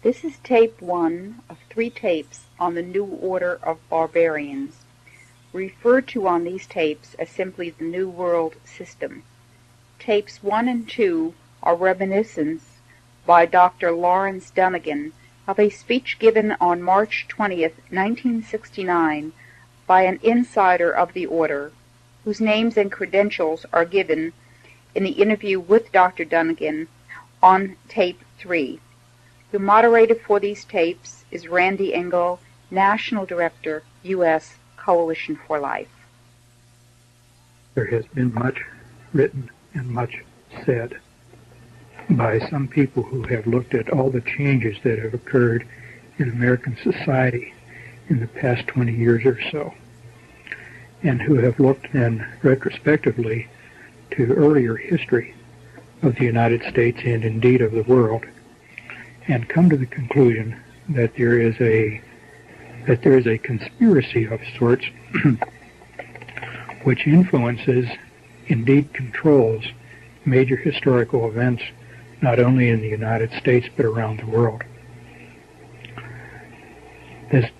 This is tape 1 of 3 tapes on the New Order of Barbarians, referred to on these tapes as simply the New World System. Tapes 1 and 2 are reminiscence by Dr. Lawrence Dunnegan of a speech given on March 20th, 1969 by an insider of the Order, whose names and credentials are given in the interview with Dr. Dunnegan on tape 3. The moderator for these tapes is Randy Engel, National Director, U.S. Coalition for Life. There has been much written and much said by some people who have looked at all the changes that have occurred in American society in the past 20 years or so, and who have looked then retrospectively to earlier history of the United States and indeed of the world, and come to the conclusion that there is a conspiracy of sorts which influences, indeed controls, major historical events not only in the United States but around the world. This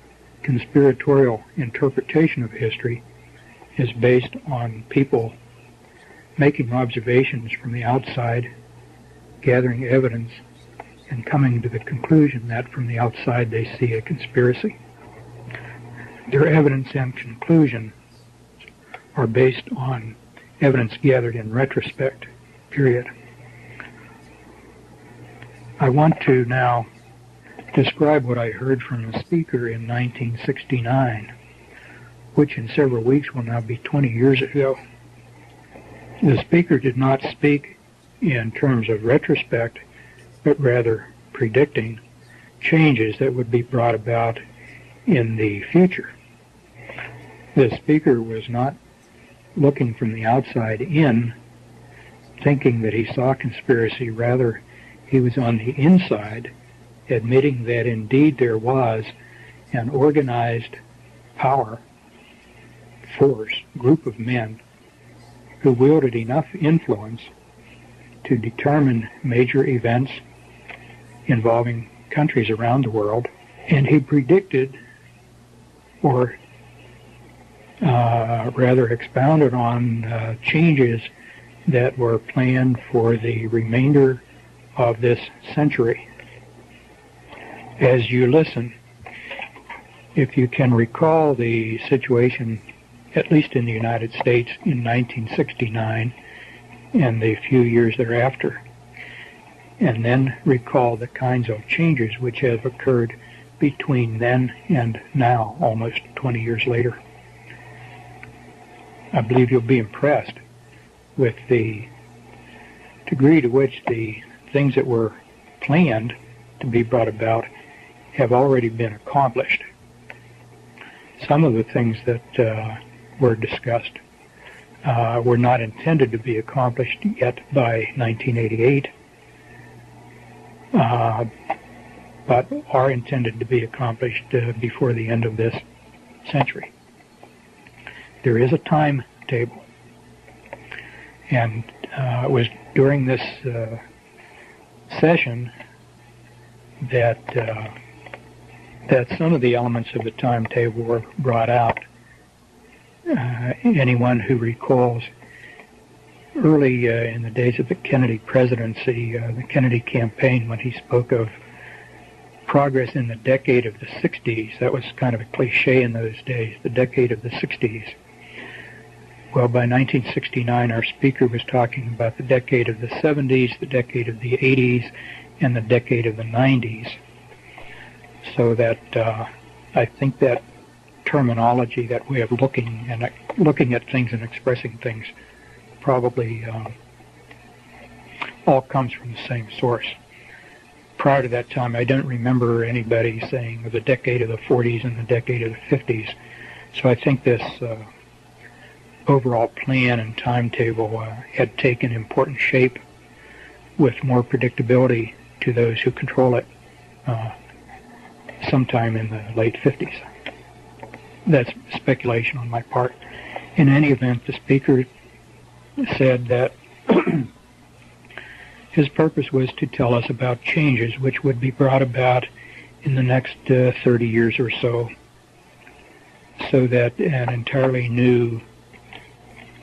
conspiratorial interpretation of history is based on people making observations from the outside, gathering evidence, and coming to the conclusion that from the outside they see a conspiracy. Their evidence and conclusion are based on evidence gathered in retrospect, period. I want to now describe what I heard from a speaker in 1969, which in several weeks will now be 20 years ago. The speaker did not speak in terms of retrospect, but rather predicting changes that would be brought about in the future. The speaker was not looking from the outside in, thinking that he saw conspiracy. Rather, he was on the inside, admitting that indeed there was an organized power, force, group of men who wielded enough influence to determine major events involving countries around the world, and he predicted, or rather expounded on changes that were planned for the remainder of this century. As you listen, if you can recall the situation, at least in the United States in 1969 and the few years thereafter, and then recall the kinds of changes which have occurred between then and now, almost 20 years later, I believe you'll be impressed with the degree to which the things that were planned to be brought about have already been accomplished. Some of the things that were discussed were not intended to be accomplished yet by 1988, but are intended to be accomplished before the end of this century. There is a timetable, and it was during this session that some of the elements of the timetable were brought out. Anyone who recalls early in the days of the Kennedy presidency, the Kennedy campaign, when he spoke of progress in the decade of the 60s, that was kind of a cliche in those days, the decade of the 60s. Well, by 1969, our speaker was talking about the decade of the 70s, the decade of the 80s, and the decade of the 90s. So that I think that terminology, that way of looking at things and expressing things, probably all comes from the same source. Prior to that time, I don't remember anybody saying the decade of the 40s and the decade of the 50s. So I think this overall plan and timetable had taken important shape with more predictability to those who control it sometime in the late 50s. That's speculation on my part. In any event, the speaker said that His purpose was to tell us about changes which would be brought about in the next 30 years or so that an entirely new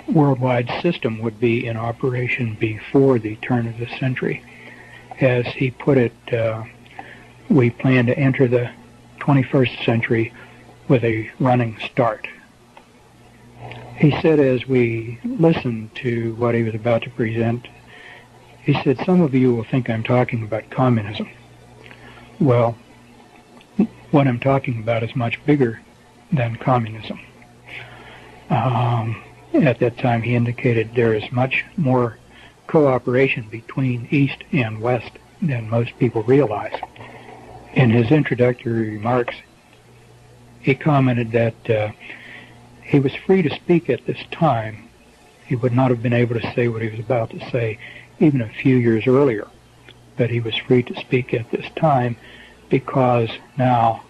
worldwide system would be in operation before the turn of the century. As he put it, we plan to enter the 21st century with a running start. He said as we listened to what he was about to present, he said, some of you will think I'm talking about communism. Well, what I'm talking about is much bigger than communism. At that time, he indicated there is much more cooperation between East and West than most people realize. In his introductory remarks, he commented that he was free to speak at this time. He would not have been able to say what he was about to say even a few years earlier, but he was free to speak at this time because now,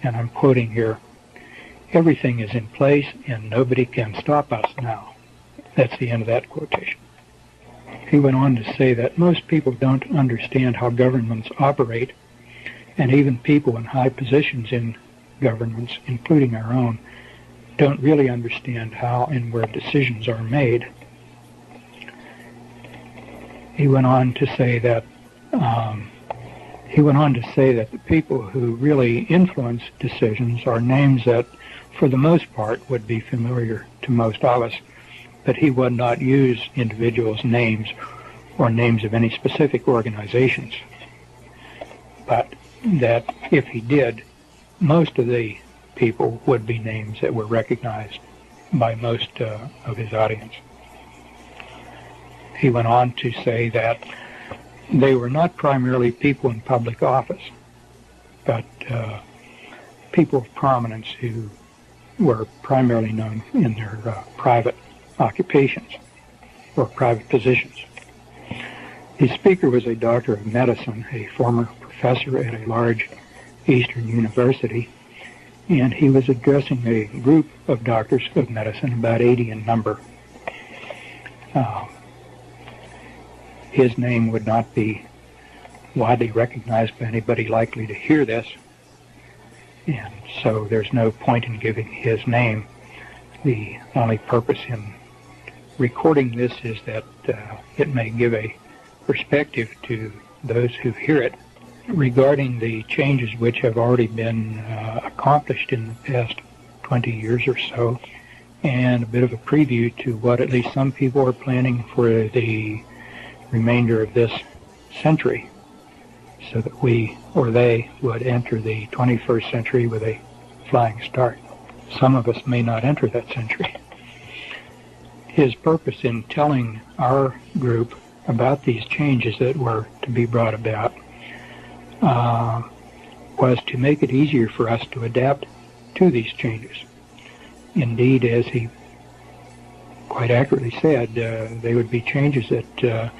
and I'm quoting here, everything is in place and nobody can stop us now. That's the end of that quotation. He went on to say that most people don't understand how governments operate, and even people in high positions in governments, including our own, don't really understand how and where decisions are made. He went on to say that the people who really influence decisions are names that, for the most part, would be familiar to most of us, but he would not use individuals' names or names of any specific organizations. But that if he did, most of the people would be names that were recognized by most of his audience. He went on to say that they were not primarily people in public office, but people of prominence who were primarily known in their private occupations or private positions. The speaker was a doctor of medicine, a former professor at a large Eastern university, and he was addressing a group of doctors of medicine, about 80 in number. His name would not be widely recognized by anybody likely to hear this, and so there's no point in giving his name. The only purpose in recording this is that it may give a perspective to those who hear it regarding the changes which have already been accomplished in the past 20 years or so, and a bit of a preview to what at least some people are planning for the remainder of this century, so that we, or they, would enter the 21st century with a flying start. Some of us may not enter that century. His purpose in telling our group about these changes that were to be brought about was to make it easier for us to adapt to these changes. Indeed, as he quite accurately said, they would be changes that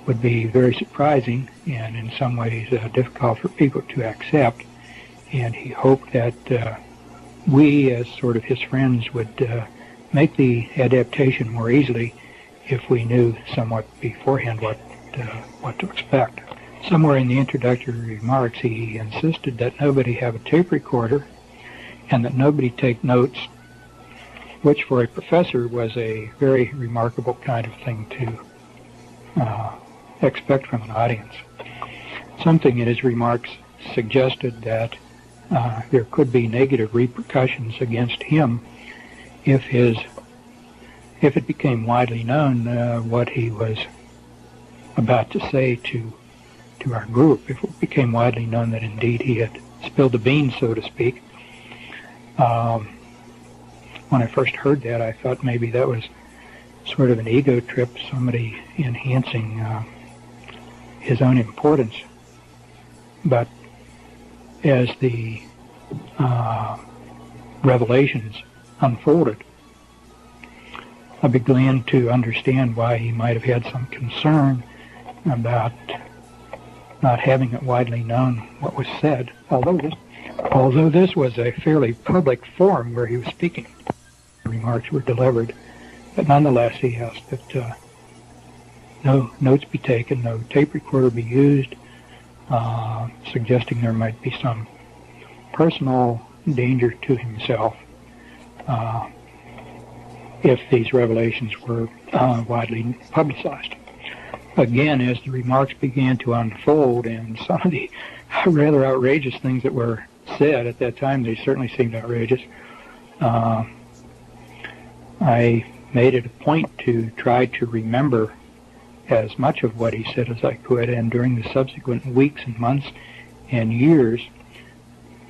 would be very surprising and in some ways difficult for people to accept, and he hoped that we, as sort of his friends, would make the adaptation more easily if we knew somewhat beforehand what to expect. Somewhere in the introductory remarks, he insisted that nobody have a tape recorder and that nobody take notes, which for a professor was a very remarkable kind of thing to expect from an audience. Something in his remarks suggested that there could be negative repercussions against him if it became widely known what he was about to say to our group, if it became widely known that indeed he had spilled the beans, so to speak. When I first heard that, I thought maybe that was sort of an ego trip, somebody enhancing his own importance. But as the revelations unfolded, I began to understand why he might have had some concern about not having it widely known what was said, although this was a fairly public forum where he was speaking. Remarks were delivered, but nonetheless he asked that no notes be taken, no tape recorder be used, suggesting there might be some personal danger to himself if these revelations were widely publicized. Again, as the remarks began to unfold and some of the rather outrageous things that were said at that time, they certainly seemed outrageous, I made it a point to try to remember as much of what he said as I could, and during the subsequent weeks and months and years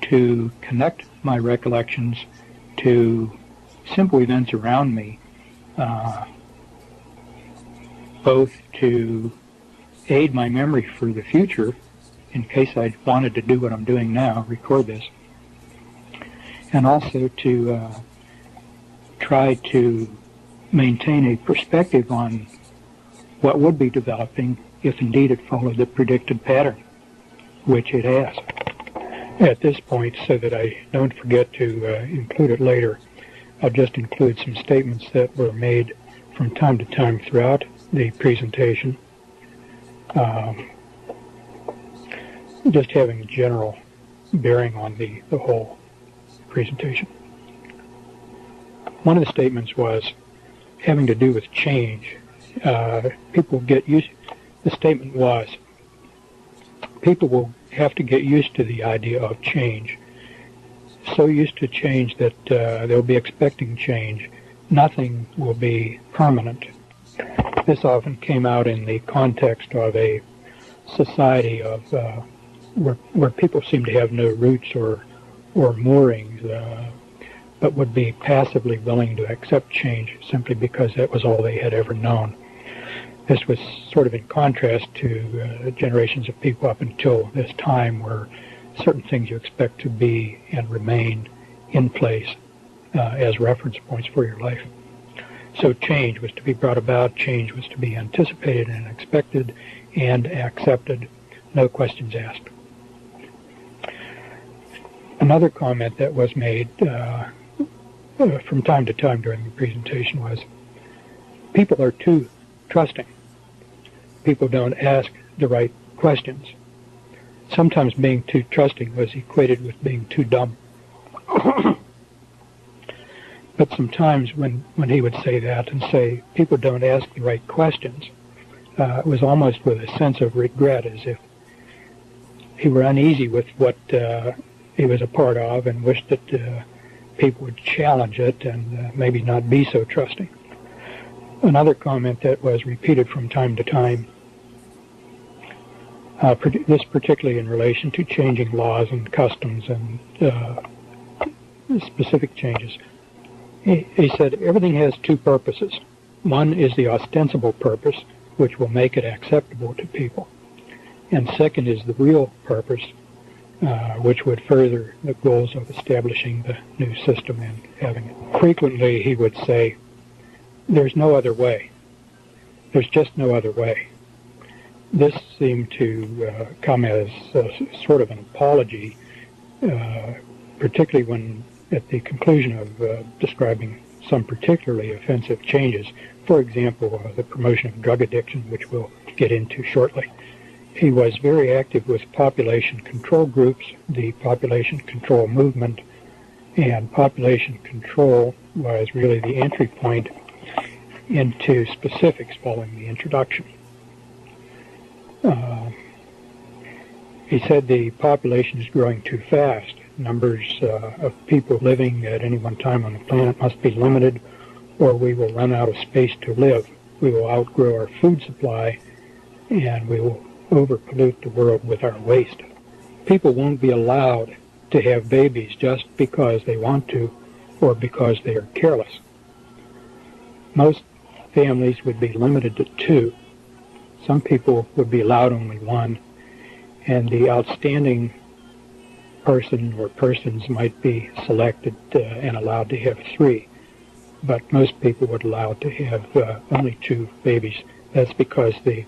to connect my recollections to simple events around me, both to aid my memory for the future in case I wanted to do what I'm doing now, record this, and also to try to maintain a perspective on what would be developing if indeed it followed the predicted pattern, which it has. At this point, so that I don't forget to include it later, I'll just include some statements that were made from time to time throughout the presentation, just having a general bearing on the whole presentation. One of the statements was having to do with change. People get used, the statement was, people will have to get used to the idea of change. So used to change that they'll be expecting change. Nothing will be permanent. This often came out in the context of a society of where people seem to have no roots or moorings, but would be passively willing to accept change simply because that was all they had ever known. This was sort of in contrast to generations of people up until this time where certain things you expect to be and remain in place as reference points for your life. So change was to be brought about, change was to be anticipated and expected and accepted, no questions asked. Another comment that was made from time to time during the presentation was, people are too trusting. People don't ask the right questions. Sometimes being too trusting was equated with being too dumb. But sometimes when he would say that and say people don't ask the right questions, it was almost with a sense of regret, as if he were uneasy with what he was a part of and wished that people would challenge it and maybe not be so trusting. Another comment that was repeated from time to time, this particularly in relation to changing laws and customs and specific changes. He said everything has two purposes. One is the ostensible purpose, which will make it acceptable to people. And second is the real purpose, which would further the goals of establishing the new system and having it. Frequently he would say, there's no other way. There's just no other way. This seemed to come as sort of an apology, particularly when at the conclusion of describing some particularly offensive changes, for example, the promotion of drug addiction, which we'll get into shortly. He was very active with population control groups, the population control movement, and population control was really the entry point into specifics following the introduction. He said the population is growing too fast. Numbers of people living at any one time on the planet must be limited, or we will run out of space to live. We will outgrow our food supply, and we will overpollute the world with our waste. People won't be allowed to have babies just because they want to or because they are careless. Most families would be limited to 2. Some people would be allowed only 1, and the outstanding person or persons might be selected and allowed to have 3. But most people would allow to have only 2 babies. That's because the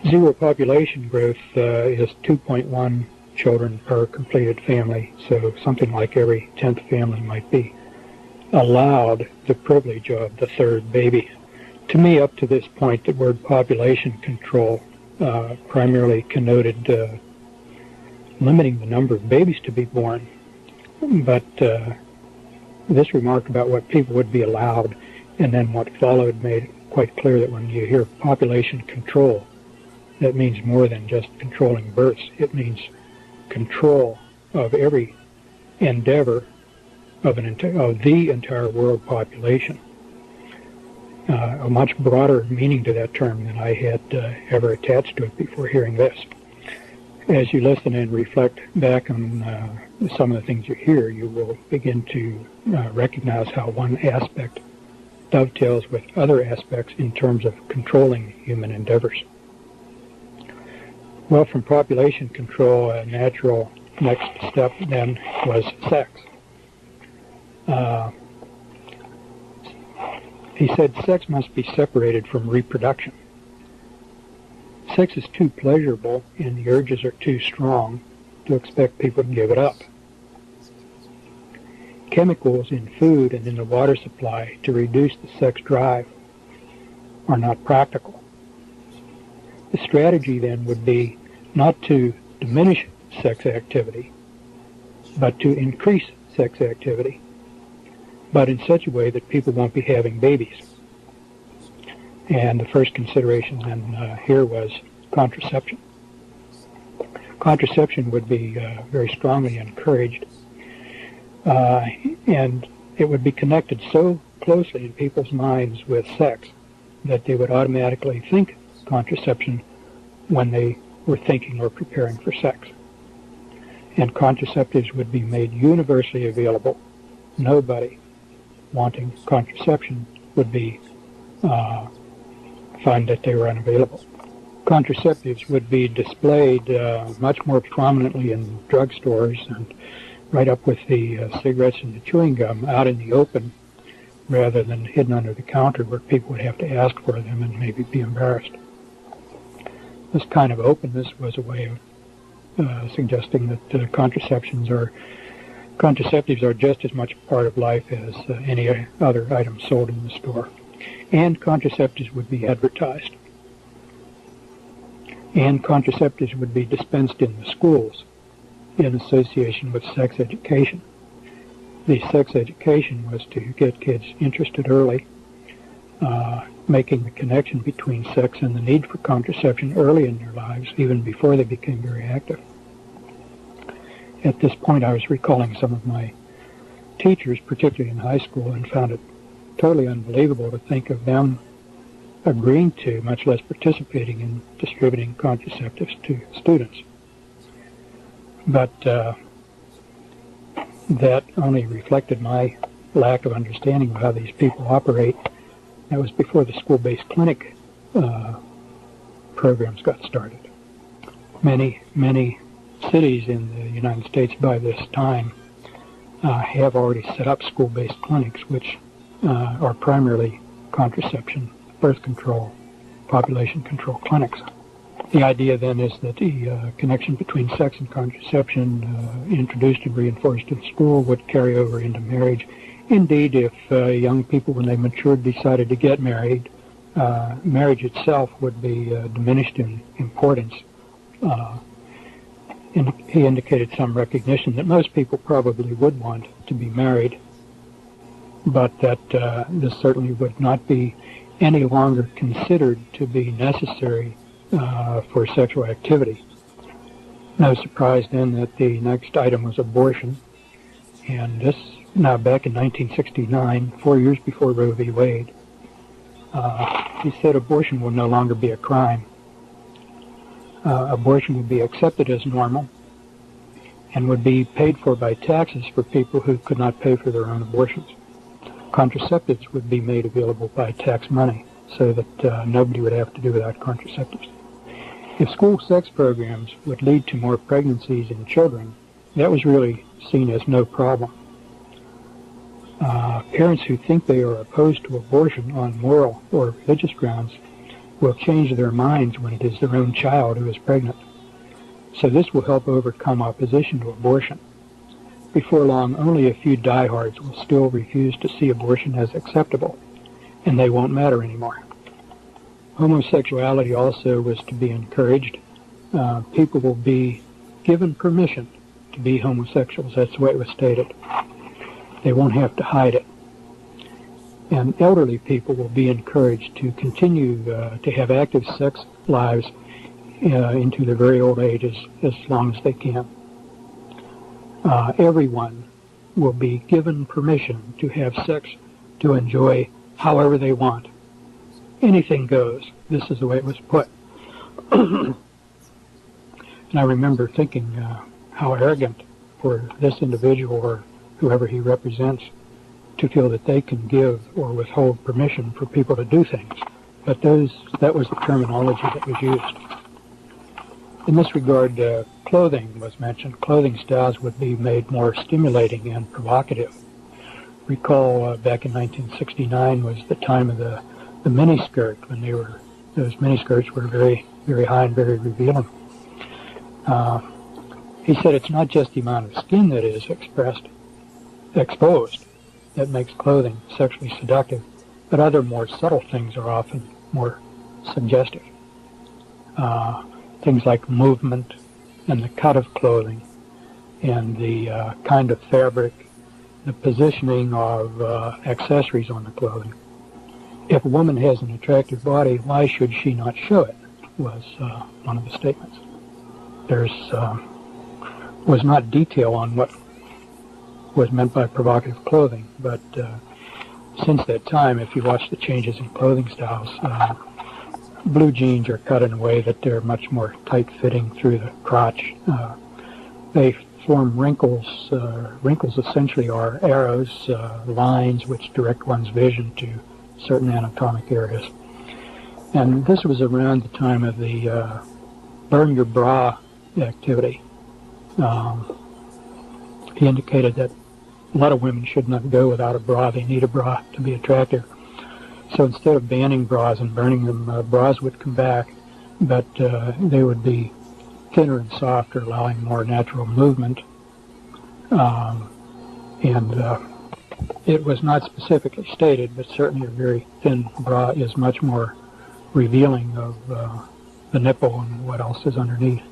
zero population growth is 2.1 children per completed family, so something like every 10th family might be allowed the privilege of the 3rd baby. To me, up to this point, the word population control primarily connoted limiting the number of babies to be born. But this remark about what people would be allowed and then what followed made it quite clear that when you hear population control, that means more than just controlling births. It means control of every endeavor of the entire world population. A much broader meaning to that term than I had ever attached to it before hearing this. As you listen and reflect back on some of the things you hear, you will begin to recognize how one aspect dovetails with other aspects in terms of controlling human endeavors. Well, from population control, a natural next step then was sex. He said sex must be separated from reproduction. Sex is too pleasurable and the urges are too strong to expect people to give it up. Chemicals in food and in the water supply to reduce the sex drive are not practical. The strategy then would be not to diminish sex activity, but to increase sex activity, but in such a way that people won't be having babies. And the first consideration then here was contraception. Contraception would be very strongly encouraged, and it would be connected so closely in people's minds with sex that they would automatically think contraception when they were thinking or preparing for sex. And contraceptives would be made universally available. Nobody wanting contraception would be find that they were unavailable. Contraceptives would be displayed much more prominently in drugstores and right up with the cigarettes and the chewing gum out in the open rather than hidden under the counter where people would have to ask for them and maybe be embarrassed. This kind of openness was a way of suggesting that contraceptives are just as much a part of life as any other item sold in the store. And contraceptives would be advertised. And contraceptives would be dispensed in the schools in association with sex education. The sex education was to get kids interested early, making the connection between sex and the need for contraception early in their lives, even before they became very active. At this point, I was recalling some of my teachers, particularly in high school, and found it totally unbelievable to think of them agreeing to, much less participating in distributing contraceptives to students. But that only reflected my lack of understanding of how these people operate. That was before the school-based clinic programs got started. Many cities in the United States by this time have already set up school-based clinics, which are primarily contraception, birth control, population control clinics. The idea then is that the connection between sex and contraception introduced and reinforced in school would carry over into marriage. Indeed, if young people, when they matured, decided to get married, marriage itself would be diminished in importance. He indicated some recognition that most people probably would want to be married, but that this certainly would not be any longer considered to be necessary for sexual activity. No surprise then that the next item was abortion, and this now back in 1969, 4 years before Roe v. Wade. He said abortion will no longer be a crime. Abortion would be accepted as normal and would be paid for by taxes for people who could not pay for their own abortions. Contraceptives would be made available by tax money so that nobody would have to do without contraceptives. If school sex programs would lead to more pregnancies in children, that was really seen as no problem. Parents who think they are opposed to abortion on moral or religious grounds will change their minds when it is their own child who is pregnant. So this will help overcome opposition to abortion. Before long, only a few diehards will still refuse to see abortion as acceptable, and they won't matter anymore. Homosexuality also was to be encouraged. People will be given permission to be homosexuals. That's the way it was stated. They won't have to hide it. And elderly people will be encouraged to continue to have active sex lives into their very old ages as long as they can. Everyone will be given permission to have sex to enjoy however they want. Anything goes. This is the way it was put. And I remember thinking how arrogant for this individual or whoever he represents to feel that they can give or withhold permission for people to do things. But that was the terminology that was used. In this regard, clothing was mentioned. Clothing styles would be made more stimulating and provocative. Recall back in 1969 was the time of the miniskirt, when those miniskirts were very, very high and very revealing. He said it's not just the amount of skin that is exposed that makes clothing sexually seductive, but other more subtle things are often more suggestive. Things like movement and the cut of clothing and the kind of fabric, the positioning of accessories on the clothing. If a woman has an attractive body, why should she not show it, was one of the statements. There's was not detail on what was meant by provocative clothing, but since that time, if you watch the changes in clothing styles, blue jeans are cut in a way that they're much more tight-fitting through the crotch. They form wrinkles. Wrinkles essentially are arrows, lines which direct one's vision to certain anatomic areas. And this was around the time of the burn your bra activity. He indicated that a lot of women should not go without a bra. They need a bra to be attractive. So instead of banning bras and burning them, bras would come back, but they would be thinner and softer, allowing more natural movement. It was not specifically stated, but certainly a very thin bra is much more revealing of the nipple and what else is underneath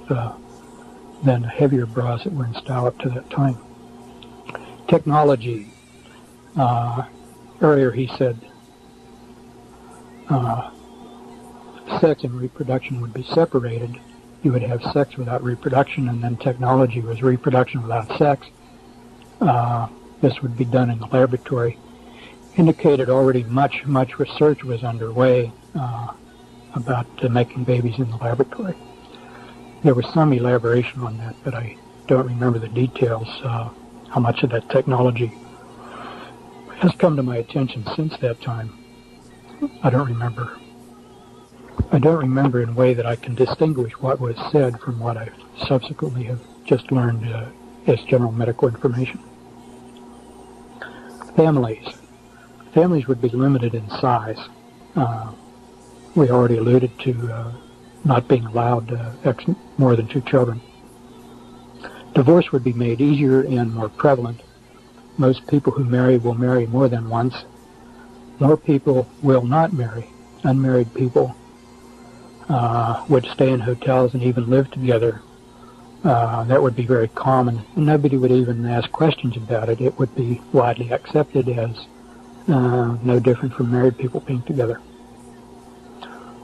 than heavier bras that were in style up to that time. Technology. Earlier he said sex and reproduction would be separated. You would have sex without reproduction, and then technology was reproduction without sex. This would be done in the laboratory. Indicated already much research was underway about making babies in the laboratory. There was some elaboration on that, but I don't remember the details, how much of that technology has come to my attention since that time. I don't remember. I don't remember in a way that I can distinguish what was said from what I subsequently have just learned as general medical information. Families. Families would be limited in size. We already alluded to not being allowed more than 2 children. Divorce would be made easier and more prevalent. Most people who marry will marry more than once. More people will not marry. Unmarried people would stay in hotels and even live together. That would be very common. Nobody would even ask questions about it. It would be widely accepted as no different from married people being together.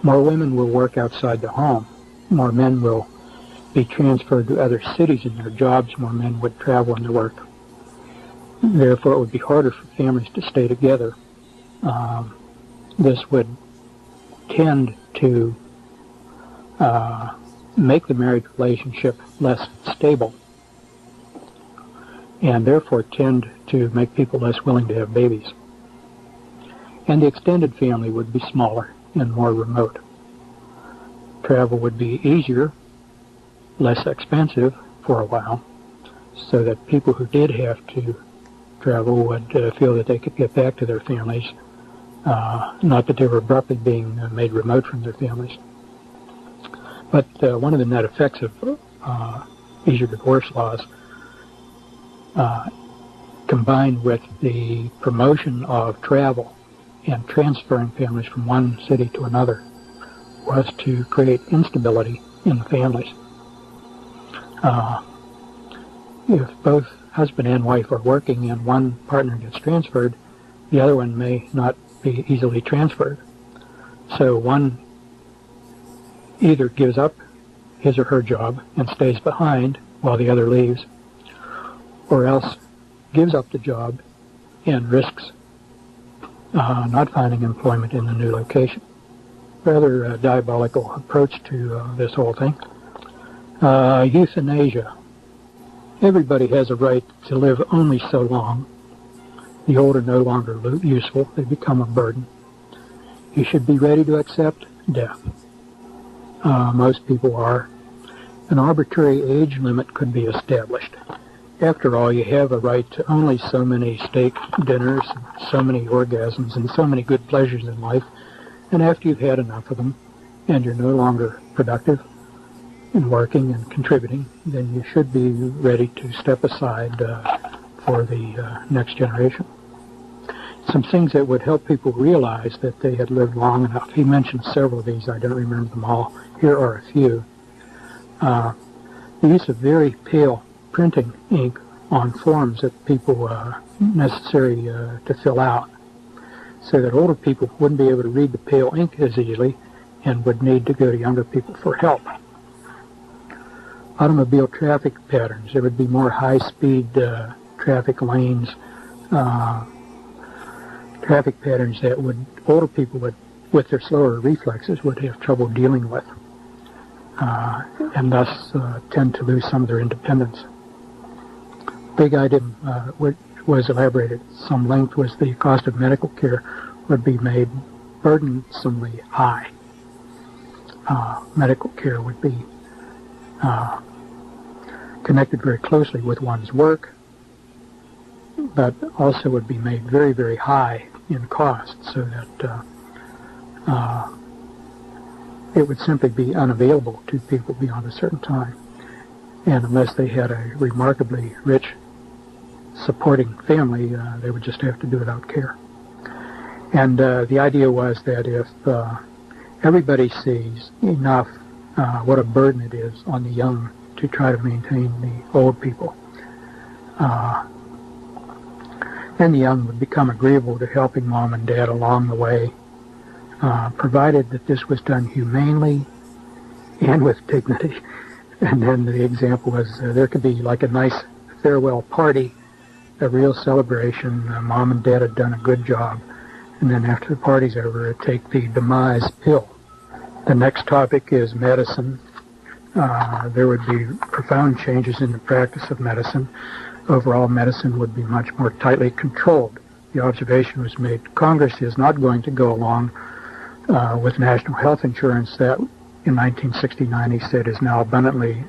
More women will work outside the home. More men will be transferred to other cities in their jobs. More men would travel into work. Therefore, it would be harder for families to stay together. This would tend to make the marriage relationship less stable, and therefore tend to make people less willing to have babies. And the extended family would be smaller and more remote. Travel would be easier, less expensive for a while, so that people who did have to travel would feel that they could get back to their families, not that they were abruptly being made remote from their families. But one of the net effects of easier divorce laws, combined with the promotion of travel and transferring families from one city to another, was to create instability in the families. If both husband and wife are working and one partner gets transferred, the other one may not be easily transferred. So one either gives up his or her job and stays behind while the other leaves, or else gives up the job and risks not finding employment in the new location. Rather diabolical approach to this whole thing. Euthanasia. Everybody has a right to live only so long. The old are no longer useful. They become a burden. You should be ready to accept death. Most people are. An arbitrary age limit could be established. After all, you have a right to only so many steak dinners, so many orgasms, and so many good pleasures in life. And after you've had enough of them, and you're no longer productive in working and contributing, then you should be ready to step aside for the next generation. Some things that would help people realize that they had lived long enough. He mentioned several of these. I don't remember them all. Here are a few. The use of very pale printing ink on forms that people necessary to fill out, so that older people wouldn't be able to read the pale ink as easily and would need to go to younger people for help. Automobile traffic patterns. There would be more high-speed traffic lanes, traffic patterns that older people would, with their slower reflexes, would have trouble dealing with, and thus tend to lose some of their independence. Big item which was elaborated at some length was the cost of medical care would be made burdensomely high. Medical care would be connected very closely with one's work, but also would be made very, very high in cost, so that it would simply be unavailable to people beyond a certain time. And unless they had a remarkably rich supporting family, they would just have to do it without care. And the idea was that if everybody sees enough what a burden it is on the young to try to maintain the old people, then the young would become agreeable to helping mom and dad along the way, provided that this was done humanely and with dignity. And then the example was there could be like a nice farewell party, a real celebration. Mom and dad had done a good job. And then after the party's over, take the demise pill. The next topic is medicine. There would be profound changes in the practice of medicine. Overall, medicine would be much more tightly controlled. The observation was made, Congress is not going to go along with national health insurance that in 1969 he said is now abundantly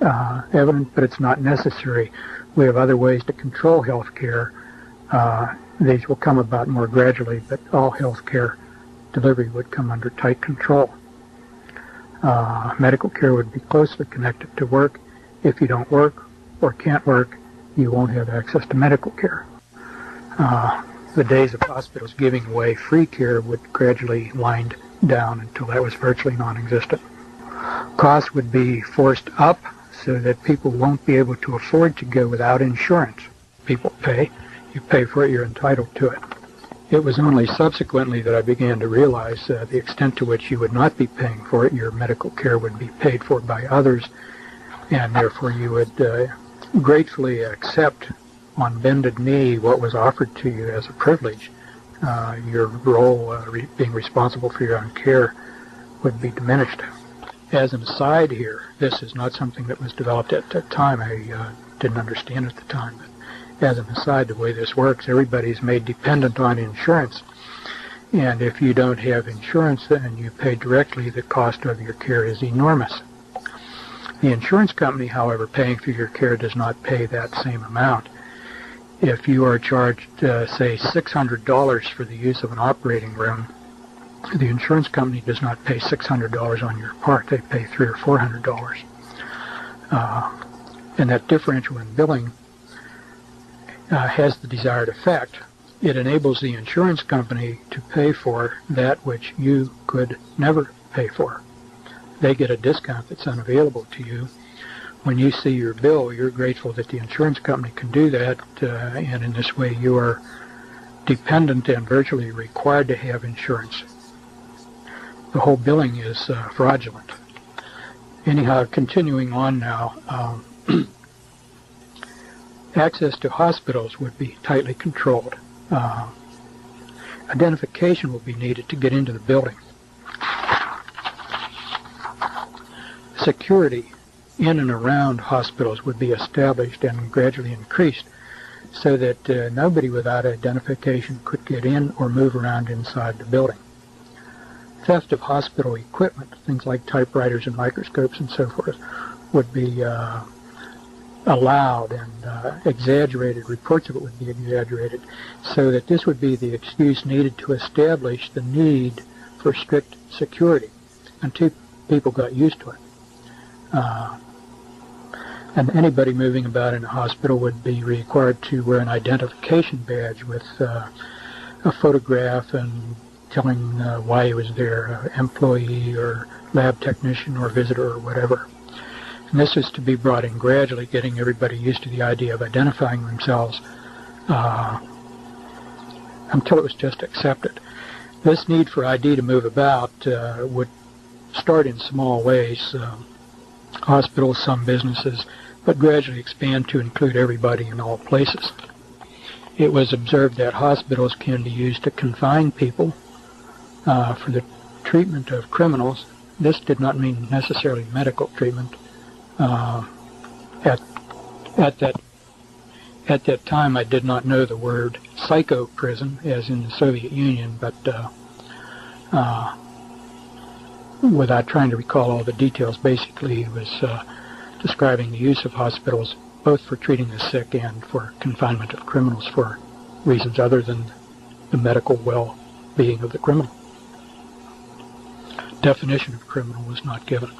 evident, but it's not necessary. We have other ways to control health care. These will come about more gradually, but all health care delivery would come under tight control. Medical care would be closely connected to work. If you don't work or can't work, you won't have access to medical care. The days of hospitals giving away free care would gradually wind down until that was virtually non-existent. Costs would be forced up so that people won't be able to afford to go without insurance. People pay. You pay for it, you're entitled to it. It was only subsequently that I began to realize the extent to which you would not be paying for it. Your medical care would be paid for by others, and therefore you would gratefully accept on bended knee what was offered to you as a privilege. Your role, being responsible for your own care, would be diminished. As an aside here, this is not something that was developed at that time. I didn't understand at the time. But as an aside, the way this works, everybody's made dependent on insurance. And if you don't have insurance and you pay directly, the cost of your care is enormous. The insurance company, however, paying for your care does not pay that same amount. If you are charged, say, $600 for the use of an operating room, the insurance company does not pay $600 on your part. They pay $300 or $400. And that differential in billing has the desired effect. It enables the insurance company to pay for that which you could never pay for. They get a discount that's unavailable to you. When you see your bill, you're grateful that the insurance company can do that, and in this way you are dependent and virtually required to have insurance. The whole billing is fraudulent. Anyhow, continuing on now, access to hospitals would be tightly controlled. Identification will be needed to get into the building. Security in and around hospitals would be established and gradually increased so that nobody without identification could get in or move around inside the building. Theft of hospital equipment, things like typewriters and microscopes and so forth, would be allowed, and exaggerated, reports of it would be exaggerated, so that this would be the excuse needed to establish the need for strict security until people got used to it. And anybody moving about in a hospital would be required to wear an identification badge with a photograph and telling why he was there, employee or lab technician or visitor or whatever. And this is to be brought in gradually, getting everybody used to the idea of identifying themselves until it was just accepted. This need for ID to move about would start in small ways, hospitals, some businesses, but gradually expand to include everybody in all places. It was observed that hospitals can be used to confine people for the treatment of criminals. This did not mean necessarily medical treatment. At that time, I did not know the word psycho prison, as in the Soviet Union, but without trying to recall all the details, basically it was describing the use of hospitals both for treating the sick and for confinement of criminals for reasons other than the medical well-being of the criminal. Definition of criminal was not given.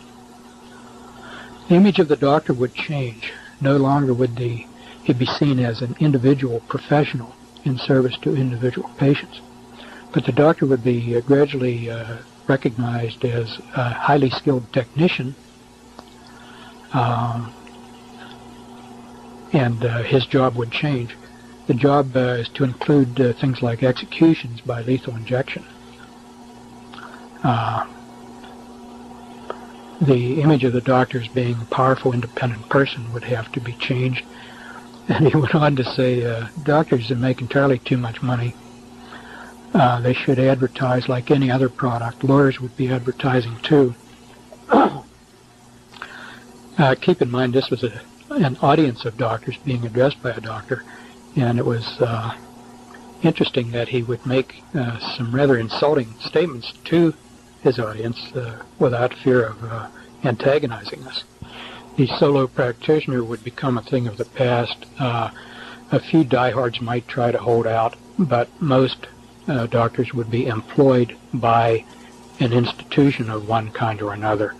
The image of the doctor would change. No longer would he be seen as an individual professional in service to individual patients, but the doctor would be gradually recognized as a highly skilled technician, and his job would change. The job is to include things like executions by lethal injection. The image of the doctor as being a powerful, independent person would have to be changed. And he went on to say, doctors that make entirely too much money, they should advertise like any other product. Lawyers would be advertising too. Keep in mind, this was an audience of doctors being addressed by a doctor, and it was interesting that he would make some rather insulting statements to his audience without fear of antagonizing us. The solo practitioner would become a thing of the past. A few diehards might try to hold out, but most doctors would be employed by an institution of one kind or another.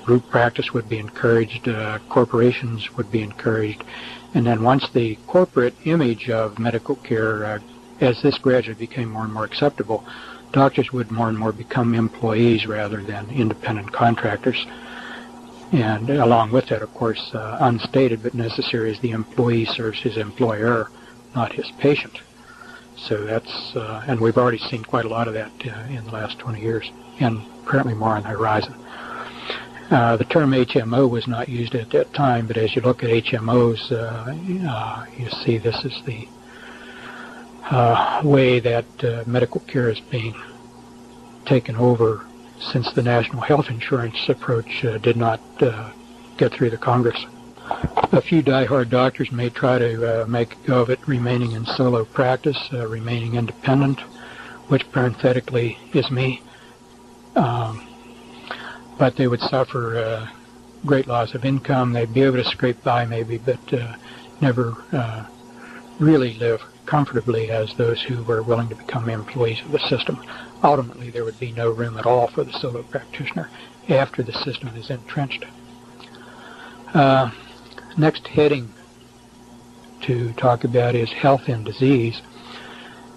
Group practice would be encouraged, corporations would be encouraged, and then once the corporate image of medical care, as this gradually became more and more acceptable, doctors would more and more become employees rather than independent contractors. And along with that, of course, unstated but necessary, is the employee serves his employer, not his patient. So that's, and we've already seen quite a lot of that in the last 20 years, and apparently more on the horizon. The term HMO was not used at that time, but as you look at HMOs, you see this is the way that medical care is being taken over since the national health insurance approach did not get through the Congress. A few diehard doctors may try to make a go of it, remaining in solo practice, remaining independent, which parenthetically is me. But they would suffer great loss of income. They'd be able to scrape by maybe, but never really live comfortably as those who were willing to become employees of the system. Ultimately, there would be no room at all for the solo practitioner after the system is entrenched. Next heading to talk about is health and disease.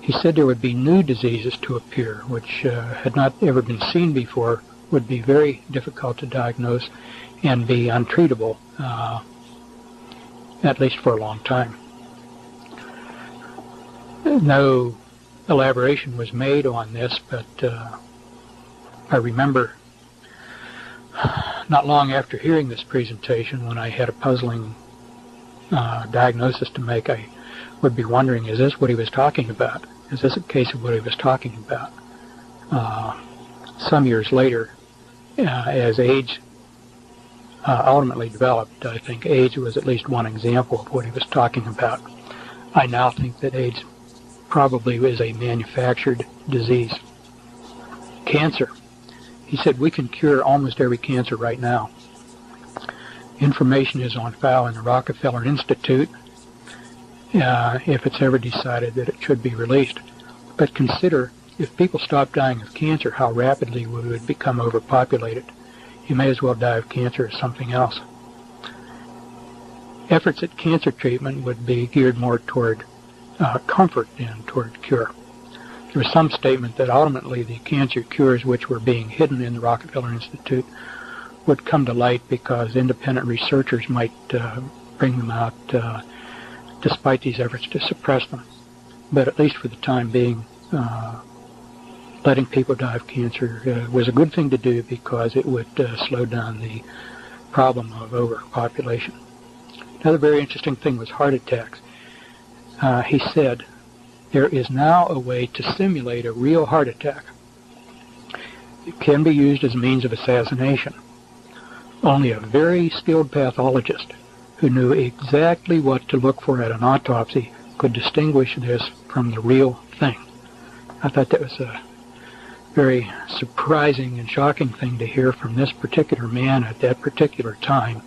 He said there would be new diseases to appear, which had not ever been seen before would be very difficult to diagnose and be untreatable, at least for a long time. No elaboration was made on this, but I remember not long after hearing this presentation, when I had a puzzling diagnosis to make, I would be wondering, is this what he was talking about? Is this a case of what he was talking about? Some years later, as AIDS ultimately developed, I think AIDS was at least one example of what he was talking about. I now think that AIDS probably is a manufactured disease. Cancer. He said we can cure almost every cancer right now. Information is on file in the Rockefeller Institute if it's ever decided that it should be released. But consider, if people stop dying of cancer, how rapidly we would become overpopulated. You may as well die of cancer as something else. Efforts at cancer treatment would be geared more toward comfort than toward cure. There was some statement that ultimately the cancer cures which were being hidden in the Rockefeller Institute would come to light because independent researchers might bring them out despite these efforts to suppress them. But at least for the time being, letting people die of cancer was a good thing to do because it would slow down the problem of overpopulation. Another very interesting thing was heart attacks. He said, there is now a way to simulate a real heart attack. It can be used as a means of assassination. Only a very skilled pathologist who knew exactly what to look for at an autopsy could distinguish this from the real thing. I thought that was a very surprising and shocking thing to hear from this particular man at that particular time.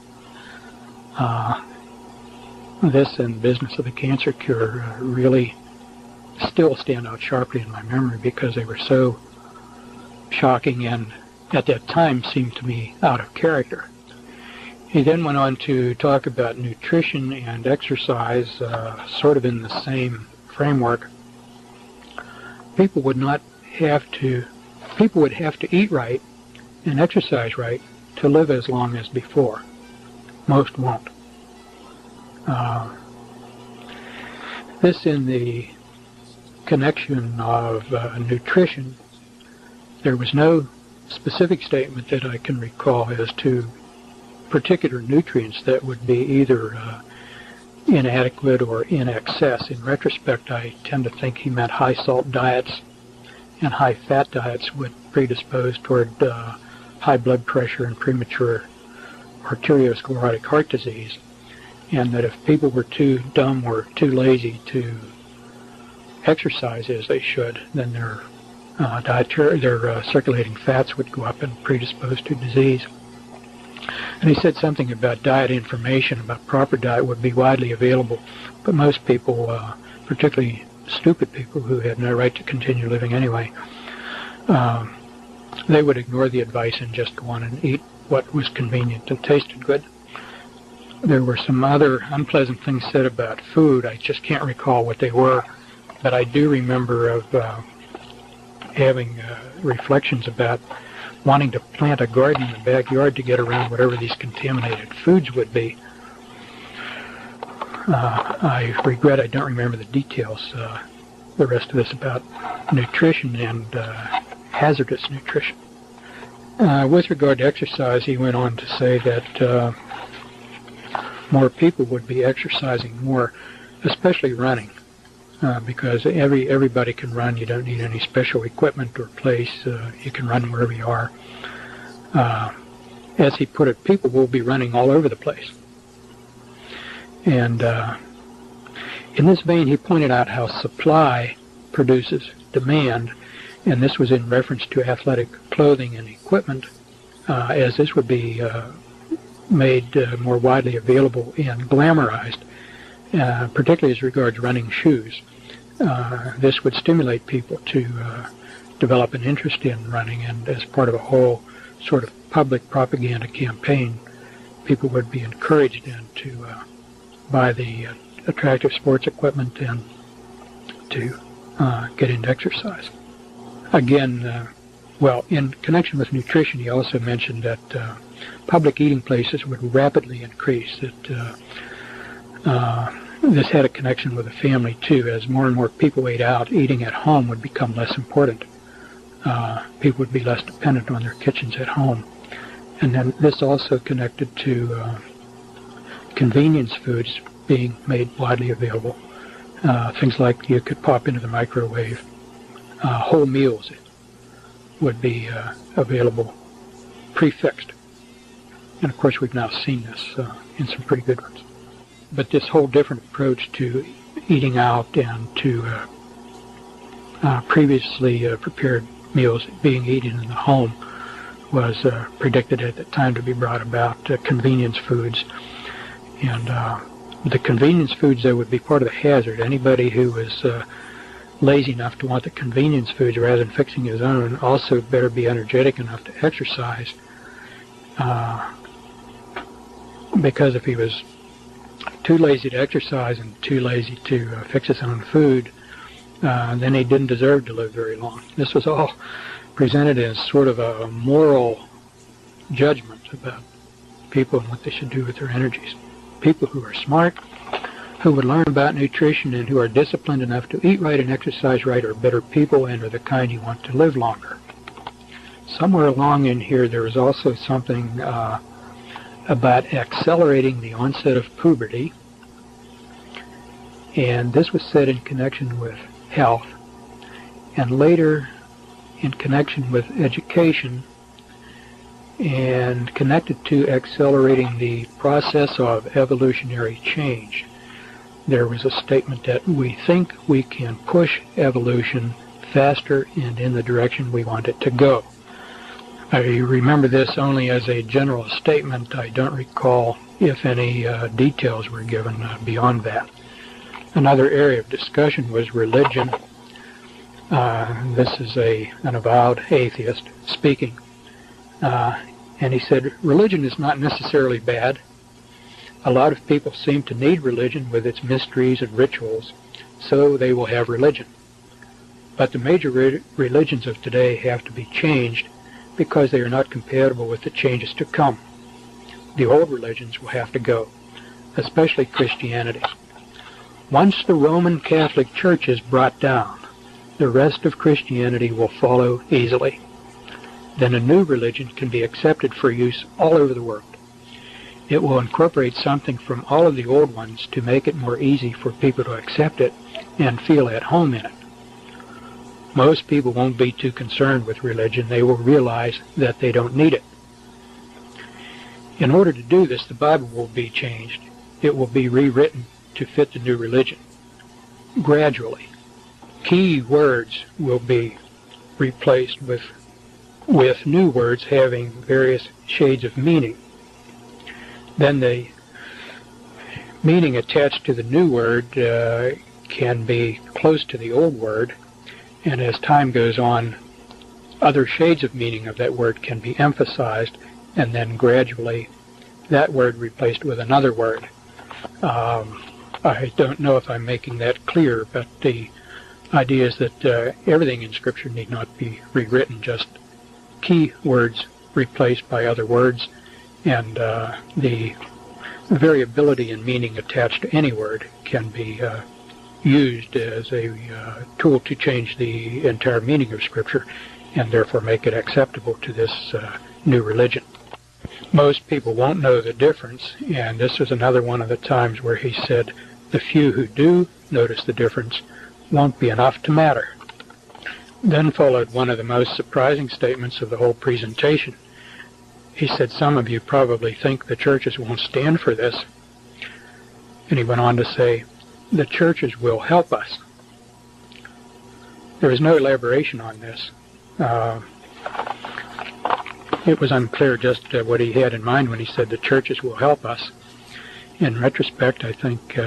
This and business of the cancer cure really still stand out sharply in my memory because they were so shocking and at that time seemed to me out of character. He then went on to talk about nutrition and exercise, sort of in the same framework. People would have to eat right and exercise right to live as long as before. Most won't. This in the connection of nutrition, there was no specific statement that I can recall as to particular nutrients that would be either inadequate or in excess. In retrospect, I tend to think he meant high salt diets and high fat diets would predispose toward high blood pressure and premature arteriosclerotic heart disease, and that if people were too dumb or too lazy to exercise as they should, then their circulating fats would go up and predispose to disease. And he said something about diet information, about proper diet would be widely available, but most people, particularly stupid people who had no right to continue living anyway, they would ignore the advice and just go on and eat what was convenient and tasted good. There were some other unpleasant things said about food. I just can't recall what they were, but I do remember of having reflections about wanting to plant a garden in the backyard to get around whatever these contaminated foods would be. I regret I don't remember the details, the rest of this about nutrition and hazardous nutrition. With regard to exercise, he went on to say that more people would be exercising more, especially running, because everybody can run. You don't need any special equipment or place. You can run wherever you are. As he put it, people will be running all over the place. And in this vein, he pointed out how supply produces demand, and this was in reference to athletic clothing and equipment, as this would be made more widely available and glamorized, particularly as regards running shoes. This would stimulate people to develop an interest in running, and as part of a whole sort of public propaganda campaign, people would be encouraged then to buy the attractive sports equipment and to get into exercise. Again, Well, in connection with nutrition, he also mentioned that public eating places would rapidly increase, that this had a connection with the family, too. As more and more people ate out, eating at home would become less important. People would be less dependent on their kitchens at home. And then this also connected to convenience foods being made widely available. Things like you could pop into the microwave. Whole meals would be available prefixed. And of course we've now seen this in some pretty good ones. But this whole different approach to eating out and to previously prepared meals being eaten in the home was predicted at the time to be brought about convenience foods. And the convenience foods, though, would be part of the hazard. Anybody who was lazy enough to want the convenience foods rather than fixing his own also better be energetic enough to exercise, because if he was too lazy to exercise and too lazy to fix his own food, then he didn't deserve to live very long. This was all presented as sort of a moral judgment about people and what they should do with their energies. People who are smart, who would learn about nutrition, and who are disciplined enough to eat right and exercise right are better people and are the kind you want to live longer. Somewhere along in here there is also something about accelerating the onset of puberty, and this was said in connection with health, and later in connection with education, and connected to accelerating the process of evolutionary change. There was a statement that we think we can push evolution faster and in the direction we want it to go. I remember this only as a general statement. I don't recall if any details were given beyond that. Another area of discussion was religion. This is an avowed atheist speaking. And he said, religion is not necessarily bad. A lot of people seem to need religion with its mysteries and rituals, so they will have religion. But the major religions of today have to be changed because they are not compatible with the changes to come. The old religions will have to go, especially Christianity. Once the Roman Catholic Church is brought down, the rest of Christianity will follow easily. Then a new religion can be accepted for use all over the world. It will incorporate something from all of the old ones to make it more easy for people to accept it and feel at home in it. Most people won't be too concerned with religion. They will realize that they don't need it. In order to do this, the Bible will be changed. It will be rewritten to fit the new religion. Gradually, key words will be replaced with new words having various shades of meaning. Then the meaning attached to the new word can be close to the old word, and as time goes on, other shades of meaning of that word can be emphasized, and then gradually that word replaced with another word. I don't know if I'm making that clear, but the idea is that everything in Scripture need not be rewritten, just key words replaced by other words, and the variability in meaning attached to any word can be used as a tool to change the entire meaning of Scripture and therefore make it acceptable to this new religion. Most people won't know the difference, and this is another one of the times where he said the few who do notice the difference won't be enough to matter. Then followed one of the most surprising statements of the whole presentation. He said, some of you probably think the churches won't stand for this. And he went on to say, the churches will help us. There is no elaboration on this. It was unclear just what he had in mind when he said the churches will help us. In retrospect, I think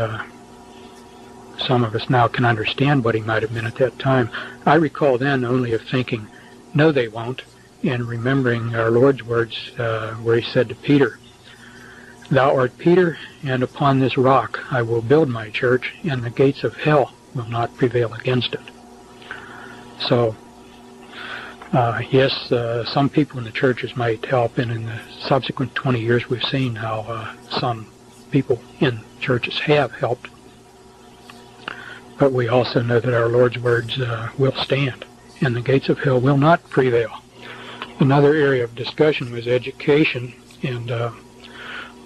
some of us now can understand what he might have meant at that time. I recall then only of thinking, no, they won't, and remembering our Lord's words where he said to Peter, thou art Peter, and upon this rock I will build my church, and the gates of hell will not prevail against it. So Yes, some people in the churches might help, and in the subsequent 20 years we've seen how some people in churches have helped. But we also know that our Lord's words will stand, and the gates of hell will not prevail. Another area of discussion was education, and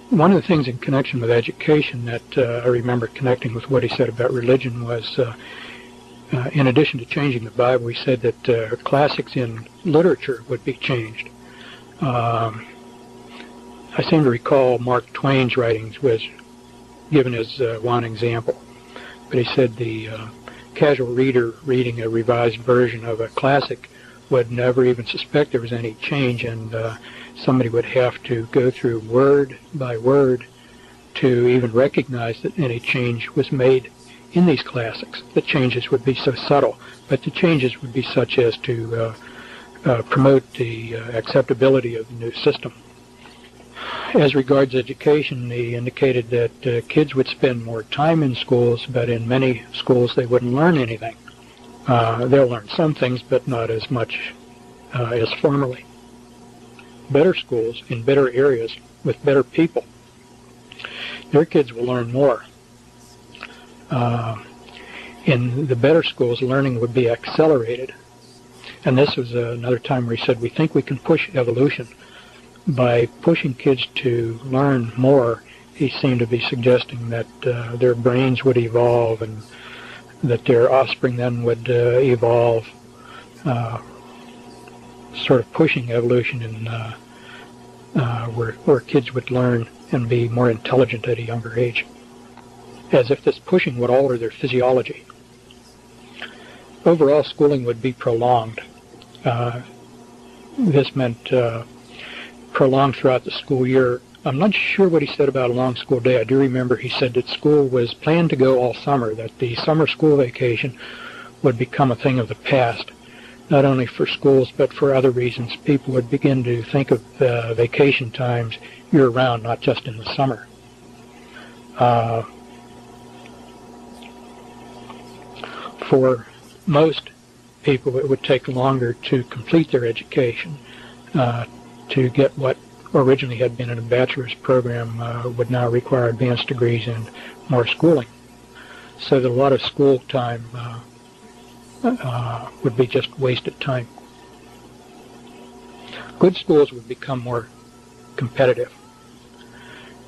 one of the things in connection with education that I remember connecting with what he said about religion was, in addition to changing the Bible, he said that classics in literature would be changed. I seem to recall Mark Twain's writings was given as one example. But he said the casual reader reading a revised version of a classic would never even suspect there was any change, and somebody would have to go through word by word to even recognize that any change was made in these classics. The changes would be so subtle, but the changes would be such as to promote the acceptability of the new system. As regards education, he indicated that kids would spend more time in schools, but in many schools they wouldn't learn anything. They'll learn some things, but not as much as formerly. Better schools in better areas with better people, their kids will learn more. In the better schools, learning would be accelerated. And this was another time where he said, we think we can push evolution. By pushing kids to learn more, he seemed to be suggesting that their brains would evolve and that their offspring then would evolve, sort of pushing evolution in where kids would learn and be more intelligent at a younger age, as if this pushing would alter their physiology. Overall, schooling would be prolonged. This meant prolonged throughout the school year. I'm not sure what he said about a long school day. I do remember he said that school was planned to go all summer, that the summer school vacation would become a thing of the past, not only for schools but for other reasons. People would begin to think of vacation times year-round, not just in the summer. For most people, it would take longer to complete their education. To get what originally had been in a bachelor's program would now require advanced degrees and more schooling. So that a lot of school time would be just wasted time. Good schools would become more competitive.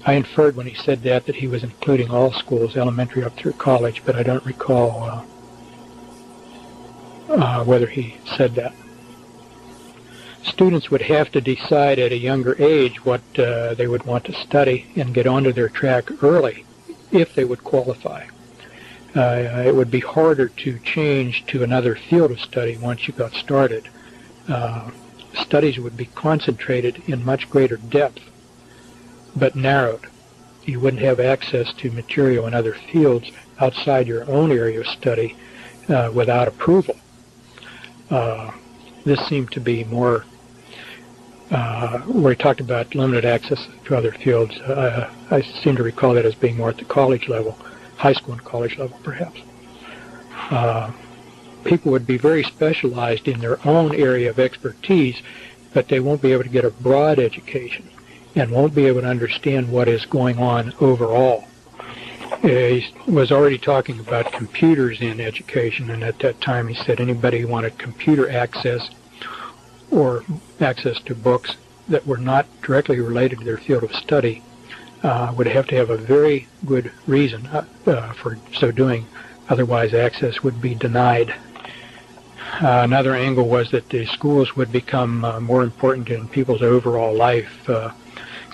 I inferred when he said that he was including all schools, elementary up through college, but I don't recall whether he said that. Students would have to decide at a younger age what they would want to study and get onto their track early if they would qualify. It would be harder to change to another field of study once you got started. Studies would be concentrated in much greater depth, but narrowed. You wouldn't have access to material in other fields outside your own area of study without approval. This seemed to be more where he talked about limited access to other fields. I seem to recall that as being more at the college level, high school and college level perhaps. People would be very specialized in their own area of expertise, but they won't be able to get a broad education and won't be able to understand what is going on overall. He was already talking about computers in education, and at that time he said anybody who wanted computer access or access to books that were not directly related to their field of study would have to have a very good reason for so doing, otherwise access would be denied. Another angle was that the schools would become more important in people's overall life.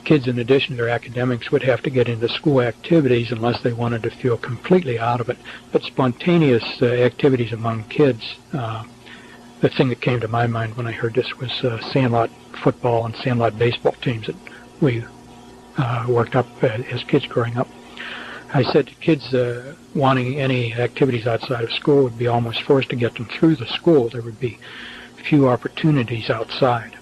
Kids, in addition to their academics, would have to get into school activities unless they wanted to feel completely out of it. But spontaneous activities among kids, the thing that came to my mind when I heard this was sandlot football and sandlot baseball teams that we worked up as kids growing up. I said to kids wanting any activities outside of school would be almost forced to get them through the school. There would be few opportunities outside.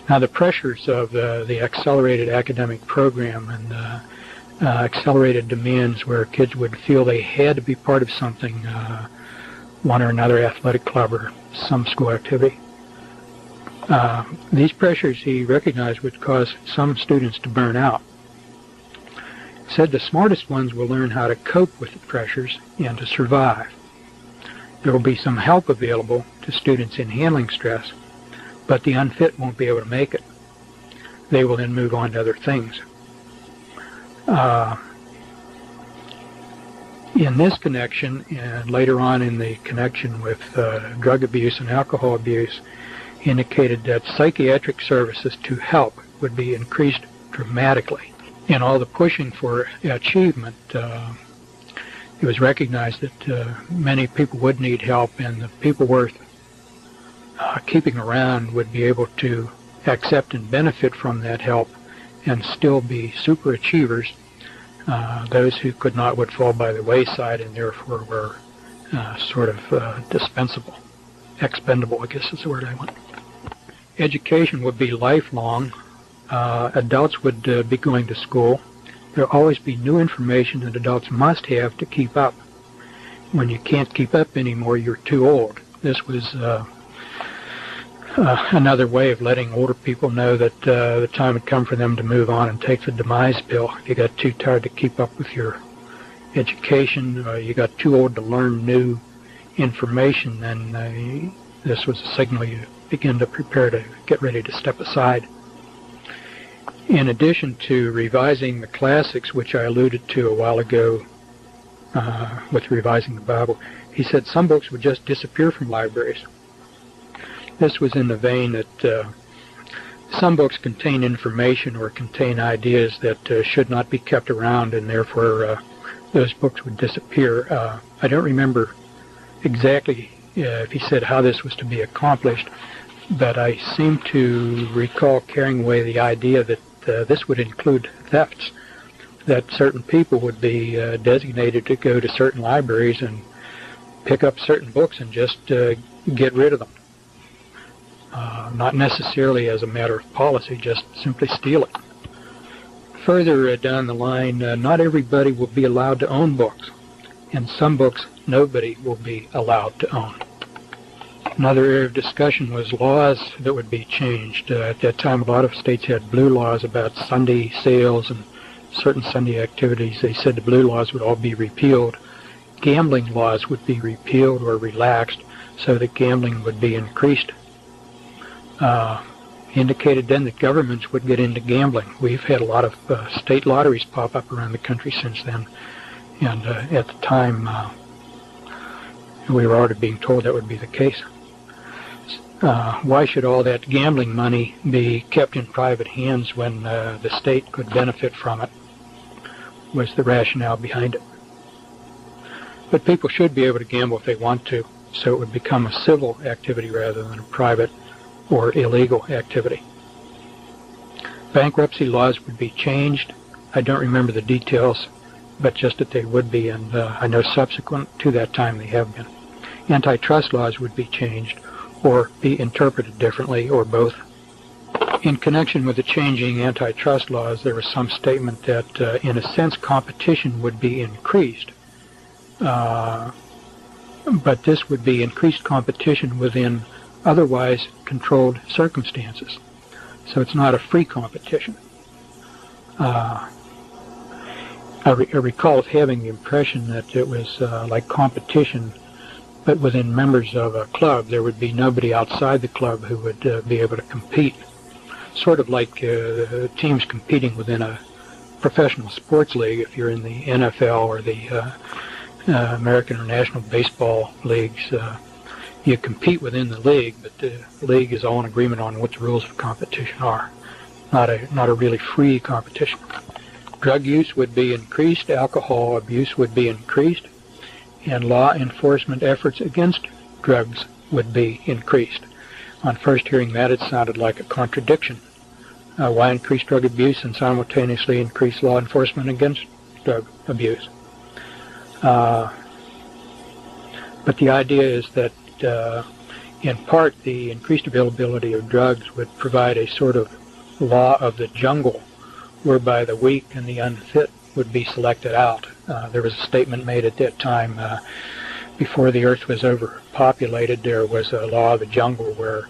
Now, the pressures of the accelerated academic program and accelerated demands where kids would feel they had to be part of something, one or another athletic club or some school activity. These pressures he recognized would cause some students to burn out. He said the smartest ones will learn how to cope with the pressures and to survive. There will be some help available to students in handling stress, but the unfit won't be able to make it. They will then move on to other things. In this connection, and later on in the connection with drug abuse and alcohol abuse, he indicated that psychiatric services to help would be increased dramatically. In all the pushing for achievement, it was recognized that many people would need help, and the people worth keeping around would be able to accept and benefit from that help and still be super achievers. Those who could not would fall by the wayside and therefore were sort of dispensable, expendable, I guess is the word I want. Education would be lifelong. Adults would be going to school. There will always be new information that adults must have to keep up. When you can't keep up anymore, you're too old. This was another way of letting older people know that the time had come for them to move on and take the demise pill. If you got too tired to keep up with your education, you got too old to learn new information, then this was a signal you begin to prepare to get ready to step aside. In addition to revising the classics, which I alluded to a while ago with revising the Bible, he said some books would just disappear from libraries. This was in the vein that some books contain information or contain ideas that should not be kept around, and therefore those books would disappear. I don't remember exactly if he said how this was to be accomplished, but I seem to recall carrying away the idea that this would include thefts, that certain people would be designated to go to certain libraries and pick up certain books and just get rid of them. Not necessarily as a matter of policy, just simply steal it. Further down the line, not everybody will be allowed to own books, and some books nobody will be allowed to own. Another area of discussion was laws that would be changed. At that time, a lot of states had blue laws about Sunday sales and certain Sunday activities. They said the blue laws would all be repealed. Gambling laws would be repealed or relaxed so that gambling would be increased. Indicated then that governments would get into gambling. We've had a lot of state lotteries pop up around the country since then, and at the time we were already being told that would be the case. Why should all that gambling money be kept in private hands when the state could benefit from it, was the rationale behind it. But people should be able to gamble if they want to, so it would become a civil activity rather than a private or illegal activity. Bankruptcy laws would be changed. I don't remember the details, but just that they would be, and I know subsequent to that time they have been. Antitrust laws would be changed or be interpreted differently, or both. In connection with the changing antitrust laws, there was some statement that, in a sense, competition would be increased, but this would be increased competition within otherwise controlled circumstances. So it's not a free competition. I recall having the impression that it was like competition, but within members of a club. There would be nobody outside the club who would be able to compete. Sort of like teams competing within a professional sports league. If you're in the NFL or the American or National Baseball leagues, you compete within the league, but the league is all in agreement on what the rules of competition are. Not a really free competition. Drug use would be increased, alcohol abuse would be increased, and law enforcement efforts against drugs would be increased. On first hearing that, it sounded like a contradiction. Why increase drug abuse and simultaneously increase law enforcement against drug abuse? But the idea is that in part the increased availability of drugs would provide a sort of law of the jungle whereby the weak and the unfit would be selected out. There was a statement made at that time, before the earth was overpopulated, there was a law of the jungle where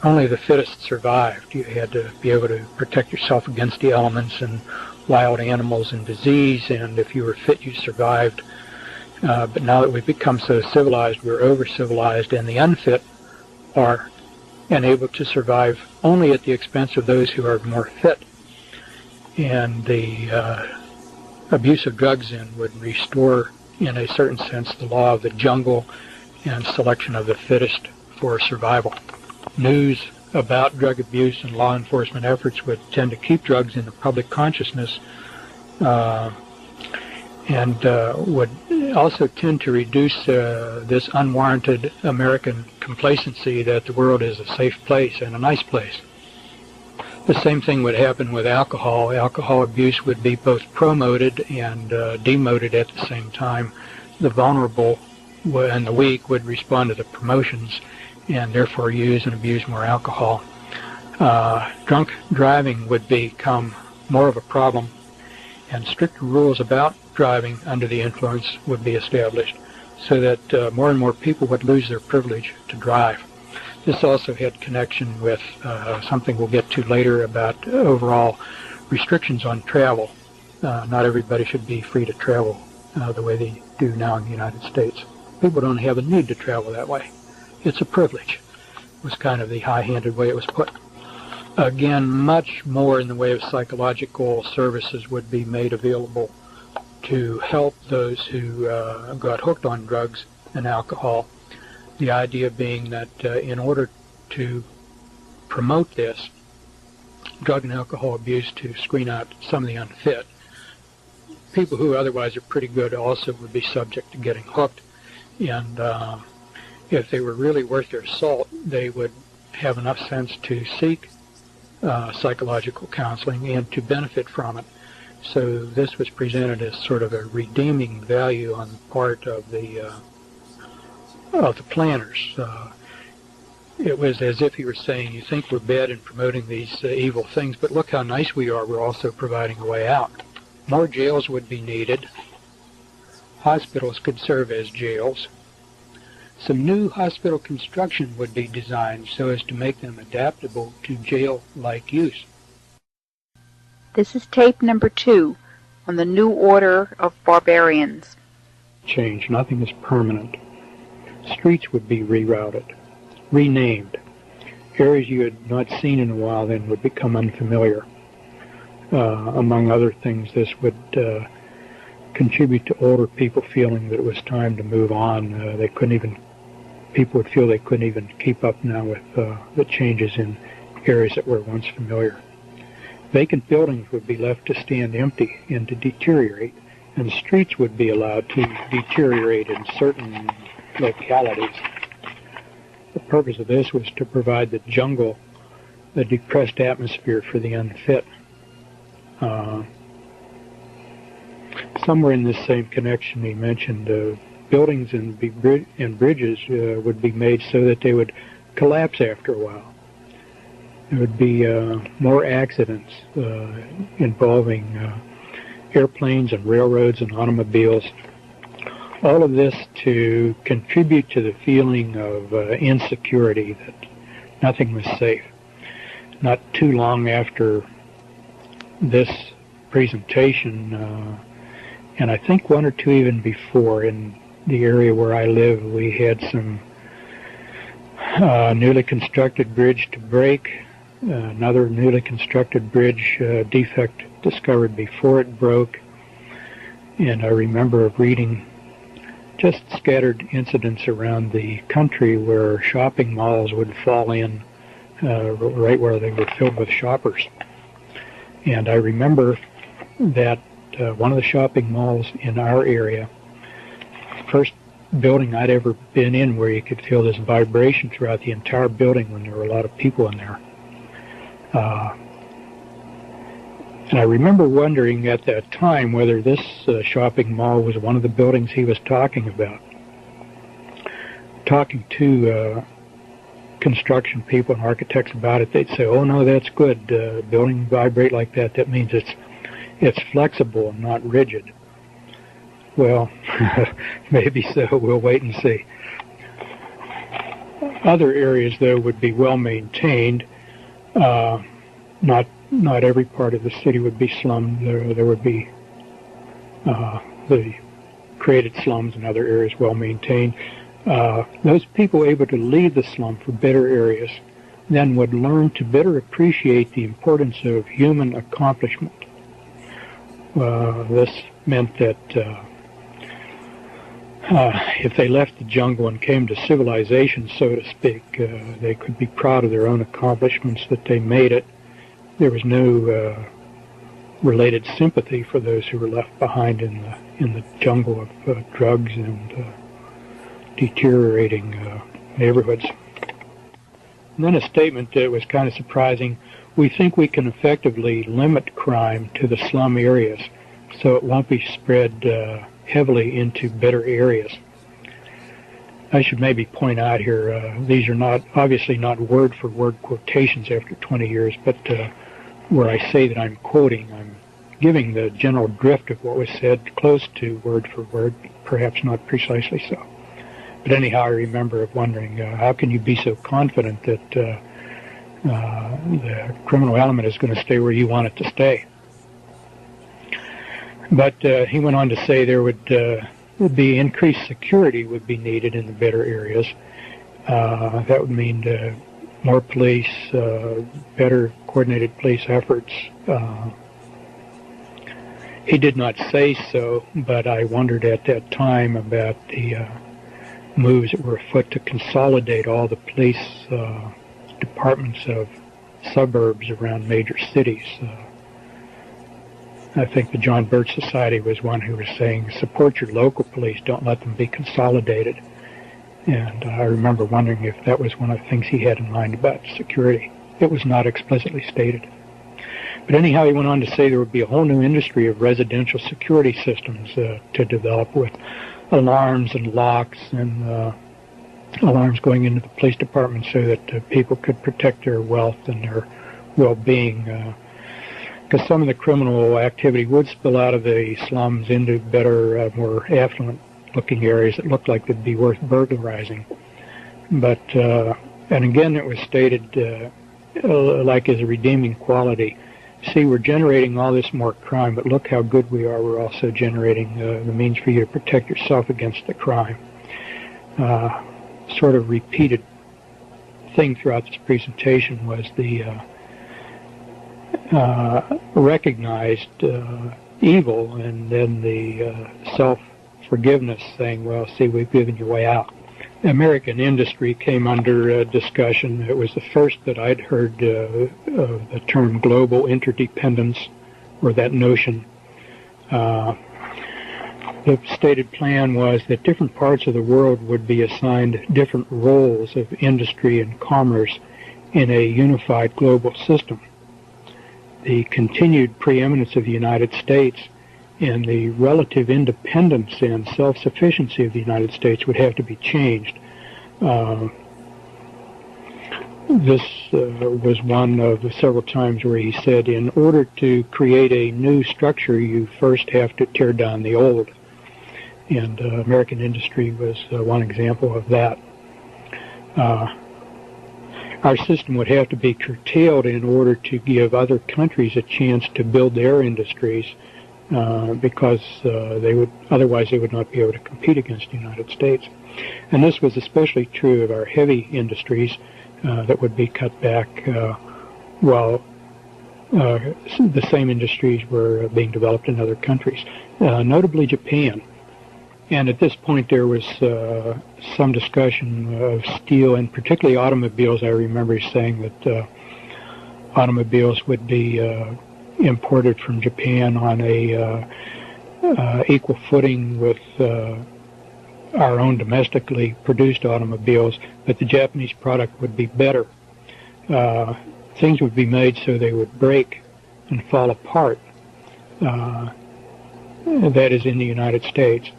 only the fittest survived. You had to be able to protect yourself against the elements and wild animals and disease, and if you were fit, you survived. But now that we've become so civilized, we're over-civilized, and the unfit are able to survive only at the expense of those who are more fit. And the abuse of drugs then would restore, in a certain sense, the law of the jungle and selection of the fittest for survival. News about drug abuse and law enforcement efforts would tend to keep drugs in the public consciousness and would also tend to reduce this unwarranted American complacency that the world is a safe place and a nice place. The same thing would happen with alcohol. Alcohol abuse would be both promoted and demoted at the same time. The vulnerable and the weak would respond to the promotions and therefore use and abuse more alcohol. Drunk driving would become more of a problem, and stricter rules about driving under the influence would be established so that more and more people would lose their privilege to drive. This also had connection with something we'll get to later about overall restrictions on travel. Not everybody should be free to travel the way they do now in the United States. People don't have a need to travel that way. It's a privilege, was kind of the high-handed way it was put. Again, much more in the way of psychological services would be made available to help those who got hooked on drugs and alcohol. The idea being that in order to promote this drug and alcohol abuse, to screen out some of the unfit, people who otherwise are pretty good also would be subject to getting hooked. And if they were really worth their salt, they would have enough sense to seek psychological counseling and to benefit from it. So this was presented as sort of a redeeming value on the part of the planners. It was as if he were saying, you think we're bad in promoting these evil things, but look how nice we are. We're also providing a way out. More jails would be needed. Hospitals could serve as jails. Some new hospital construction would be designed so as to make them adaptable to jail-like use. This is tape number 2 on the New Order of Barbarians. Change. Nothing is permanent. Streets would be rerouted, renamed. Areas you had not seen in a while then would become unfamiliar. Among other things, this would contribute to older people feeling that it was time to move on. People would feel they couldn't even keep up now with the changes in areas that were once familiar. Vacant buildings would be left to stand empty and to deteriorate, and streets would be allowed to deteriorate in certain localities. The purpose of this was to provide the jungle a depressed atmosphere for the unfit. Somewhere in this same connection he mentioned buildings and bridges would be made so that they would collapse after a while. There would be more accidents involving airplanes and railroads and automobiles. All of this to contribute to the feeling of insecurity, that nothing was safe. Not too long after this presentation, and I think one or two even before, in the area where I live, we had some newly constructed bridge to break, another newly constructed bridge defect discovered before it broke, and I remember reading just scattered incidents around the country where shopping malls would fall in right where they were filled with shoppers. And I remember that one of the shopping malls in our area, first building I'd ever been in where you could feel this vibration throughout the entire building when there were a lot of people in there. And I remember wondering at that time whether this shopping mall was one of the buildings he was talking about. Talking to construction people and architects about it, they'd say, oh no, that's good. Building vibrate like that, that means it's flexible and not rigid. Well, maybe so. We'll wait and see. Other areas, though, would be well maintained. Not every part of the city would be slummed. There would be the created slums and other areas well maintained. Those people able to leave the slum for better areas then would learn to better appreciate the importance of human accomplishment. This meant that if they left the jungle and came to civilization, so to speak, they could be proud of their own accomplishments, that they made it. There was no related sympathy for those who were left behind in the jungle of drugs and deteriorating neighborhoods. And then a statement that was kind of surprising: we think we can effectively limit crime to the slum areas, so it won't be spread heavily into better areas. I should maybe point out here, these are obviously not word-for-word quotations after 20 years, but where I say that I'm quoting, I'm giving the general drift of what was said close to word for word, perhaps not precisely so. But anyhow, I remember wondering, how can you be so confident that the criminal element is going to stay where you want it to stay? But he went on to say there would be increased security would be needed in the better areas. That would mean more police, better coordinated police efforts. He did not say so, but I wondered at that time about the moves that were afoot to consolidate all the police departments of suburbs around major cities. I think the John Birch Society was one who was saying, support your local police, don't let them be consolidated. And I remember wondering if that was one of the things he had in mind about security. It was not explicitly stated. But anyhow, he went on to say there would be a whole new industry of residential security systems to develop, with alarms and locks and alarms going into the police department so that people could protect their wealth and their well-being. Because some of the criminal activity would spill out of the slums into better, more affluent-looking areas that looked like they'd be worth burglarizing. But, and again, it was stated like as a redeeming quality. See, we're generating all this more crime, but look how good we are. We're also generating the means for you to protect yourself against the crime. Sort of repeated thing throughout this presentation was the recognized evil, and then the self-forgiveness, saying, well, see, we've given you a way out. American industry came under discussion. It was the first that I'd heard of the term global interdependence, or that notion. The stated plan was that different parts of the world would be assigned different roles of industry and commerce in a unified global system. The continued preeminence of the United States and the relative independence and self-sufficiency of the United States would have to be changed. This was one of the several times where he said, in order to create a new structure, you first have to tear down the old. And American industry was one example of that. Our system would have to be curtailed in order to give other countries a chance to build their industries, because otherwise they would not be able to compete against the United States. And this was especially true of our heavy industries that would be cut back while the same industries were being developed in other countries, notably Japan. And at this point there was some discussion of steel, and particularly automobiles. I remember saying that automobiles would be imported from Japan on a equal footing with our own domestically produced automobiles, but the Japanese product would be better. Things would be made so they would break and fall apart. That is in the United States.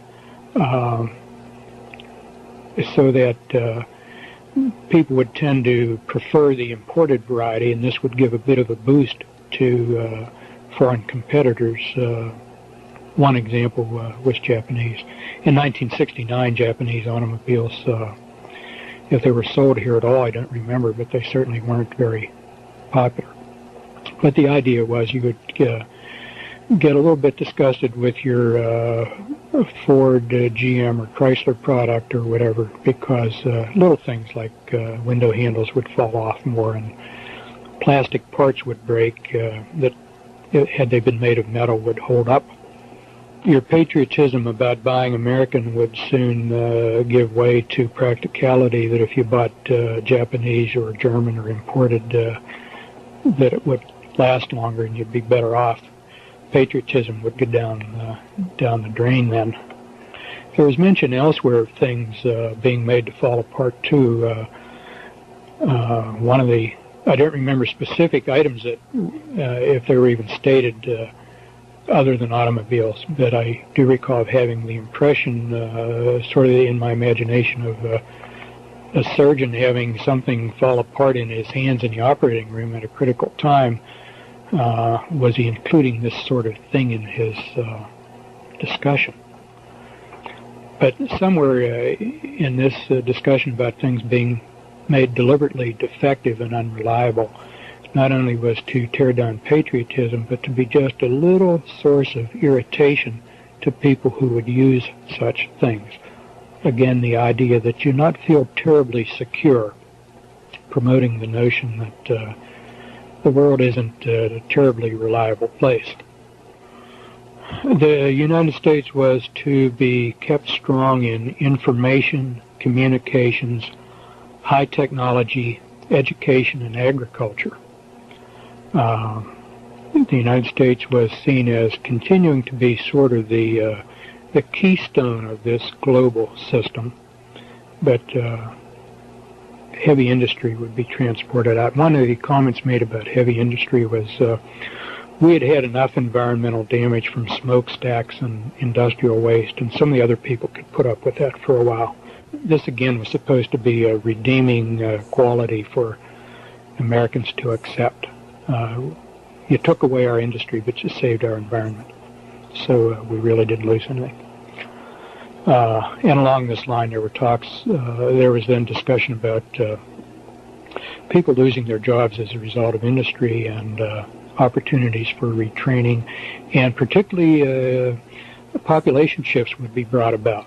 So that people would tend to prefer the imported variety, and this would give a bit of a boost to foreign competitors one example was Japanese. In 1969, Japanese automobiles, if they were sold here at all, I don't remember, but they certainly weren't very popular. But the idea was you would get a little bit disgusted with your Ford, GM, or Chrysler product or whatever, because little things like window handles would fall off more, and plastic parts would break that, had they been made of metal, would hold up. Your patriotism about buying American would soon give way to practicality, that if you bought Japanese or German or imported, that it would last longer and you'd be better off. Patriotism would go down the drain then. There was mention elsewhere of things being made to fall apart too. One of the, I don't remember specific items that, if they were even stated, other than automobiles, but I do recall of having the impression, sort of in my imagination, of a surgeon having something fall apart in his hands in the operating room at a critical time. Was he including this sort of thing in his discussion? But somewhere in this discussion about things being made deliberately defective and unreliable, not only was to tear down patriotism, but to be just a little source of irritation to people who would use such things. Again, the idea that you not feel terribly secure, promoting the notion that the world isn't a terribly reliable place. The United States was to be kept strong in information, communications, high technology, education, and agriculture. The United States was seen as continuing to be sort of the keystone of this global system, but heavy industry would be transported out. One of the comments made about heavy industry was we had had enough environmental damage from smokestacks and industrial waste, and some of the other people could put up with that for a while. This again was supposed to be a redeeming quality for Americans to accept. You took away our industry, but you saved our environment. So we really didn't lose anything. And along this line, there were talks, there was then discussion about people losing their jobs as a result of industry and opportunities for retraining, and particularly population shifts would be brought about.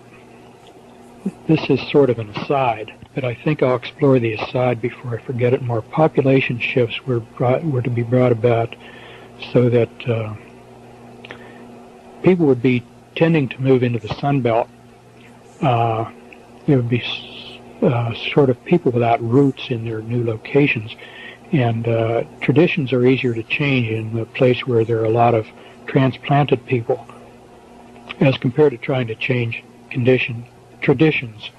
This is sort of an aside, but I think I'll explore the aside before I forget it more. Population shifts were to be brought about so that people would be tending to move into the Sun Belt. There would be sort of people without roots in their new locations, and traditions are easier to change in a place where there are a lot of transplanted people as compared to trying to change traditions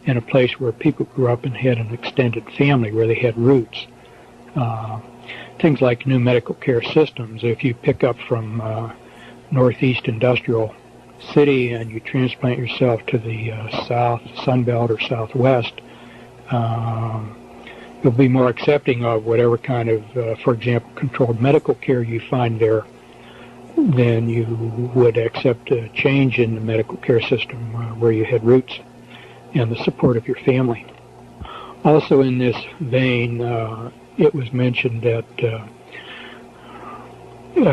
in a place where people grew up and had an extended family where they had roots. Things like new medical care systems, if you pick up from Northeast Industrial City and you transplant yourself to the South, Sun Belt, or Southwest, you'll be more accepting of whatever kind of, for example, controlled medical care you find there than you would accept a change in the medical care system where you had roots and the support of your family. Also in this vein, it was mentioned that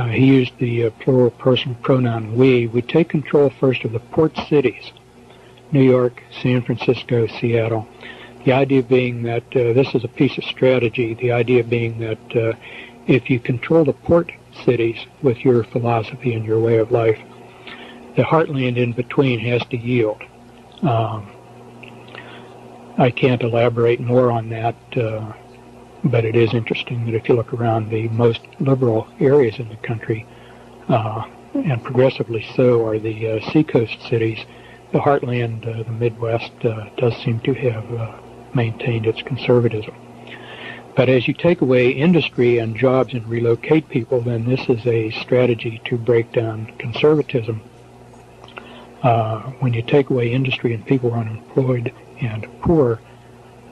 he used the plural personal pronoun we. We take control first of the port cities, New York, San Francisco, Seattle. The idea being that this is a piece of strategy, the idea being that if you control the port cities with your philosophy and your way of life, the heartland in between has to yield. I can't elaborate more on that, but it is interesting that if you look around the most liberal areas in the country, and progressively so are the seacoast cities, the heartland, the Midwest, does seem to have maintained its conservatism. But as you take away industry and jobs and relocate people, then this is a strategy to break down conservatism. When you take away industry and people are unemployed and poor,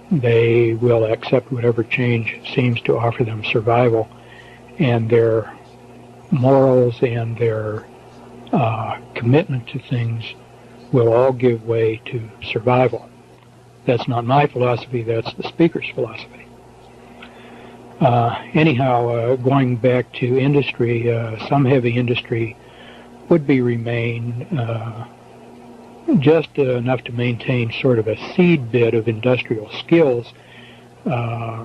they will accept whatever change seems to offer them survival, and their morals and their commitment to things will all give way to survival. That's not my philosophy, that's the speaker's philosophy. Anyhow, going back to industry, some heavy industry would remain just enough to maintain sort of a seed bed of industrial skills,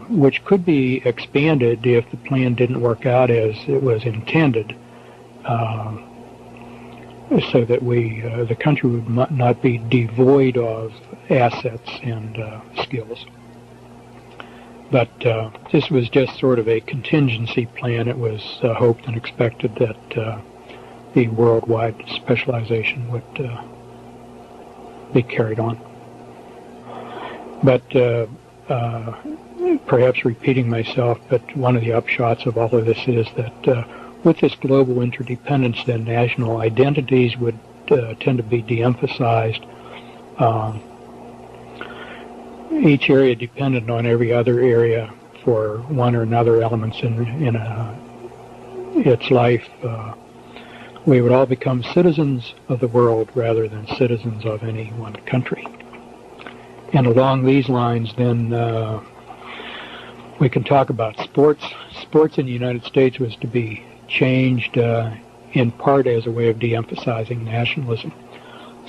which could be expanded if the plan didn't work out as it was intended, so that the country would not be devoid of assets and skills. But this was just sort of a contingency plan. It was hoped and expected that the worldwide specialization would be carried on. But perhaps repeating myself, but one of the upshots of all of this is that with this global interdependence, then national identities would tend to be de-emphasized. Each area dependent on every other area for one or another elements in its life. We would all become citizens of the world rather than citizens of any one country. And along these lines, then, we can talk about sports. Sports in the United States was to be changed in part as a way of de-emphasizing nationalism.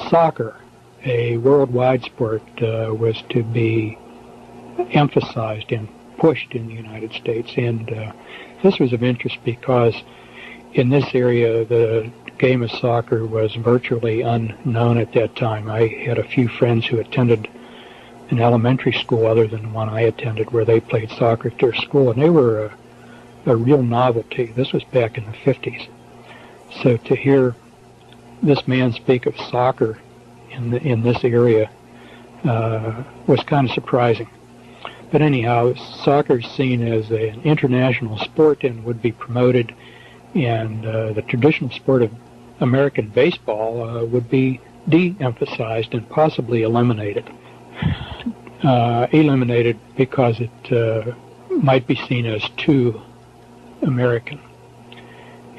Soccer, a worldwide sport, was to be emphasized and pushed in the United States. And this was of interest because in this area, the game of soccer was virtually unknown at that time. I had a few friends who attended an elementary school other than the one I attended where they played soccer at their school, and they were a real novelty. This was back in the 50s. So to hear this man speak of soccer in this area was kind of surprising. But anyhow, soccer is seen as an international sport and would be promoted, and the traditional sport of American baseball would be de-emphasized and possibly eliminated. Eliminated because it might be seen as too American.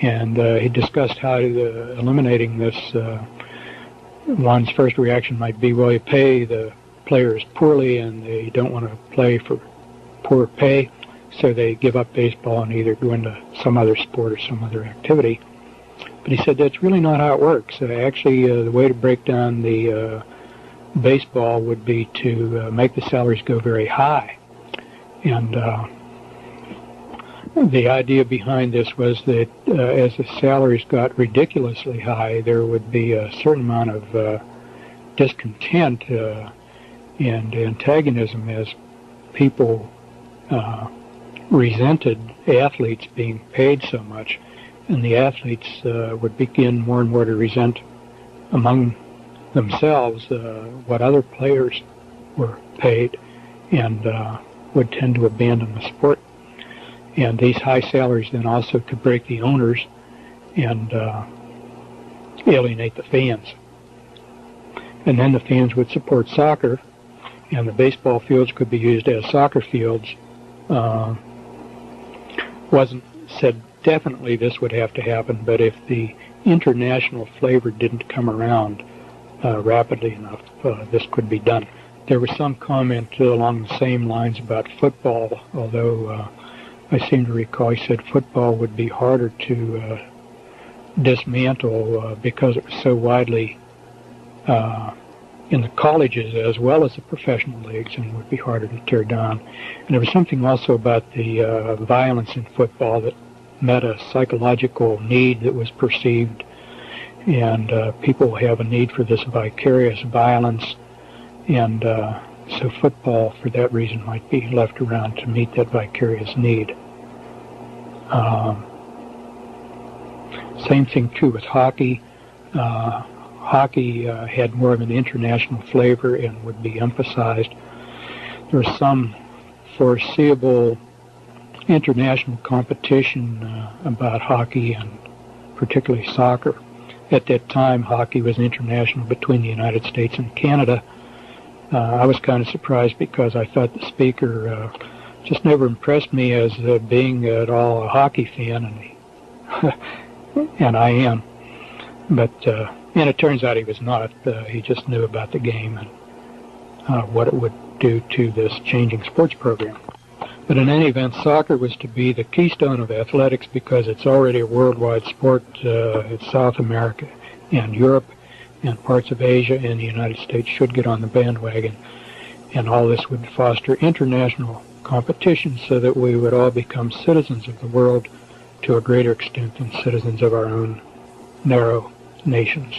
And he discussed how eliminating this, one's first reaction might be, well, you pay the players poorly and they don't want to play for poor pay, so they give up baseball and either go into some other sport or some other activity. But he said that's really not how it works. Actually, the way to break down the baseball would be to make the salaries go very high. And the idea behind this was that as the salaries got ridiculously high, there would be a certain amount of discontent and antagonism as people resented athletes being paid so much, and the athletes would begin more and more to resent among themselves what other players were paid, and would tend to abandon the sport. And these high salaries then also could break the owners and alienate the fans. And then the fans would support soccer, and the baseball fields could be used as soccer fields. Wasn't said definitely this would have to happen, but if the international flavor didn't come around rapidly enough, this could be done. There was some comment along the same lines about football, although I seem to recall he said football would be harder to dismantle because it was so widely in the colleges as well as the professional leagues, and would be harder to tear down. And there was something also about the violence in football that met a psychological need that was perceived, and people have a need for this vicarious violence, and so football, for that reason, might be left around to meet that vicarious need. Same thing, too, with hockey. Hockey had more of an international flavor and would be emphasized. There was some foreseeable international competition about hockey, and particularly soccer. At that time, hockey was international between the United States and Canada. I was kind of surprised because I thought the speaker just never impressed me as being at all a hockey fan, and I am. But and it turns out he was not. He just knew about the game and what it would do to this changing sports program. But in any event, soccer was to be the keystone of athletics because it's already a worldwide sport. It's South America and Europe and parts of Asia and the United States should get on the bandwagon. And all this would foster international competition so that we would all become citizens of the world to a greater extent than citizens of our own narrow nations.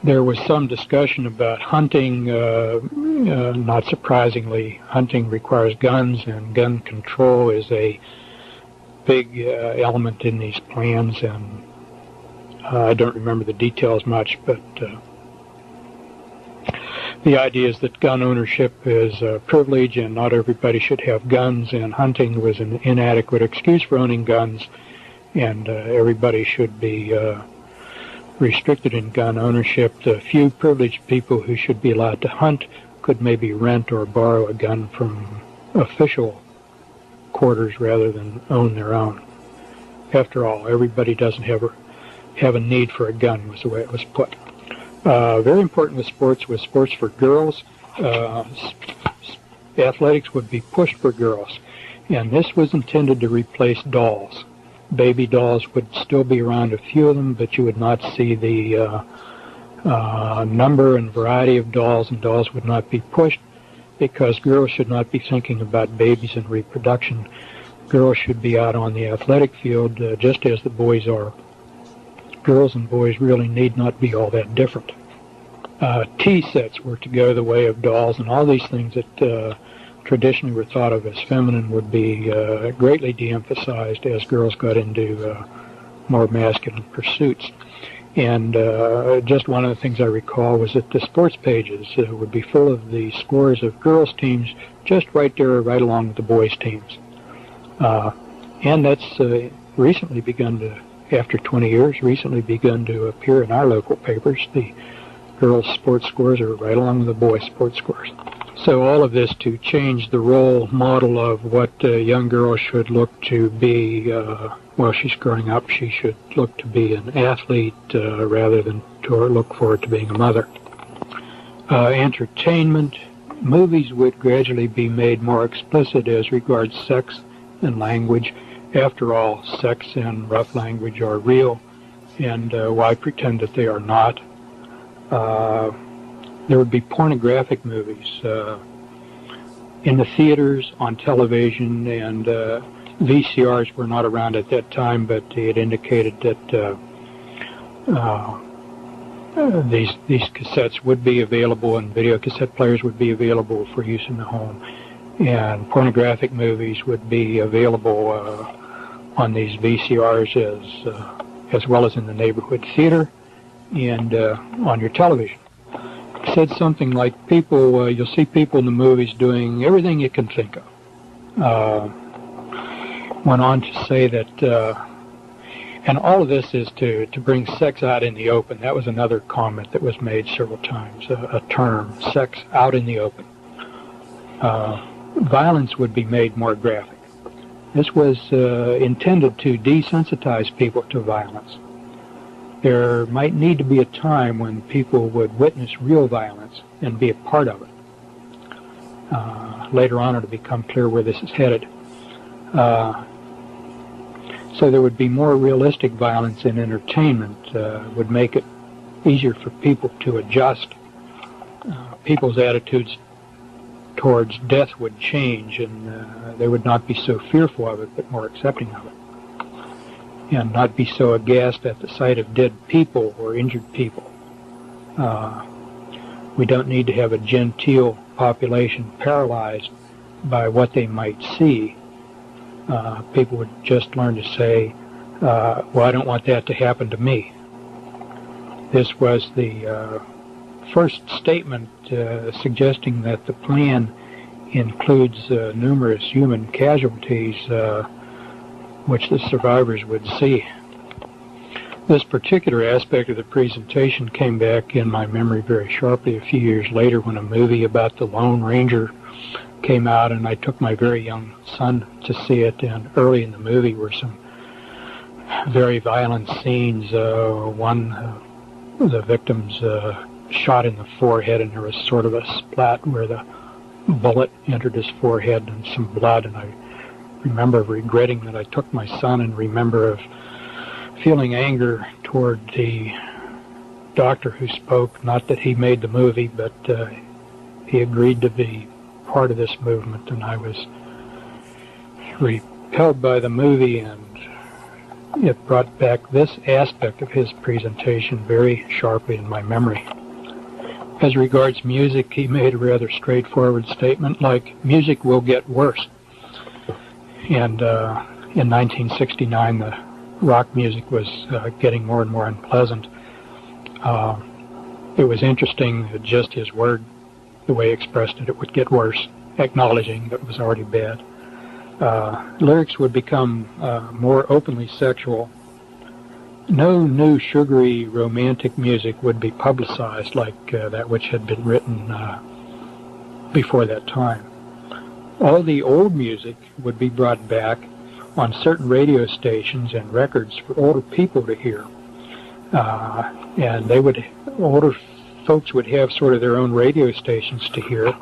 There was some discussion about hunting. Not surprisingly, hunting requires guns, and gun control is a big element in these plans. And I don't remember the details much, but the idea is that gun ownership is a privilege and not everybody should have guns, and hunting was an inadequate excuse for owning guns, and everybody should be restricted in gun ownership. The few privileged people who should be allowed to hunt could maybe rent or borrow a gun from official quarters rather than own their own. After all, everybody doesn't have a need for a gun, was the way it was put. Very important with sports was sports for girls. Athletics would be pushed for girls, and this was intended to replace dolls. Baby dolls would still be around, a few of them, but you would not see the number and variety of dolls, and dolls would not be pushed because girls should not be thinking about babies and reproduction. Girls should be out on the athletic field just as the boys are. Girls and boys really need not be all that different. Tea sets were to go the way of dolls, and all these things that traditionally were thought of as feminine would be greatly de-emphasized as girls got into more masculine pursuits. And just one of the things I recall was that the sports pages would be full of the scores of girls' teams just right there, right along with the boys' teams. And that's recently begun to, after 20 years, recently begun to appear in our local papers. The girls' sports scores are right along with the boys' sports scores. So all of this to change the role model of what a young girl should look to be while she's growing up. She should look to be an athlete rather than to look forward to being a mother. Entertainment. Movies would gradually be made more explicit as regards sex and language. After all, sex and rough language are real, and why pretend that they are not? There would be pornographic movies in the theaters, on television, and VCRs were not around at that time, but it indicated that these cassettes would be available, and video cassette players would be available for use in the home, and pornographic movies would be available on these VCRs as well as in the neighborhood theater and on your television. Said something like, people, you'll see people in the movies doing everything you can think of. Went on to say that, and all of this is to bring sex out in the open. That was another comment that was made several times, a term, sex out in the open. Violence would be made more graphic. This was intended to desensitize people to violence. There might need to be a time when people would witness real violence and be a part of it. Later on, it'll become clear where this is headed. So there would be more realistic violence in entertainment, would make it easier for people to adjust. People's attitudes towards death would change, and they would not be so fearful of it, but more accepting of it. And not be so aghast at the sight of dead people or injured people. We don't need to have a genteel population paralyzed by what they might see. People would just learn to say, well, I don't want that to happen to me. This was the first statement suggesting that the plan includes numerous human casualties which the survivors would see. This particular aspect of the presentation came back in my memory very sharply a few years later when a movie about the Lone Ranger came out, and I took my very young son to see it, and early in the movie were some very violent scenes. One the victim's shot in the forehead, and there was sort of a splat where the bullet entered his forehead and some blood. And I remember regretting that I took my son, and remember of feeling anger toward the doctor who spoke. Not that he made the movie, but he agreed to be part of this movement, and I was repelled by the movie, and it brought back this aspect of his presentation very sharply in my memory. As regards music, he made a rather straightforward statement like, music will get worse. And in 1969, the rock music was getting more and more unpleasant. It was interesting that just his word, the way he expressed it, it would get worse, acknowledging that it was already bad. Lyrics would become more openly sexual. No new sugary romantic music would be publicized like that which had been written before that time. All the old music would be brought back on certain radio stations and records for older people to hear. And older folks would have sort of their own radio stations to hear.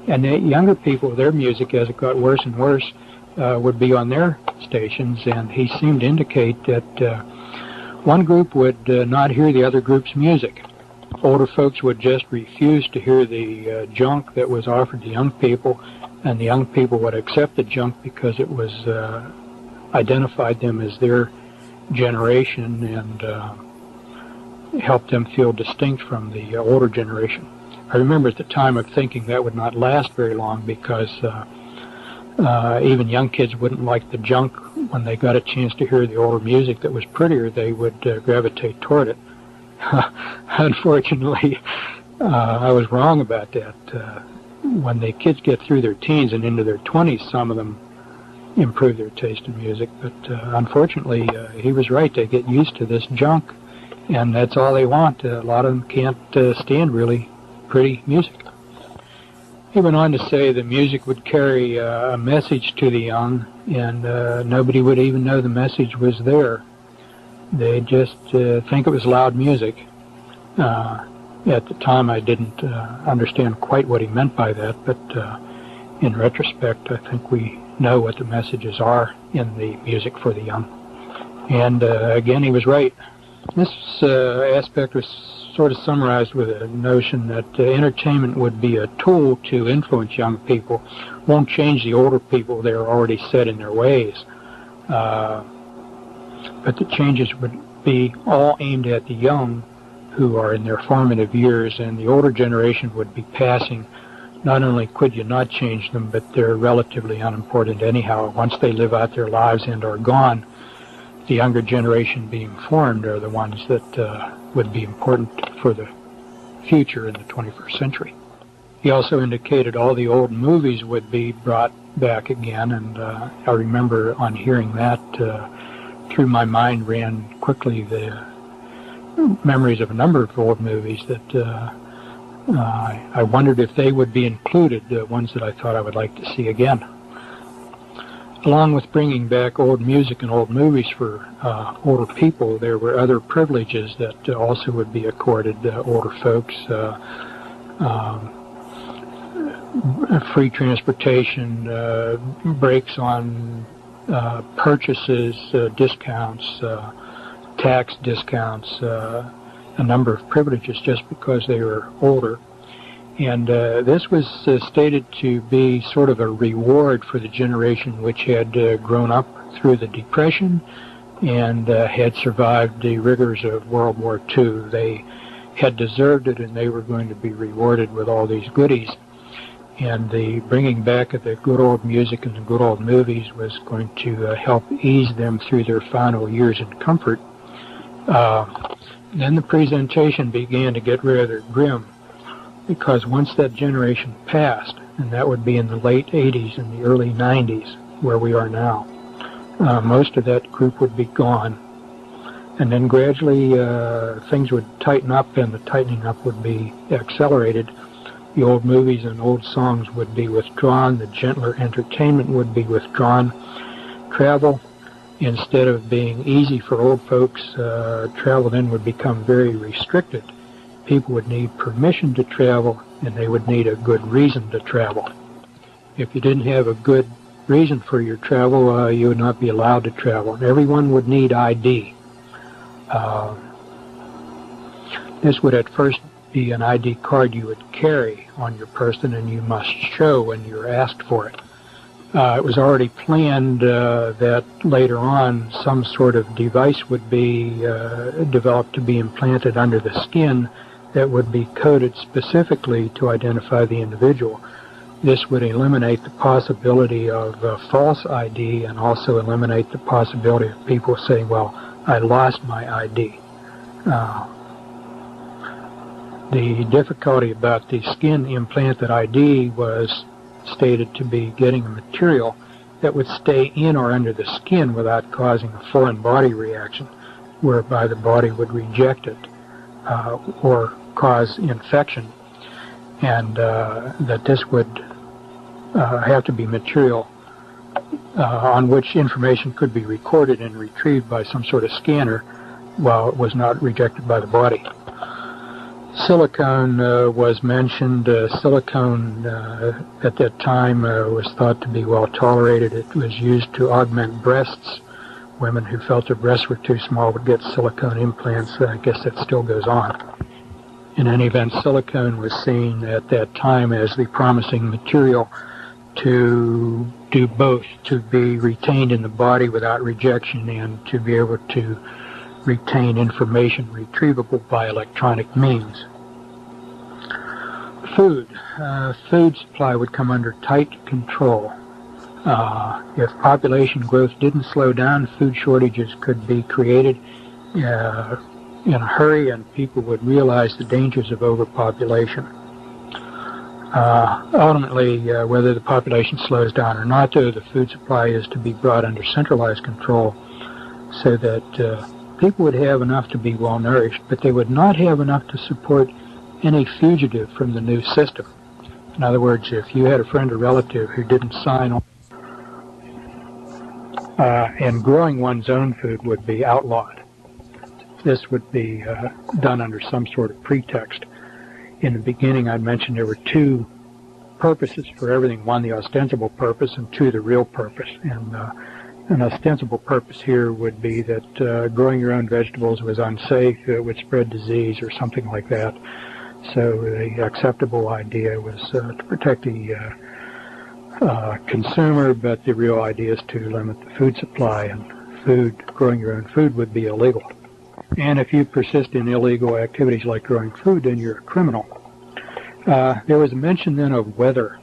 And the younger people, their music, as it got worse and worse, would be on their stations, and he seemed to indicate that one group would not hear the other group's music. Older folks would just refuse to hear the junk that was offered to young people, and the young people would accept the junk because it was identified them as their generation and helped them feel distinct from the older generation. I remember at the time of thinking that would not last very long because even young kids wouldn't like the junk. When they got a chance to hear the older music that was prettier, they would gravitate toward it. Unfortunately, I was wrong about that. When the kids get through their teens and into their 20s, some of them improve their taste in music, but unfortunately, he was right. They get used to this junk, and that's all they want. A lot of them can't stand really pretty music. He went on to say the music would carry a message to the young, and nobody would even know the message was there. They'd just think it was loud music. At the time, I didn't understand quite what he meant by that, but in retrospect, I think we know what the messages are in the music for the young. And again, he was right. This aspect was sort of summarized with a notion that entertainment would be a tool to influence young people, won't change the older people. They're already set in their ways. But the changes would be all aimed at the young who are in their formative years, and the older generation would be passing. Not only could you not change them, but they're relatively unimportant anyhow. Once they live out their lives and are gone, the younger generation being formed are the ones that would be important for the future in the 21st century. He also indicated all the old movies would be brought back again, and I remember on hearing that, through my mind ran quickly the memories of a number of old movies that I wondered if they would be included, the ones that I thought I would like to see again. Along with bringing back old music and old movies for older people, there were other privileges that also would be accorded older folks. Free transportation, breaks on purchases, discounts, tax discounts, a number of privileges just because they were older. And this was stated to be sort of a reward for the generation which had grown up through the Depression and had survived the rigors of World War II. They had deserved it, and they were going to be rewarded with all these goodies. And the bringing back of the good old music and the good old movies was going to help ease them through their final years in comfort. Then the presentation began to get rather grim, because once that generation passed, and that would be in the late 80s and the early 90s, where we are now, most of that group would be gone. And then gradually things would tighten up, and the tightening up would be accelerated. The old movies and old songs would be withdrawn. The gentler entertainment would be withdrawn. Travel instead of being easy for old folks, travel then would become very restricted. People would need permission to travel, and they would need a good reason to travel. If you didn't have a good reason for your travel, you would not be allowed to travel. Everyone would need ID. This would at first be an ID card you would carry on your person, and you must show when you're asked for it. It was already planned that later on some sort of device would be developed to be implanted under the skin that would be coded specifically to identify the individual. This would eliminate the possibility of false ID and also eliminate the possibility of people saying, well, I lost my ID. The difficulty about the skin implanted ID was stated to be getting a material that would stay in or under the skin without causing a foreign body reaction, whereby the body would reject it or cause infection, and that this would have to be material on which information could be recorded and retrieved by some sort of scanner while it was not rejected by the body. Silicone was mentioned. Silicone at that time was thought to be well tolerated. It was used to augment breasts. Women who felt their breasts were too small would get silicone implants. I guess that still goes on. In any event, silicone was seen at that time as the promising material to do both, to be retained in the body without rejection and to be able to retain information retrievable by electronic means. Food. Food supply would come under tight control. If population growth didn't slow down, food shortages could be created in a hurry, and people would realize the dangers of overpopulation. Ultimately, whether the population slows down or not, though, the food supply is to be brought under centralized control so that people would have enough to be well nourished, but they would not have enough to support any fugitive from the new system. In other words, if you had a friend or relative who didn't sign on, and growing one's own food would be outlawed. This would be done under some sort of pretext. In the beginning, I mentioned there were two purposes for everything. One, the ostensible purpose, and two, the real purpose. And an ostensible purpose here would be that growing your own vegetables was unsafe, it would spread disease or something like that. So the acceptable idea was to protect the consumer, but the real idea is to limit the food supply, and growing your own food would be illegal. And if you persist in illegal activities like growing food, then you're a criminal. There was a mention then of weather,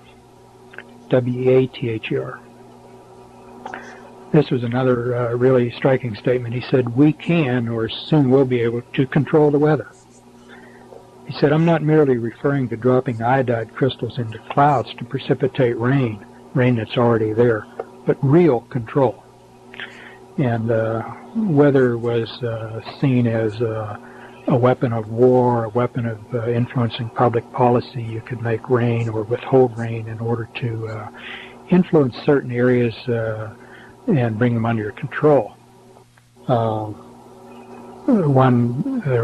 W-E-A-T-H-E-R. This was another really striking statement. He said, we can, or soon will be able to control the weather. He said, I'm not merely referring to dropping iodide crystals into clouds to precipitate rain that's already there, but real control. And weather was seen as a weapon of war, a weapon of influencing public policy. You could make rain or withhold rain in order to influence certain areas and bring them under your control. There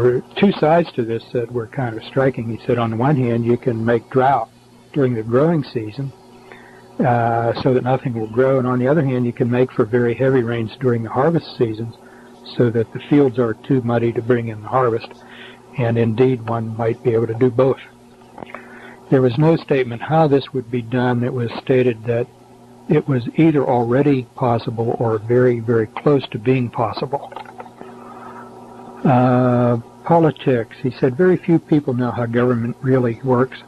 were two sides to this that were kind of striking. He said, on the one hand, you can make drought during the growing season so that nothing will grow, and on the other hand, you can make for very heavy rains during the harvest seasons so that the fields are too muddy to bring in the harvest, and indeed one might be able to do both. There was no statement how this would be done. It was stated that it was either already possible or very, very close to being possible. Politics. He said, very few people know how government really works.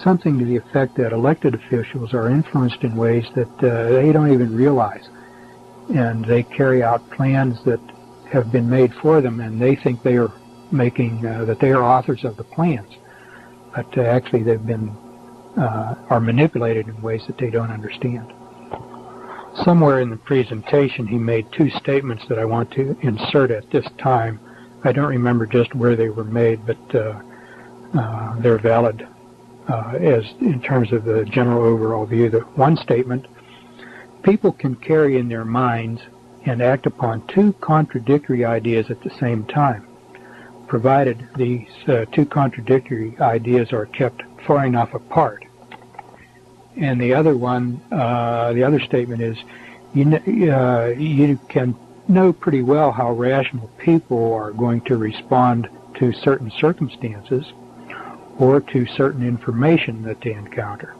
Something to the effect that elected officials are influenced in ways that they don't even realize. And they carry out plans that have been made for them, and they think they are that they are authors of the plans. But actually they've been, are manipulated in ways that they don't understand. Somewhere in the presentation he made two statements that I want to insert at this time. I don't remember just where they were made, but they're valid as in terms of the general overall view. The one statement, people can carry in their minds and act upon two contradictory ideas at the same time, provided these two contradictory ideas are kept far enough apart. And the other one, the other statement is, you can know pretty well how rational people are going to respond to certain circumstances or to certain information that they encounter.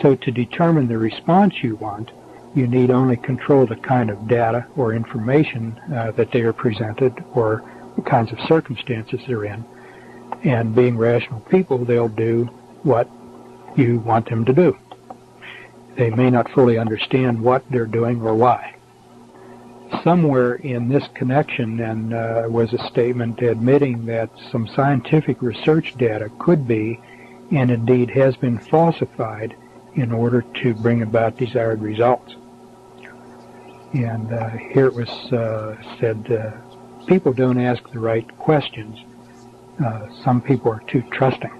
So to determine the response you want, you need only control the kind of data or information that they are presented or the kinds of circumstances they're in. And being rational people, they'll do what you want them to do. They may not fully understand what they're doing or why. Somewhere in this connection was a statement admitting that some scientific research data could be, and indeed has been, falsified in order to bring about desired results. And here it was said, people don't ask the right questions. Some people are too trusting.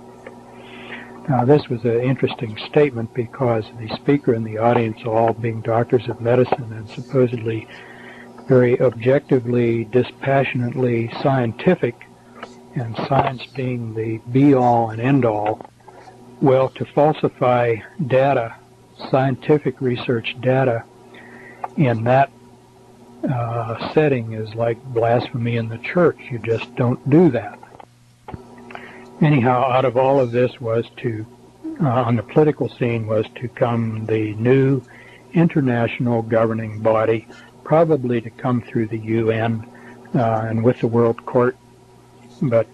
Now, this was an interesting statement because the speaker and the audience, all being doctors of medicine and supposedly very objectively, dispassionately scientific, and science being the be-all and end-all, well, to falsify data, scientific research data, in that setting is like blasphemy in the church. You just don't do that. Anyhow, out of all of this was to, on the political scene, was to come the new international governing body, probably to come through the UN and with the World Court, but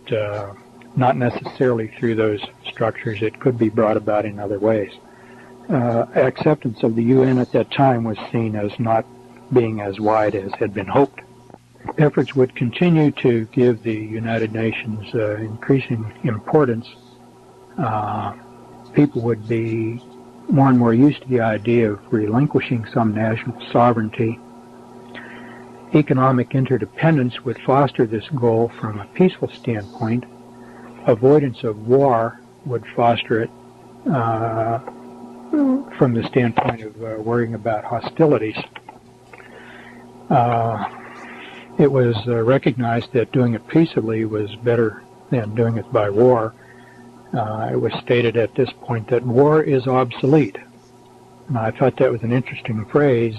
not necessarily through those structures. It could be brought about in other ways. Acceptance of the UN at that time was seen as not being as wide as had been hoped. Efforts would continue to give the United Nations increasing importance. People would be more and more used to the idea of relinquishing some national sovereignty. Economic interdependence would foster this goal from a peaceful standpoint. Avoidance of war would foster it from the standpoint of worrying about hostilities. It was recognized that doing it peaceably was better than doing it by war. It was stated at this point that war is obsolete. And I thought that was an interesting phrase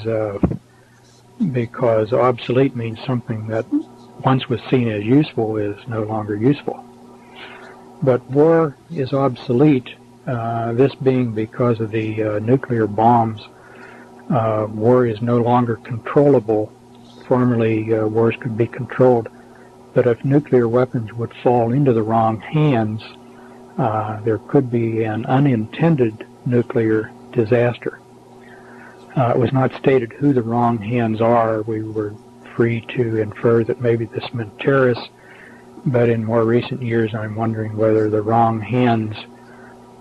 because obsolete means something that once was seen as useful is no longer useful. But war is obsolete, this being because of the nuclear bombs. War is no longer controllable. Formerly, wars could be controlled, but if nuclear weapons would fall into the wrong hands, there could be an unintended nuclear disaster. It was not stated who the wrong hands are. We were free to infer that maybe this meant terrorists, but in more recent years I'm wondering whether the wrong hands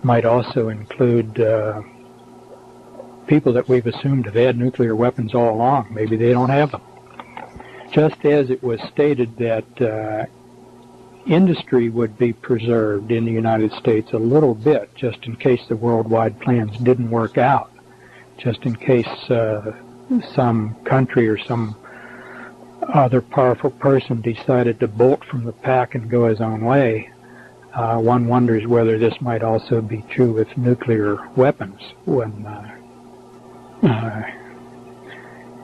might also include people that we've assumed have had nuclear weapons all along. Maybe they don't have them. Just as it was stated that industry would be preserved in the United States a little bit, just in case the worldwide plans didn't work out, just in case some country or some other powerful person decided to bolt from the pack and go his own way. One wonders whether this might also be true with nuclear weapons. When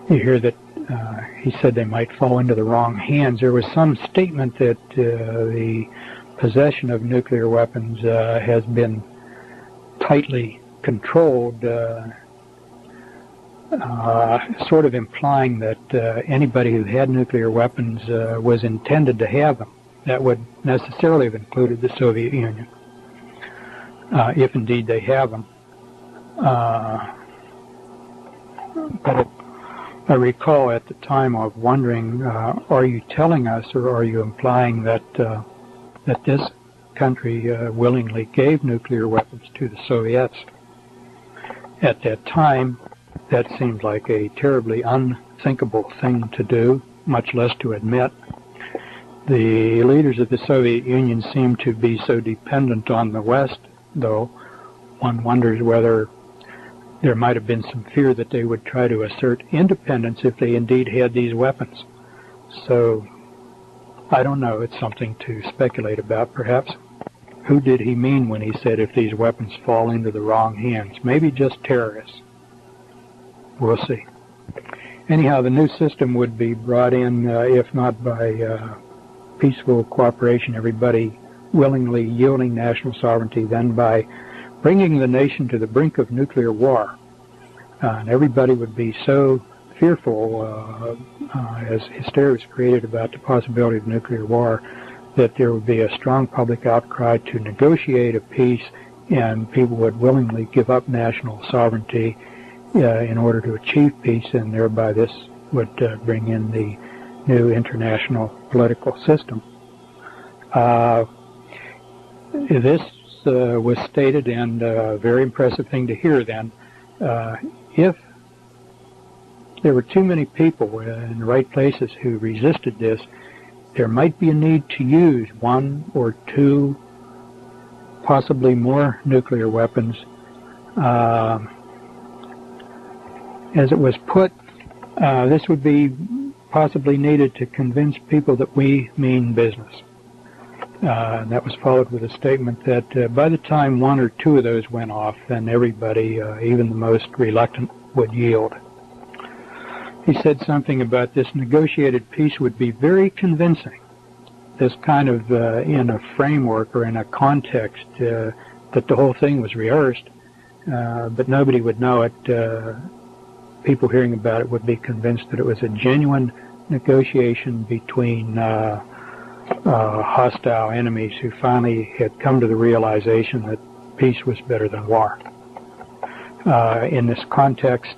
you hear that he said they might fall into the wrong hands, there was some statement that the possession of nuclear weapons has been tightly controlled, sort of implying that anybody who had nuclear weapons was intended to have them. That would necessarily have included the Soviet Union, if indeed they have them. But I recall at the time of wondering, are you telling us or are you implying that that this country willingly gave nuclear weapons to the Soviets? At that time, that seemed like a terribly unthinkable thing to do, much less to admit. The leaders of the Soviet Union seemed to be so dependent on the West, though one wonders whether there might have been some fear that they would try to assert independence if they indeed had these weapons. So, I don't know. It's something to speculate about, perhaps. Who did he mean when he said if these weapons fall into the wrong hands? Maybe just terrorists. We'll see. Anyhow, the new system would be brought in, if not by peaceful cooperation, everybody willingly yielding national sovereignty, then by bringing the nation to the brink of nuclear war. And everybody would be so fearful as hysteria was created about the possibility of nuclear war that there would be a strong public outcry to negotiate a peace, and people would willingly give up national sovereignty in order to achieve peace, and thereby this would bring in the new international political system. This was stated, and a very impressive thing to hear then. If there were too many people in the right places who resisted this, there might be a need to use one or two, possibly more nuclear weapons. As it was put, this would be possibly needed to convince people that we mean business. And that was followed with a statement that by the time one or two of those went off, then everybody, even the most reluctant, would yield. He said something about this negotiated peace would be very convincing. This kind of in a framework or in a context that the whole thing was rehearsed, but nobody would know it. People hearing about it would be convinced that it was a genuine negotiation between hostile enemies who finally had come to the realization that peace was better than war. In this context,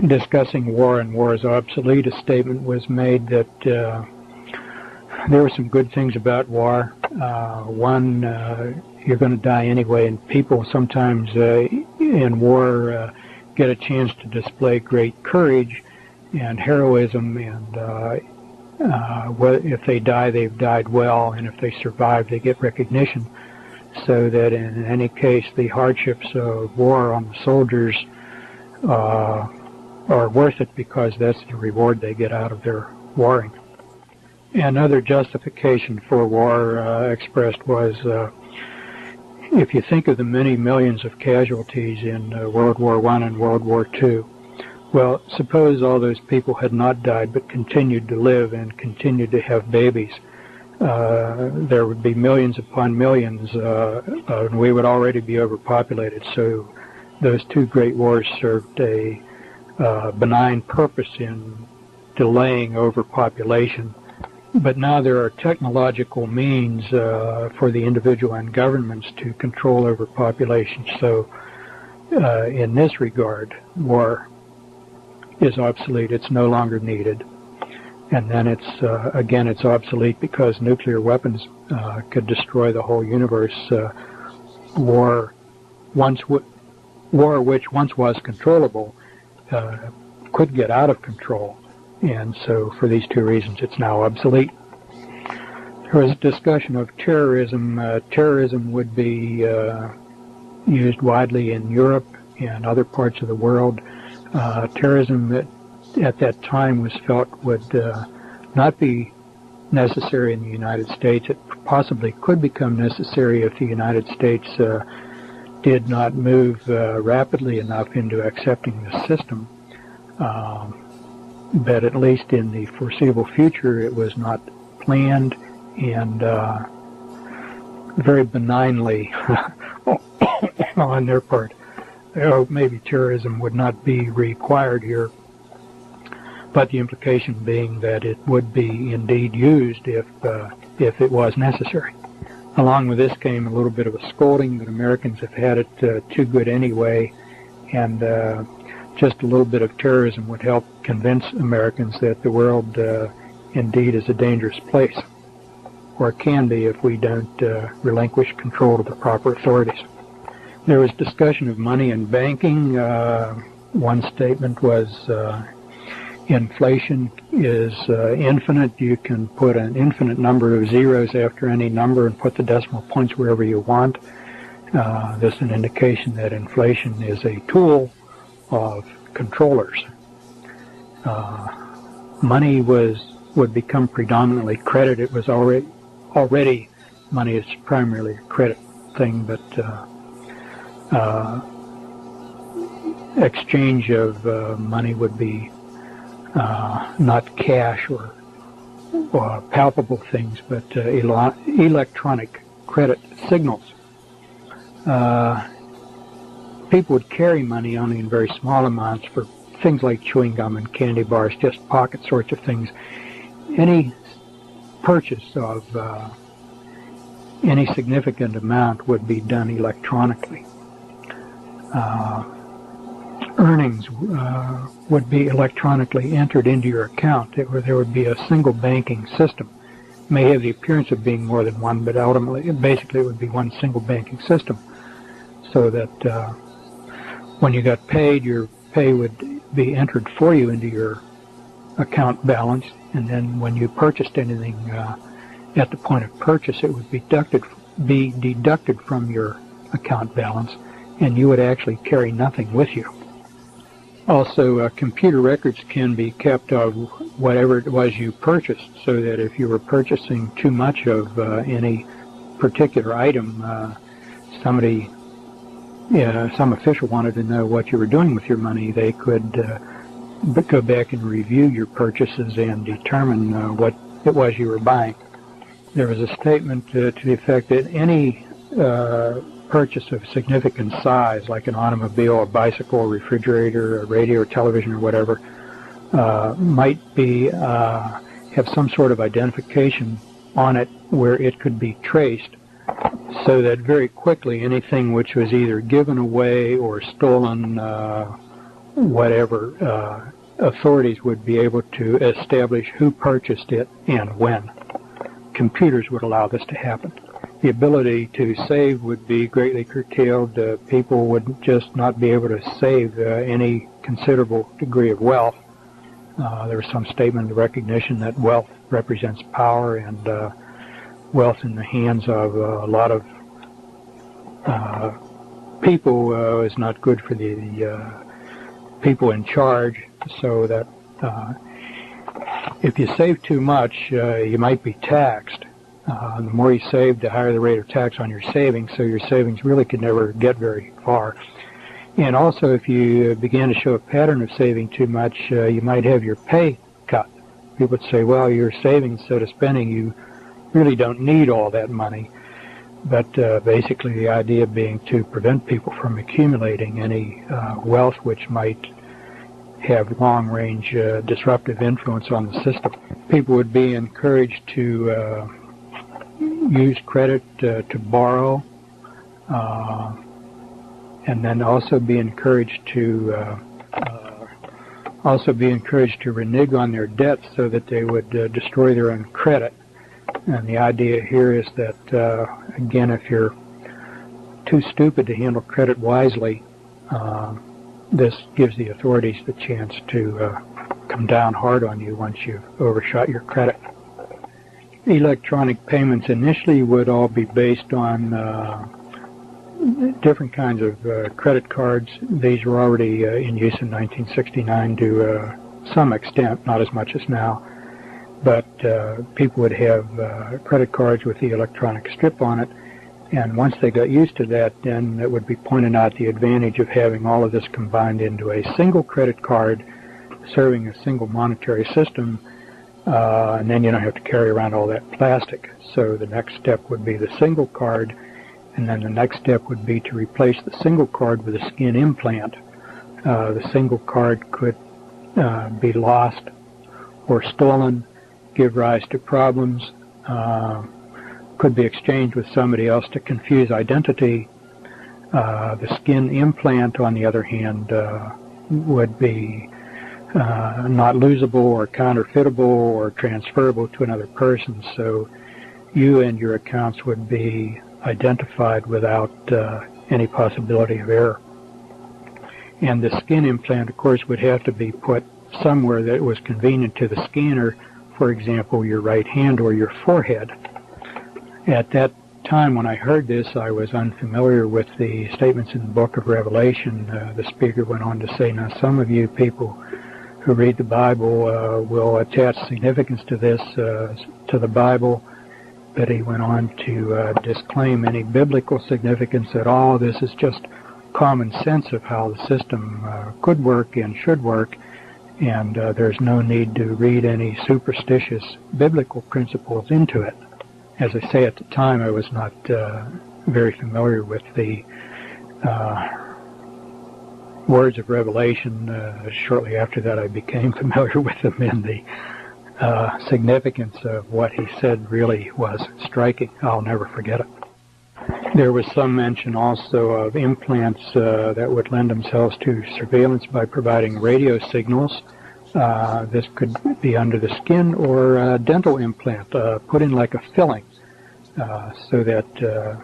discussing war and war is obsolete, a statement was made that there were some good things about war. One, you're going to die anyway, and people sometimes in war get a chance to display great courage and heroism, and if they die, they've died well, and if they survive, they get recognition. So that in any case, the hardships of war on the soldiers are worth it, because that's the reward they get out of their warring. Another justification for war expressed was, if you think of the many millions of casualties in World War I and World War II, well, suppose all those people had not died but continued to live and continued to have babies. There would be millions upon millions, and we would already be overpopulated. So those two great wars served a benign purpose in delaying overpopulation. But now there are technological means for the individual and governments to control overpopulation. So in this regard, war is obsolete. It's no longer needed. And then it's, again, it's obsolete because nuclear weapons could destroy the whole universe. War which once was controllable could get out of control. And so for these two reasons, it's now obsolete. There was a discussion of terrorism. Terrorism would be used widely in Europe and other parts of the world. Terrorism at that time was felt would not be necessary in the United States. It possibly could become necessary if the United States did not move rapidly enough into accepting the system. But at least in the foreseeable future, it was not planned, and very benignly on their part. Maybe terrorism would not be required here, but the implication being that it would be indeed used if it was necessary. Along with this came a little bit of a scolding that Americans have had it too good anyway, and just a little bit of terrorism would help convince Americans that the world indeed is a dangerous place, or it can be if we don't relinquish control to the proper authorities. There was discussion of money and banking. One statement was inflation is infinite. You can put an infinite number of zeros after any number and put the decimal points wherever you want. This is an indication that inflation is a tool of controllers. Money would become predominantly credit. It was already money is primarily a credit thing, but exchange of money would be not cash or palpable things, but electronic credit signals. People would carry money only in very small amounts for things like chewing gum and candy bars, just pocket sorts of things. Any purchase of any significant amount would be done electronically. Earnings would be electronically entered into your account. There would be a single banking system. It may have the appearance of being more than one, but ultimately, basically, it would be one single banking system. So that when you got paid, your pay would be entered for you into your account balance, and then when you purchased anything at the point of purchase, it would be deducted from your account balance, and you would actually carry nothing with you. Also, computer records can be kept of whatever it was you purchased, so that if you were purchasing too much of any particular item, some official wanted to know what you were doing with your money, they could go back and review your purchases and determine what it was you were buying. There was a statement to the effect that any purchase of significant size, like an automobile, a bicycle, a refrigerator, a radio or television or whatever, might be have some sort of identification on it where it could be traced, so that very quickly anything which was either given away or stolen, whatever, authorities would be able to establish who purchased it and when. Computers would allow this to happen. The ability to save would be greatly curtailed. People would just not be able to save any considerable degree of wealth. There was some statement of recognition that wealth represents power, and wealth in the hands of a lot of people is not good for the people in charge, so that if you save too much, you might be taxed. The more you save, the higher the rate of tax on your savings, so your savings really could never get very far. And also, if you began to show a pattern of saving too much, you might have your pay cut. People would say, well, you're saving instead of spending. You really don't need all that money. But basically the idea being to prevent people from accumulating any wealth which might have long-range disruptive influence on the system. People would be encouraged to use credit to borrow, and then also be encouraged to renege on their debts, so that they would destroy their own credit. And the idea here is that again, if you're too stupid to handle credit wisely, this gives the authorities the chance to come down hard on you once you've overshot your credit. Electronic payments initially would all be based on different kinds of credit cards. These were already in use in 1969 to some extent, not as much as now. But people would have credit cards with the electronic strip on it, and once they got used to that, then it would be pointed out the advantage of having all of this combined into a single credit card serving a single monetary system, and then you don't have to carry around all that plastic. So the next step would be the single card, and then the next step would be to replace the single card with a skin implant. The single card could be lost or stolen, give rise to problems, could be exchanged with somebody else to confuse identity. The skin implant, on the other hand, would be not losable or counterfeitable or transferable to another person, so you and your accounts would be identified without any possibility of error. And the skin implant, of course, would have to be put somewhere that was convenient to the scanner, for example, your right hand or your forehead. At that time when I heard this, I was unfamiliar with the statements in the book of Revelation. The speaker went on to say, now some of you people who read the Bible will attach significance to this, to the Bible, but he went on to disclaim any biblical significance at all. This is just common sense of how the system could work and should work, and there's no need to read any superstitious biblical principles into it. As I say, at the time I was not very familiar with the words of Revelation. Shortly after that I became familiar with them, and the significance of what he said really was striking. I'll never forget it. There was some mention also of implants that would lend themselves to surveillance by providing radio signals. This could be under the skin, or a dental implant put in like a filling, so that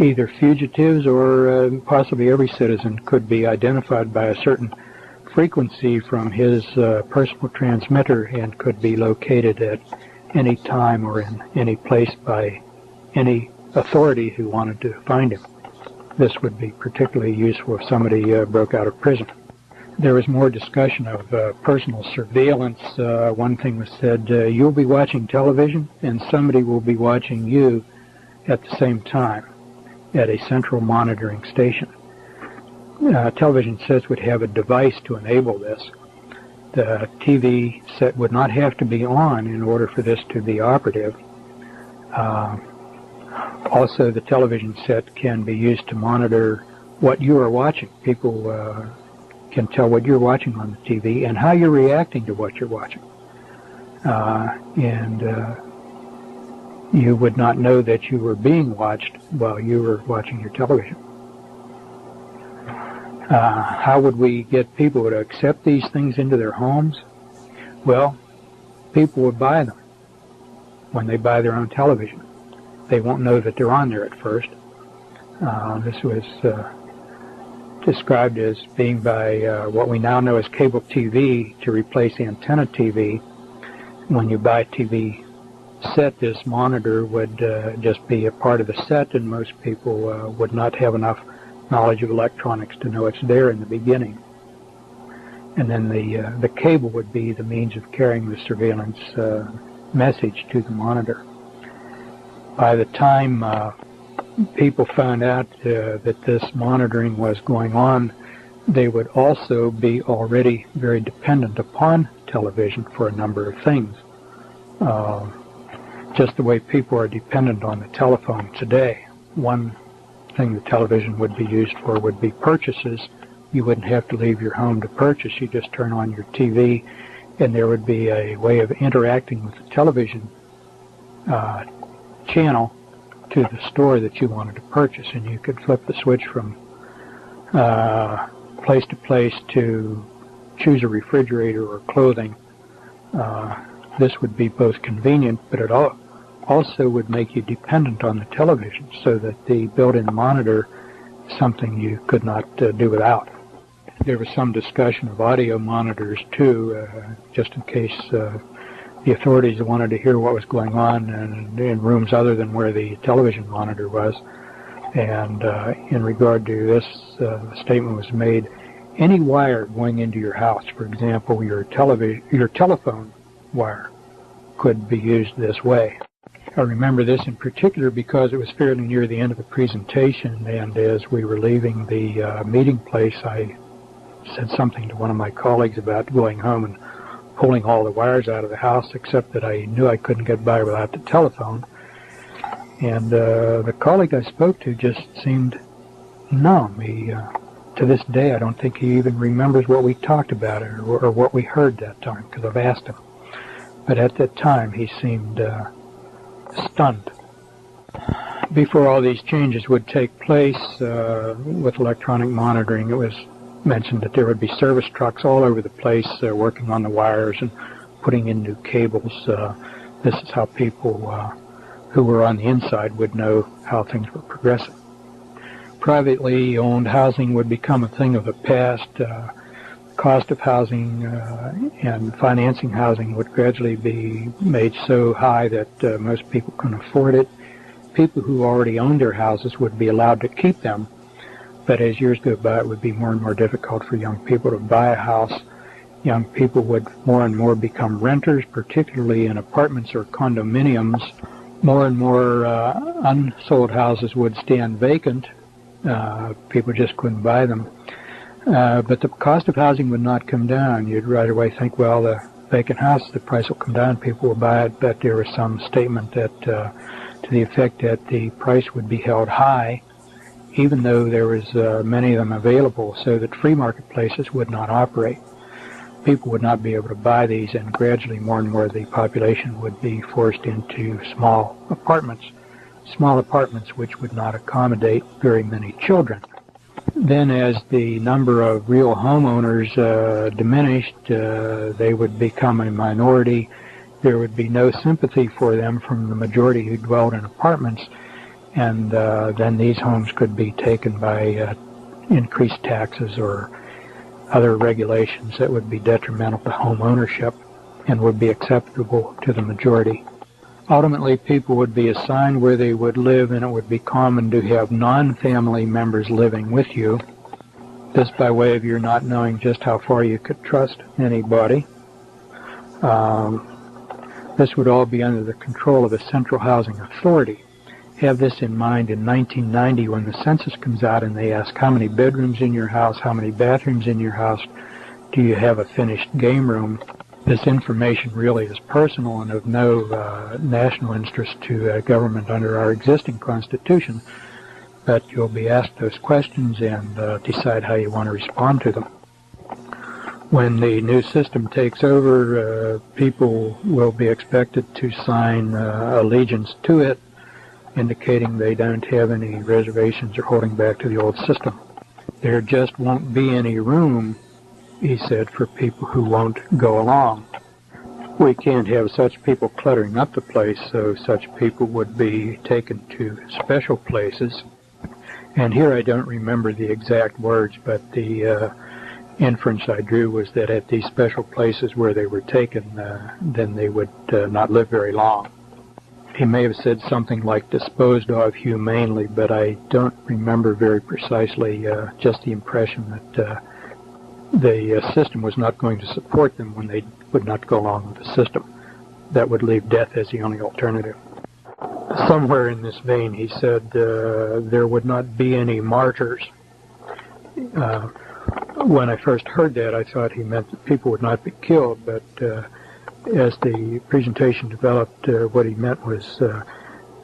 either fugitives or possibly every citizen could be identified by a certain frequency from his personal transmitter and could be located at any time or in any place by any authority who wanted to find him. This would be particularly useful if somebody broke out of prison. There was more discussion of personal surveillance. One thing was said, you'll be watching television and somebody will be watching you at the same time at a central monitoring station. Television sets would have a device to enable this. The TV set would not have to be on in order for this to be operative. Also, the television set can be used to monitor what you are watching. People can tell what you're watching on the TV and how you're reacting to what you're watching. And you would not know that you were being watched while you were watching your television. How would we get people to accept these things into their homes? Well, people would buy them when they buy their own television. They won't know that they're on there at first. This was described as being by what we now know as cable TV to replace antenna TV. When you buy a TV set, this monitor would just be a part of the set, and most people would not have enough knowledge of electronics to know it's there in the beginning. And then the cable would be the means of carrying the surveillance message to the monitor. By the time people found out that this monitoring was going on, they would also be already very dependent upon television for a number of things. Just the way people are dependent on the telephone today. One thing the television would be used for would be purchases. You wouldn't have to leave your home to purchase. You just turn on your TV, and there would be a way of interacting with the television channel to the store that you wanted to purchase, and you could flip the switch from place to place to choose a refrigerator or clothing. This would be both convenient, but it also would make you dependent on the television, so that the built-in monitor is something you could not do without. There was some discussion of audio monitors too, just in case the authorities wanted to hear what was going on in rooms other than where the television monitor was. And in regard to this, the statement was made, any wire going into your house, for example, your telephone wire, could be used this way. I remember this in particular because it was fairly near the end of the presentation, and as we were leaving the meeting place, I said something to one of my colleagues about going home and pulling all the wires out of the house, except that I knew I couldn't get by without the telephone. And the colleague I spoke to just seemed numb. To this day, I don't think he even remembers what we talked about or what we heard that time, because I've asked him. But at that time, he seemed stunned. Before all these changes would take place with electronic monitoring, it was mentioned that there would be service trucks all over the place working on the wires and putting in new cables. This is how people who were on the inside would know how things were progressing. Privately owned housing would become a thing of the past. Cost of housing and financing housing would gradually be made so high that most people couldn't afford it, people who already owned their houses would be allowed to keep them. But as years go by, it would be more and more difficult for young people to buy a house. Young people would more and more become renters, particularly in apartments or condominiums. More and more unsold houses would stand vacant. People just couldn't buy them. But the cost of housing would not come down. You'd right away think, well, the vacant house, the price will come down, people will buy it. But there was some statement that to the effect that the price would be held high, even though there was many of them available, so that free marketplaces would not operate. People would not be able to buy these, and gradually more and more of the population would be forced into small apartments which would not accommodate very many children. Then as the number of real homeowners diminished, they would become a minority. There would be no sympathy for them from the majority who dwelled in apartments, and then these homes could be taken by increased taxes or other regulations that would be detrimental to home ownership and would be acceptable to the majority. Ultimately, people would be assigned where they would live, and it would be common to have non-family members living with you. This by way of your not knowing just how far you could trust anybody. This would all be under the control of a central housing authority. Have this in mind in 1990 when the census comes out and they ask how many bedrooms in your house, how many bathrooms in your house, do you have a finished game room? This information really is personal and of no national interest to government under our existing Constitution, but you'll be asked those questions and decide how you want to respond to them. When the new system takes over, people will be expected to sign allegiance to it, indicating they don't have any reservations or holding back to the old system. There just won't be any room, he said, for people who won't go along. We can't have such people cluttering up the place, so such people would be taken to special places. And here I don't remember the exact words, but the inference I drew was that at these special places where they were taken, then they would not live very long. He may have said something like disposed of humanely, but I don't remember very precisely, just the impression that the system was not going to support them when they would not go along with the system. That would leave death as the only alternative. Somewhere in this vein, he said there would not be any martyrs. When I first heard that, I thought he meant that people would not be killed, but as the presentation developed, what he meant was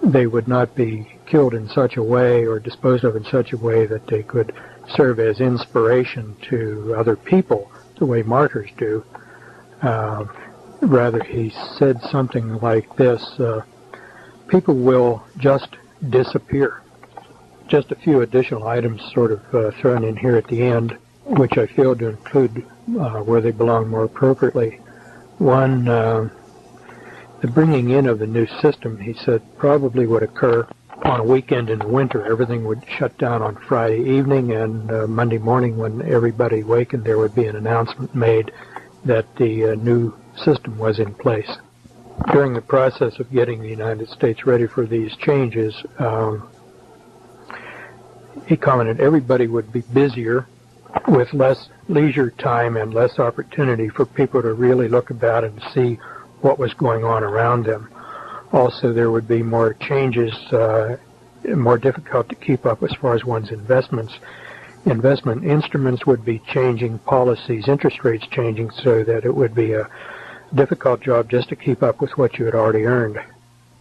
they would not be killed in such a way or disposed of in such a way that they could serve as inspiration to other people the way martyrs do. Rather, he said something like this, people will just disappear. Just a few additional items sort of thrown in here at the end, which I failed to include where they belong more appropriately. One, the bringing in of the new system, he said, probably would occur on a weekend in winter. Everything would shut down on Friday evening, and Monday morning when everybody wakened, there would be an announcement made that the new system was in place. During the process of getting the United States ready for these changes, he commented everybody would be busier with less leisure time and less opportunity for people to really look about and see what was going on around them. Also, there would be more changes, more difficult to keep up as far as one's investments. Investment instruments would be changing, policies, interest rates changing, so that it would be a difficult job just to keep up with what you had already earned.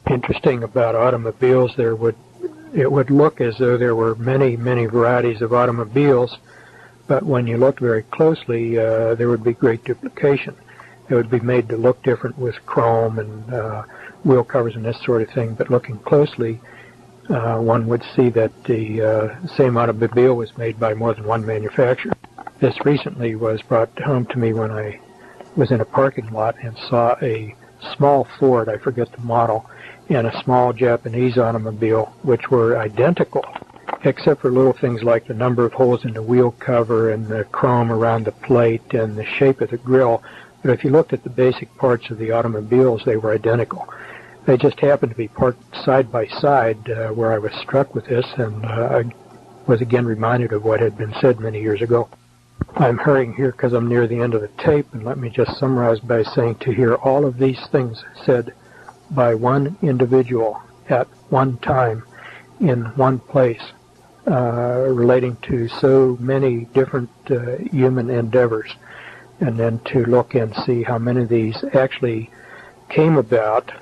Interesting about automobiles, it would look as though there were many varieties of automobiles, but when you looked very closely, there would be great duplication. It would be made to look different with chrome and wheel covers and this sort of thing, but looking closely, one would see that the same automobile was made by more than one manufacturer. This recently was brought home to me when I was in a parking lot and saw a small Ford, I forget the model, and a small Japanese automobile, which were identical, except for little things like the number of holes in the wheel cover and the chrome around the plate and the shape of the grille. But if you looked at the basic parts of the automobiles, they were identical. They just happened to be parked side by side where I was struck with this, and I was again reminded of what had been said many years ago. I'm hurrying here because I'm near the end of the tape, and let me just summarize by saying to hear all of these things said by one individual at one time in one place, relating to so many different human endeavors, and then to look and see how many of these actually came about,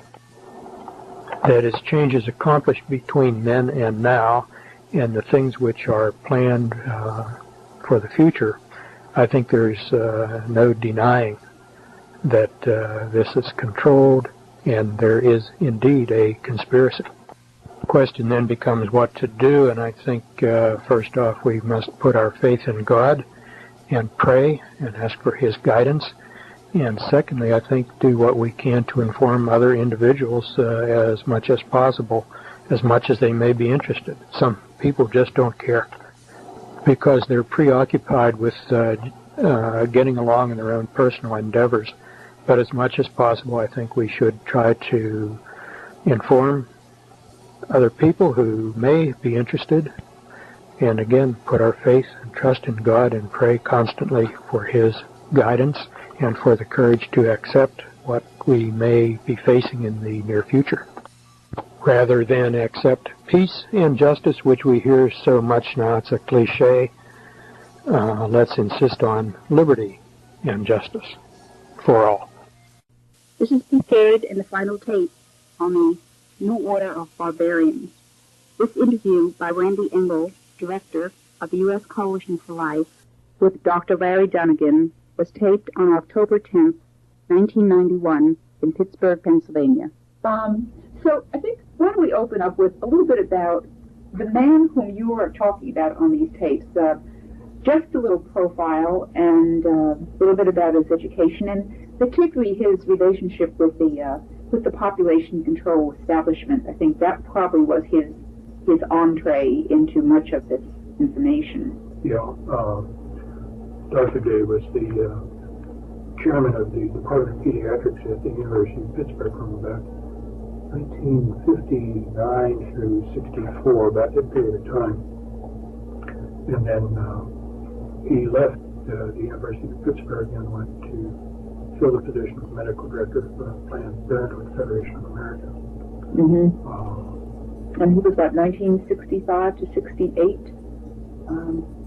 that is, changes accomplished between then and now, and the things which are planned for the future. I think there's no denying that this is controlled, and there is indeed a conspiracy. The question then becomes what to do, and I think first off we must put our faith in God and pray and ask for His guidance, and secondly I think do what we can to inform other individuals as much as possible, as much as they may be interested. Some people just don't care because they're preoccupied with getting along in their own personal endeavors. But as much as possible, I think we should try to inform other people who may be interested, and again, put our faith and trust in God and pray constantly for His guidance and for the courage to accept what we may be facing in the near future, rather than accept peace and justice, which we hear so much now. It's a cliche. Let's insist on liberty and justice for all. This is the third and the final tape on the New Order of Barbarians. This interview by Randy Engel, director of the U.S. Coalition for Life, with Dr. Larry Dunnegan, was taped on October 10th, 1991, in Pittsburgh, Pennsylvania. So I think, why don't we open up with a little bit about the man whom you are talking about on these tapes, just a little profile and a little bit about his education, and particularly his relationship with the population control establishment. I think that probably was his entree into much of this information. Yeah, Dr. Day was the chairman of the Department of Pediatrics at the University of Pittsburgh from about 1959 through 64, about that period of time. And then he left the University of Pittsburgh and went to fill the position of medical director of Planned Parenthood Federation of America. Mm-hmm. And he was about 1965 to 68,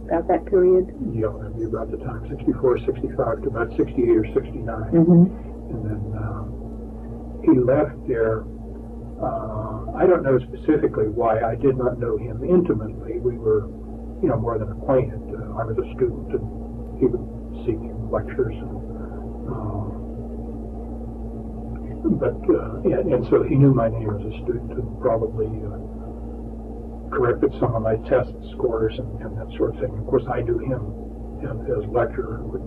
about that period? Yeah, that'd be about the time, 64, 65 to about 68 or 69. Mm-hmm. And then he left there. I don't know specifically why. I did not know him intimately. We were, more than acquainted. I was a student, and he would seek lectures. And so he knew my name as a student and probably corrected some of my test scores and that sort of thing. Of course, I knew him as lecturer and would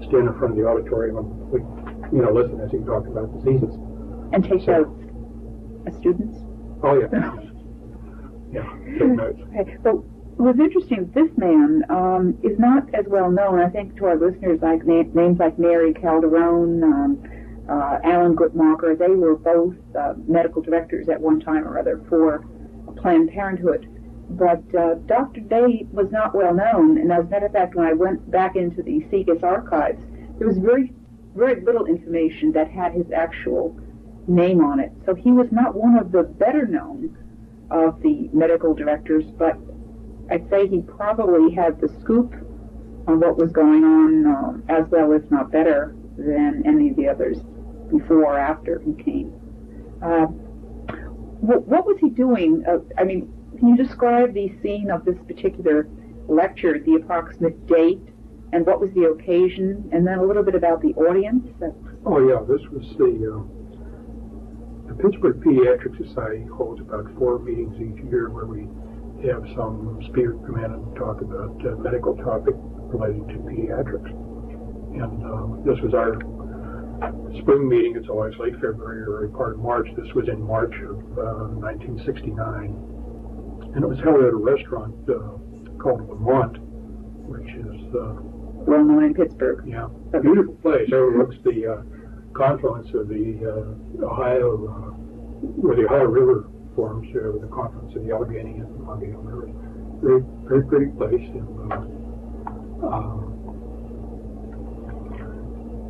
stand in front of the auditorium and would, listen as he talked about diseases. And take notes as students? Oh, yeah. Yeah, take notes. Okay. So it was interesting, this man is not as well known, I think, to our listeners, like names like Mary Calderon, Alan Guttmacher. They were both medical directors at one time or other for Planned Parenthood. But Dr. Day was not well known, and as a matter of fact, when I went back into the SIGAS archives, there was very, very little information that had his actual name on it. So he was not one of the better known of the medical directors, but I'd say he probably had the scoop on what was going on as well, if not better, than any of the others before or after he came. What was he doing? Can you describe the scene of this particular lecture, the approximate date, and what was the occasion, and then a little bit about the audience? Oh, yeah, this was the Pittsburgh Pediatric Society holds about 4 meetings each year where we have some speaker come in and talk about medical topic relating to pediatrics. And this was our spring meeting. It's always late February or early part of March. This was in March of 1969. And it was held at a restaurant called Lamont, which is well known in Pittsburgh. Yeah, a beautiful place. It overlooks the confluence of the Ohio where the Ohio River forms, with the confluence of the Allegheny and the Monongahela River. Very, very pretty place.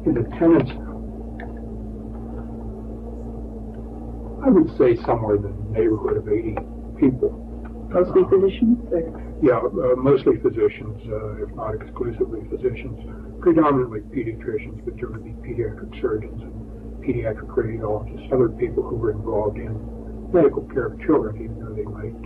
In attendance, I would say somewhere in the neighborhood of 80 people. Mostly physicians? Yeah, mostly physicians, if not exclusively physicians. Predominantly pediatricians, but there would be pediatric surgeons and pediatric radiologists, other people who were involved in medical care of children, even though they might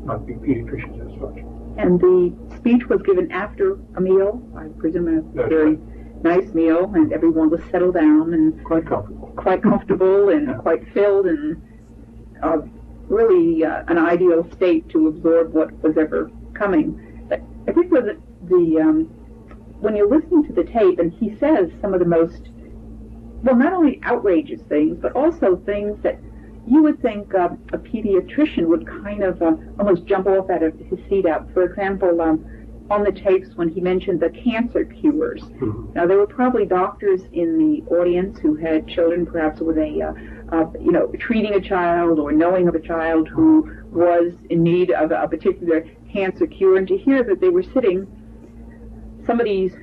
not be pediatricians as such. And the speech was given after a meal, I presume a very nice meal, and everyone was settled down and quite comfortable. And quite filled, and really an ideal state to absorb what was ever coming. But I think with when you're listening to the tape, and he says some of the most, well, not only outrageous things, but also things that you would think a pediatrician would kind of almost jump off out of his seat out. For example, on the tapes when he mentioned the cancer cures. Mm-hmm. Now, there were probably doctors in the audience who had children, perhaps with treating a child or knowing of a child who was in need of a particular cancer cure, and to hear that they were sitting, some of these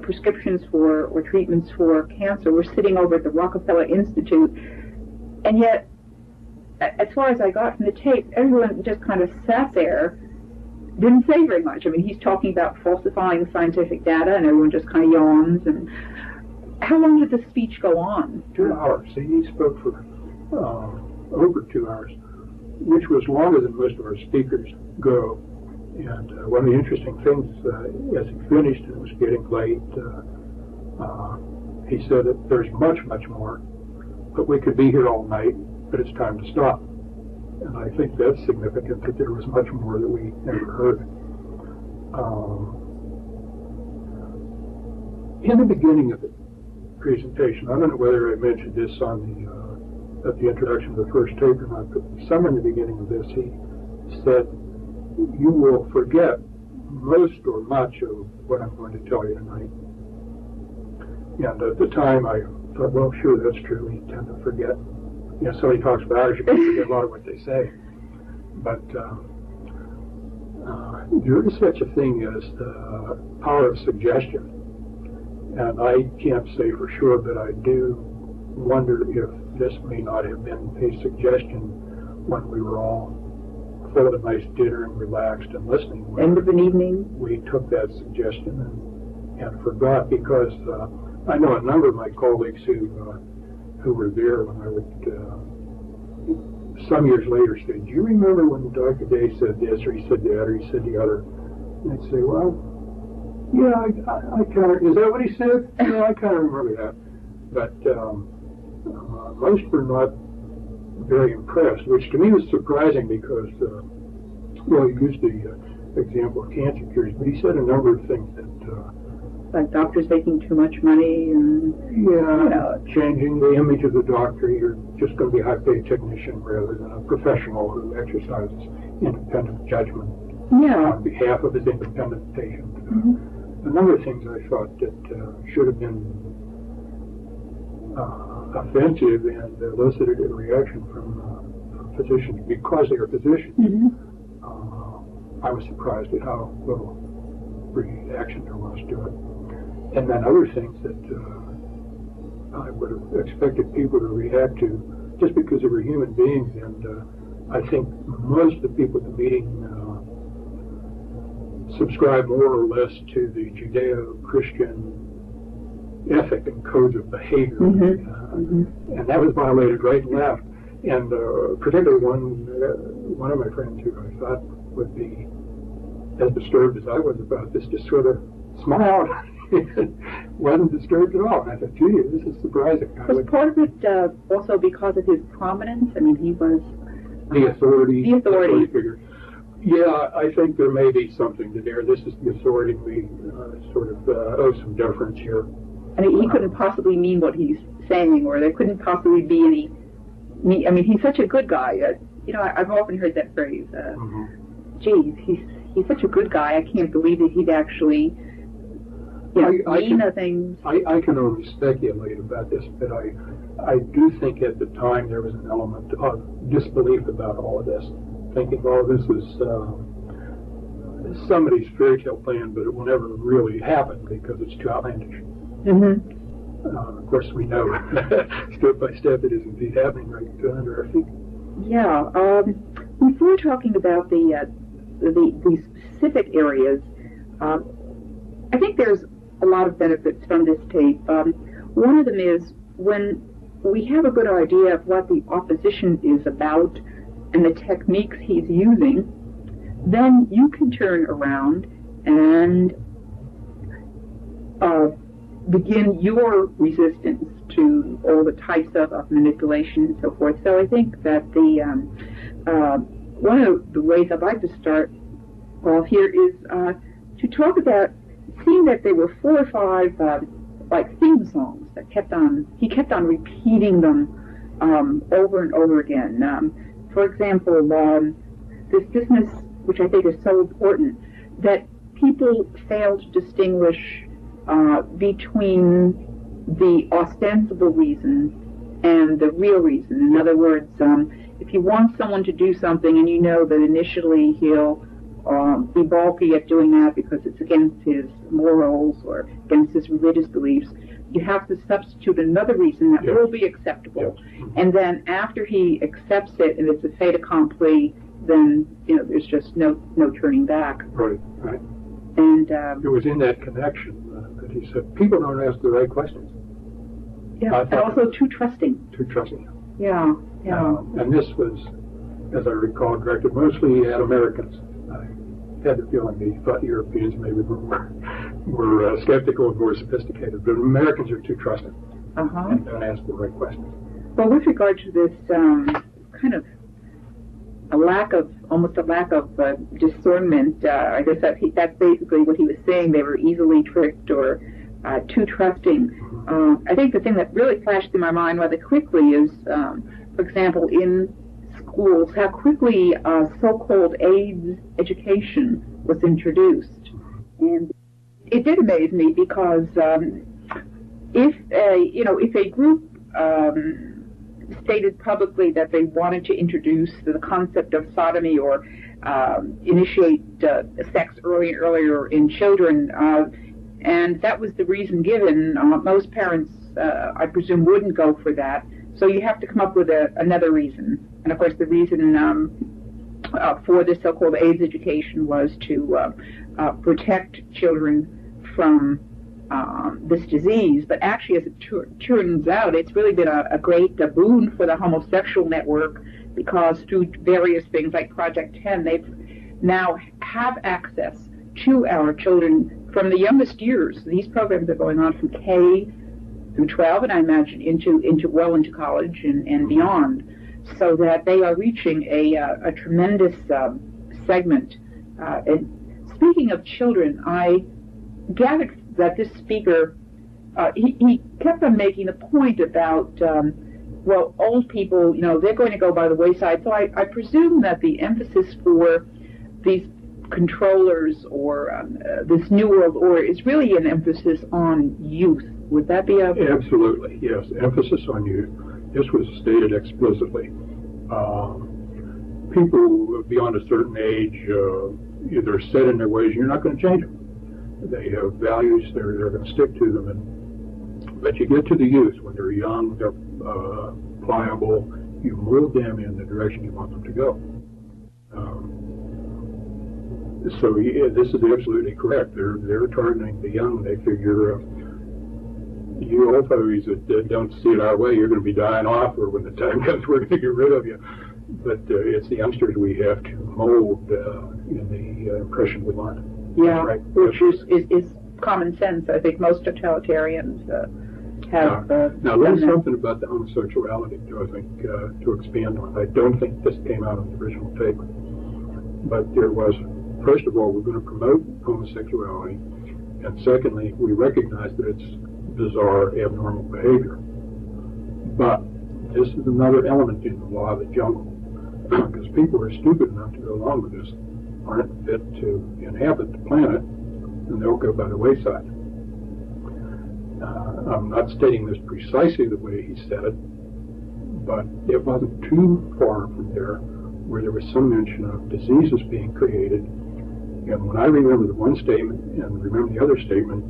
prescriptions for or treatments for cancer were sitting over at the Rockefeller Institute, and yet, as far as I got from the tape, everyone just kind of sat there, didn't say very much. I mean, he's talking about falsifying scientific data, and everyone just kind of yawns. And how long did the speech go on? 2 hours. He spoke for over 2 hours, which was longer than most of our speakers go. And one of the interesting things, as he finished and it was getting late, he said that there's much, much more, but we could be here all night, but it's time to stop. And I think that's significant, that there was much more that we never heard. In the beginning of the presentation, I don't know whether I mentioned this on at the introduction of the first tape or not, but somewhere in the beginning of this, he said, "You will forget most or much of what I'm going to tell you tonight." And at the time, I thought, well, sure, that's true. We tend to forget. Somebody talks about ours, you can forget a lot of what they say. But there is such a thing as the power of suggestion. And I can't say for sure, but I do wonder if this may not have been a suggestion when we were all full of a nice dinner and relaxed and listening. End of an evening. We took that suggestion and forgot, because I know a number of my colleagues who were there when I would, some years later, say, "Do you remember when Dr. Day said this, or he said that, or he said the other?" And I'd say, "Well, yeah, I kind of, is that what he said? Yeah, I kind of remember that." But most were not very impressed, which to me was surprising because, well, he used the example of cancer cures, but he said a number of things that... like doctors making too much money and... Yeah, changing the image of the doctor. You're just going to be a high-paid technician rather than a professional who exercises independent judgment on behalf of his independent patient. A number of things I thought that should have been offensive and elicited a reaction from physicians because they are physicians. I was surprised at how little reaction there was to it. And then other things that I would have expected people to react to just because they were human beings. And I think most of the people at the meeting subscribe more or less to the Judeo-Christian ethic and codes of behavior. And that was violated right and left. And particularly one of my friends who I thought would be as disturbed as I was about this just sort of smiled. Wasn't disturbed at all. And I thought, gee, this is surprising. Was part of it also because of his prominence? I mean, he was... the authority. The authority figure. Yeah, I think there may be something to there. This is the authority. We sort of owe some deference here. And he couldn't possibly mean what he's saying, or there couldn't possibly be any... I mean, he's such a good guy. I've often heard that phrase. Geez, he's such a good guy. I can't believe that he'd actually things. I can only speculate about this, but I do think at the time there was an element of disbelief about all of this, thinking, oh, this is somebody's fairy tale plan, but it will never really happen because it's too outlandish. Mm-hmm. Of course, we know step by step it is indeed happening right under our feet. Yeah. Before talking about the specific areas, I think there's a lot of benefits from this tape. One of them is when we have a good idea of what the opposition is about and the techniques he's using, then you can turn around and begin your resistance to all the types of manipulation and so forth. So I think that one of the ways I'd like to start off here is to talk about, seeing that there were 4 or 5 like theme songs that he kept on repeating them over and over again. For example, this business, which I think is so important, that people fail to distinguish between the ostensible reason and the real reason. In other words, if you want someone to do something and you know that initially he'll be balky at doing that because it's against his morals or against his religious beliefs, you have to substitute another reason that will be acceptable. And then after he accepts it and it's a fait accompli, then there's just no turning back. Right. And it was in that connection that he said, people don't ask the right questions. Yeah, and also too trusting. Too trusting. Yeah. And this was, as I recall, directed mostly at Americans. I had the feeling he thought Europeans maybe were skeptical and more sophisticated, but Americans are too trusting and don't ask the right questions. Well, with regard to this kind of almost a lack of discernment, I guess that's basically what he was saying. They were easily tricked or too trusting. I think the thing that really flashed through my mind rather quickly is, for example, in schools, how quickly so-called AIDS education was introduced. And it did amaze me because if a group stated publicly that they wanted to introduce the concept of sodomy or initiate sex earlier in children, and that was the reason given, most parents, I presume, wouldn't go for that. So you have to come up with another reason. And of course, the reason for this so-called AIDS education was to protect children from this disease. But actually, as it turns out, it's really been a great boon for the homosexual network, because through various things like Project 10, they now have access to our children from the youngest years. These programs are going on from K through 12, and I imagine into college and beyond, so that they are reaching a tremendous segment. And speaking of children, I gathered that this speaker, he kept on making the point about, old people, they're going to go by the wayside. So I presume that the emphasis for these controllers or this new world order is really an emphasis on youth. Would that be Absolutely, yes. Emphasis on youth. This was stated explicitly. People beyond a certain age, they're set in their ways. You're not going to change them. They have values. They're going to stick to them. But you get to the youth when they're young, they're pliable. You move them in the direction you want them to go. So this is absolutely correct. They're targeting the young. They figure, you old folks that don't see it our way, you're going to be dying off, or when the time comes, we're going to get rid of you. But it's the youngsters we have to mold in the impression we want. Yeah, right. Which is common sense. I think most totalitarians have now there's something about the homosexuality, too, I think, to expand on. I don't think this came out of the original tape, but there was, first of all, we're going to promote homosexuality, and secondly, we recognize that it's bizarre, abnormal behavior. But this is another element in the law of the jungle, because people are stupid enough to go along with this, aren't fit to inhabit the planet, and they'll go by the wayside. I'm not stating this precisely the way he said it, but it wasn't too far from there where there was some mention of diseases being created. And when I remember the one statement and remember the other statement,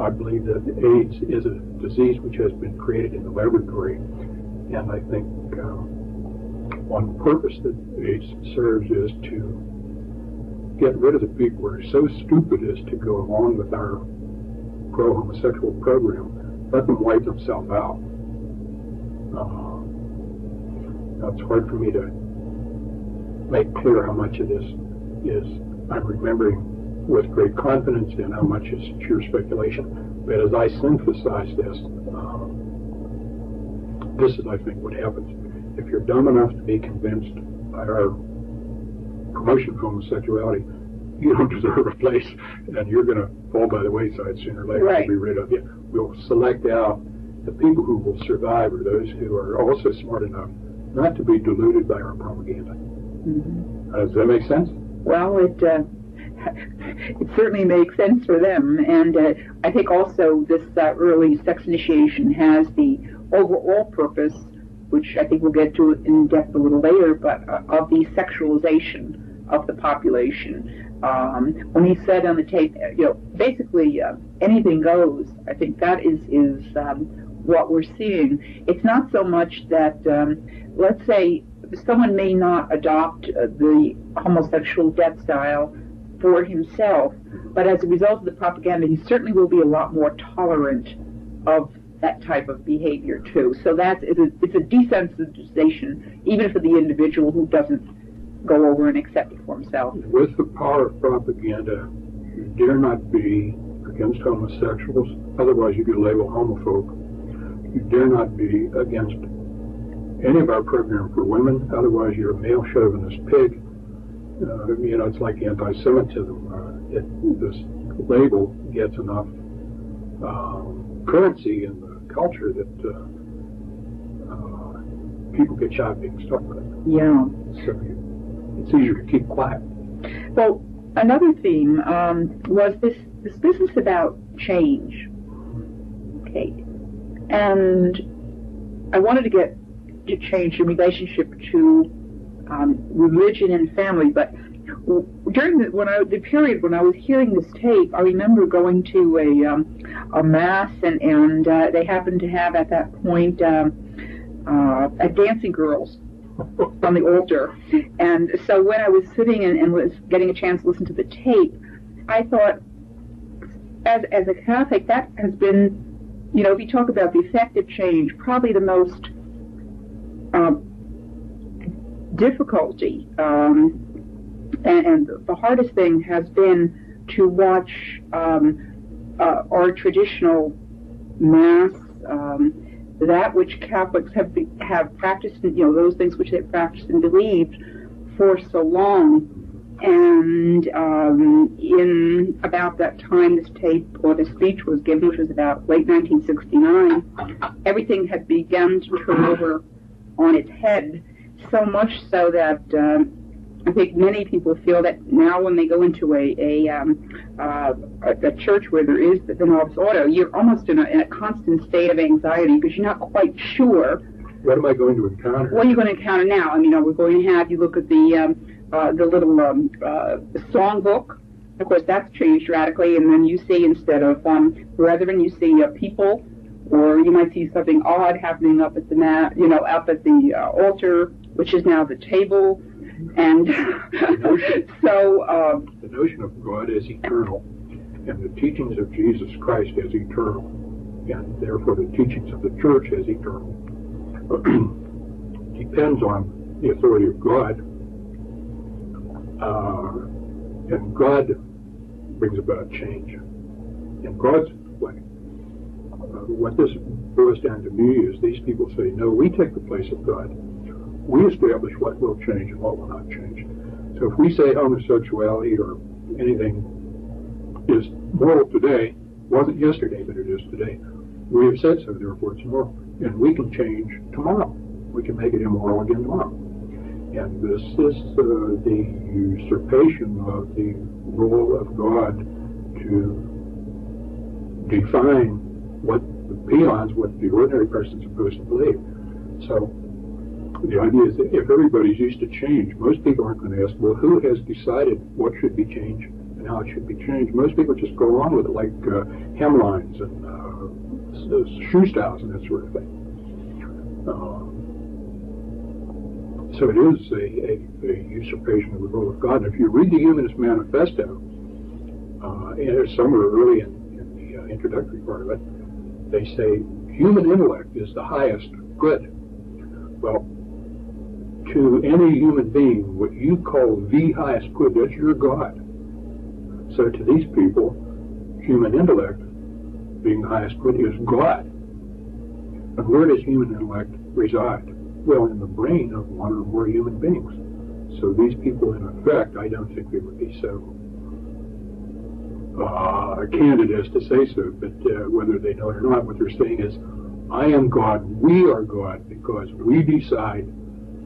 I believe that AIDS is a disease which has been created in the laboratory. And I think one purpose that AIDS serves is to get rid of the people who are so stupid as to go along with our pro-homosexual program. Let them wipe themselves out. It's hard for me to make clear how much of this is I'm remembering with great confidence and how much is pure speculation. But as I synthesize this, this is, I think, what happens. If you're dumb enough to be convinced by our promotion of homosexuality, you don't deserve a place, and you're going to fall by the wayside sooner or later. Right. We'll be rid of you. We'll select out the people who will survive, or those who are also smart enough not to be deluded by our propaganda. Mm-hmm. Does that make sense? Well, it certainly makes sense for them, and I think also this early sex initiation has the overall purpose, which I think we'll get to in depth a little later, but of the sexualization of the population. When he said on the tape, basically anything goes, I think that is what we're seeing. It's not so much that, let's say, someone may not adopt the homosexual death style for himself, but as a result of the propaganda, he certainly will be a lot more tolerant of that type of behavior too. So it's a desensitization, even for the individual who doesn't go over and accept it for himself. With the power of propaganda, you dare not be against homosexuals, otherwise you get labeled homophobe. You dare not be against any of our program for women, otherwise you're a male chauvinist pig. It's like anti-Semitism. This label gets enough currency in the culture that people get shy of being stuck with it. Yeah. So it's easier to keep quiet. Well, another theme was this business about change. Okay. And I wanted to get to change in relationship to religion and family, but during the period when I was hearing this tape, I remember going to a mass, and they happened to have at that point dancing girls on the altar, and so when I was sitting and was getting a chance to listen to the tape, I thought, as a Catholic, that has been, if you talk about the effect of change, probably the most difficulty, and the hardest thing has been to watch our traditional Mass, that which Catholics have practiced, those things which they've practiced and believed for so long. And in about that time this tape or the speech was given, which was about late 1969, everything had begun to turn over on its head, so much so that I think many people feel that now when they go into a church where there is the novus ordo, you're almost in a constant state of anxiety because you're not quite sure. What am I going to encounter? What are you going to encounter now? We're going to have you look at the little songbook. Of course, that's changed radically, and then you see, instead of brethren, you see people, or you might see something odd happening up at the up at the altar, which is now the table, and so the notion of God as eternal, and the teachings of Jesus Christ as eternal, and therefore the teachings of the church as eternal, depends on the authority of God, and God brings about change in God's way. What this boils down to me is these people say, no, we take the place of God. We establish what will change and what will not change. So if we say homosexuality or anything is moral today, wasn't yesterday, but it is today, we have said so, therefore it's moral. And we can change tomorrow. We can make it immoral again tomorrow. And this is the usurpation of the role of God to define what the peons, what the ordinary person is supposed to believe. So the idea is that if everybody's used to change, most people aren't going to ask, well, who has decided what should be changed and how it should be changed? Most people just go along with it, like hemlines and shoe styles and that sort of thing. So it is a usurpation of the role of God. And if you read the Humanist Manifesto, and somewhere early in the introductory part of it, they say human intellect is the highest good. Well, to any human being, what you call the highest good, that's your God. So to these people, human intellect, being the highest good, is God. And where does human intellect reside? Well, in the brain of one or more human beings. So these people, in effect, I don't think they would be so candid as to say so, but whether they know it or not, what they're saying is, I am God, we are God, because we decide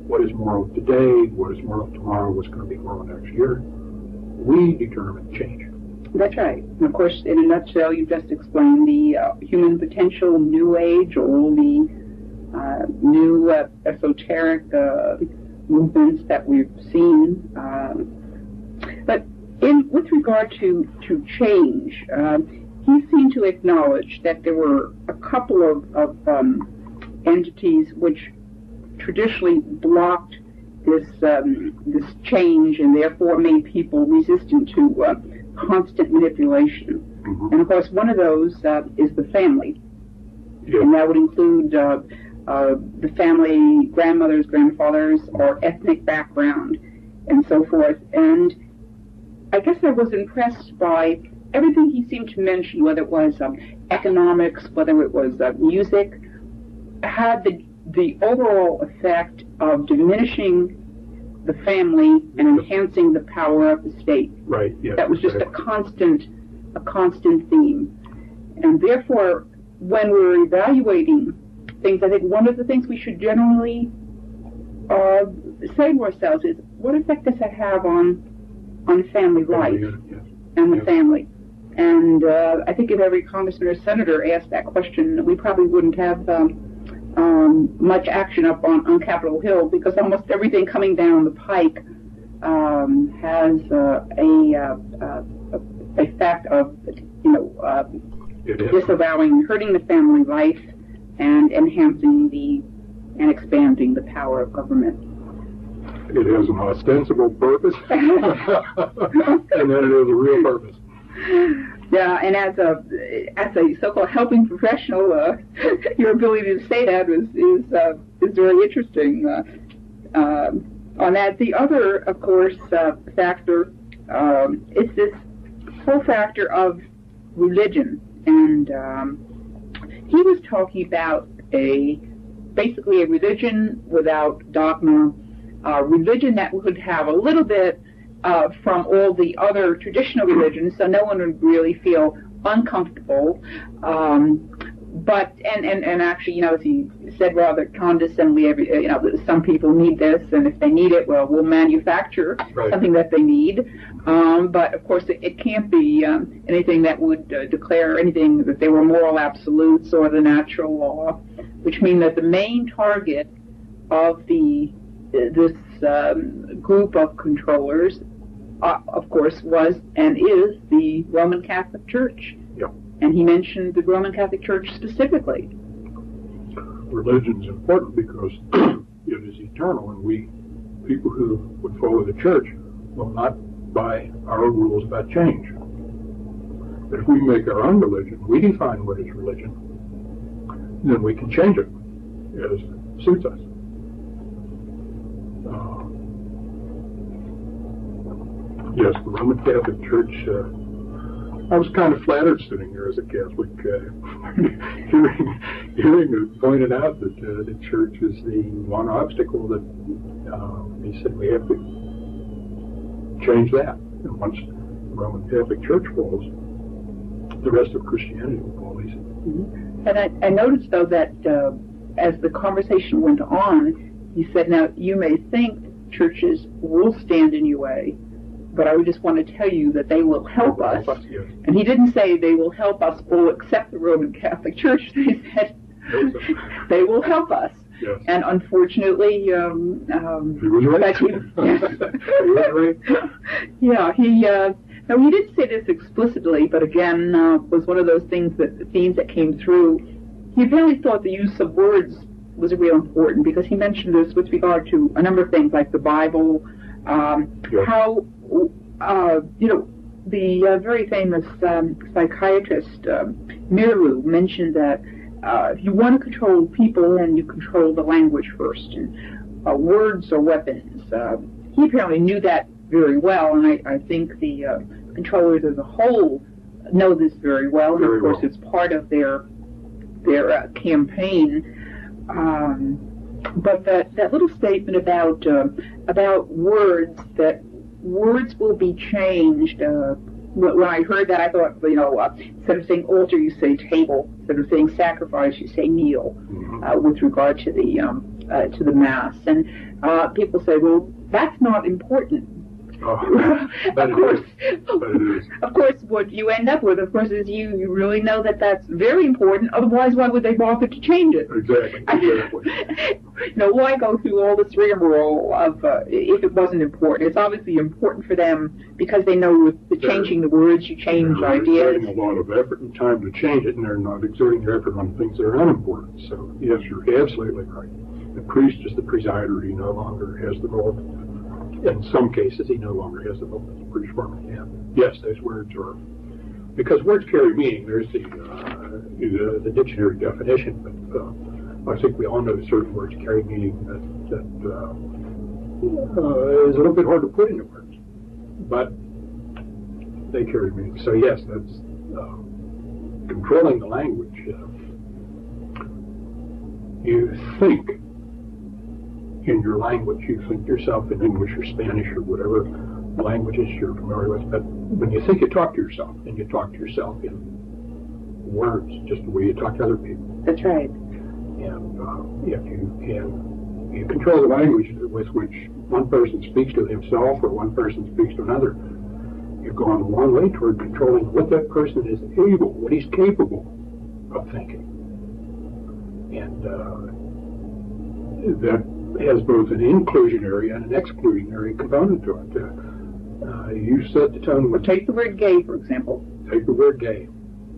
what is moral today, what is moral tomorrow, what's going to be moral next year. We determine change. That's right. And of course, in a nutshell, you just explained the human potential, New Age, all the new esoteric movements that we've seen. But with regard to change, he seemed to acknowledge that there were a couple of entities which traditionally blocked this change and therefore made people resistant to constant manipulation. Mm-hmm. And of course, one of those is the family. Yeah. And that would include the family, grandmothers, grandfathers, or ethnic background, and so forth. And I guess I was impressed by everything he seemed to mention, whether it was economics, whether it was music, had the overall effect of diminishing the family and enhancing the power of the state. Right. Yeah. That was just a constant theme. And therefore, when we're evaluating things, I think one of the things we should generally say to ourselves is, what effect does that have on family life and the family? And I think if every congressman or senator asked that question, we probably wouldn't have much action up on Capitol Hill, because almost everything coming down the pike has a fact of, disavowing, hurting the family life, and enhancing and expanding the power of government. It has an ostensible purpose, and then it has a real purpose. Yeah, and as a so-called helping professional, your ability to say that is very interesting. On that, the other, of course, factor is this whole factor of religion, and he was talking about basically a religion without dogma, religion that would have a little bit from all the other traditional religions, so no one would really feel uncomfortable. But actually, as he said rather condescendingly, some people need this, and if they need it, well, we'll manufacture something that they need. But of course, it can't be anything that would declare anything that they were moral absolutes or the natural law, which mean that the main target of this group of controllers, of course, was and is the Roman Catholic Church. Yep. And he mentioned the Roman Catholic Church specifically. Religion is important because it is eternal, and we, people who would follow the church, will not buy our own rules about change. But if we make our own religion, we define what is religion, then we can change it as suits us. Yes, the Roman Catholic Church, I was kind of flattered sitting here as a Catholic, hearing it pointed out that the church is the one obstacle that he said we have to change that. And once the Roman Catholic Church falls, the rest of Christianity will fall easy. Mm-hmm. And I noticed, though, that as the conversation went on, he said, now, you may think churches will stand in your way, but I would just want to tell you that they will help us. Yes. And he didn't say they will help us all except the Roman Catholic Church. They said they will help us. Yes. And unfortunately, he was right. he was right. Yeah, no, he didn't say this explicitly, but again, was one of those things the themes that came through. He apparently thought the use of words was real important, because he mentioned this with regard to a number of things like the Bible, how, the very famous psychiatrist Miru mentioned that if you want to control people, then you control the language first, and words are weapons. He apparently knew that very well, and I think the controllers as a whole know this very well, and of course it's part of their campaign. But that little statement about words, that words will be changed. When I heard that, I thought, instead of saying altar, you say table. Instead of saying sacrifice, you say kneel. With regard to the mass, and people say, well, that's not important. Of course, what you end up with, of course, is you really know that that's very important. Otherwise, why would they bother to change it? Exactly. Why go through all this rigmarole of if it wasn't important? It's obviously important for them, because they know with the changing the words, you change ideas. They're exerting a lot of effort and time to change it, and they're not exerting their effort on things that are unimportant. So, yes, you're absolutely right. The priest is the presider. He no longer has the role. In some cases, he no longer has the role as a priest formally had. Yes, those words are, because words carry meaning. There's the dictionary definition, but I think we all know certain words carry meaning that is a little bit hard to put into words, but they carry meaning. So yes, that's controlling the language. You think in your language, you think yourself in English or Spanish or whatever languages you're familiar with, but when you think, you talk to yourself, and you talk to yourself in words, just the way you talk to other people. That's right. And if you control the language with which one person speaks to himself or one person speaks to another, you've gone a long way toward controlling what that person is able, what he's capable of thinking. And that has both an inclusionary and an exclusionary component to it. You set the tone. Well, take the word gay, for example. Take the word gay.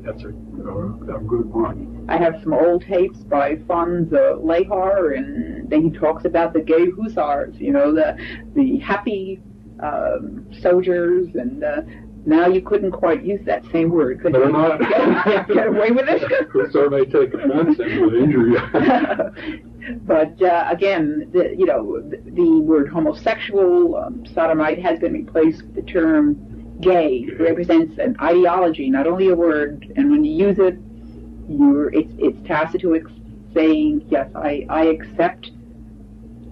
That's a good one. I have some old tapes by Franz Lehar, and then he talks about the gay hussars, the happy soldiers, and now you couldn't quite use that same word, could you? Not. Get away with it? Hussar may take offense and will injure you. But again, the word homosexual, sodomite, has been replaced with the term gay. It represents an ideology, not only a word. And when you use it, it's tacit to saying, yes, I accept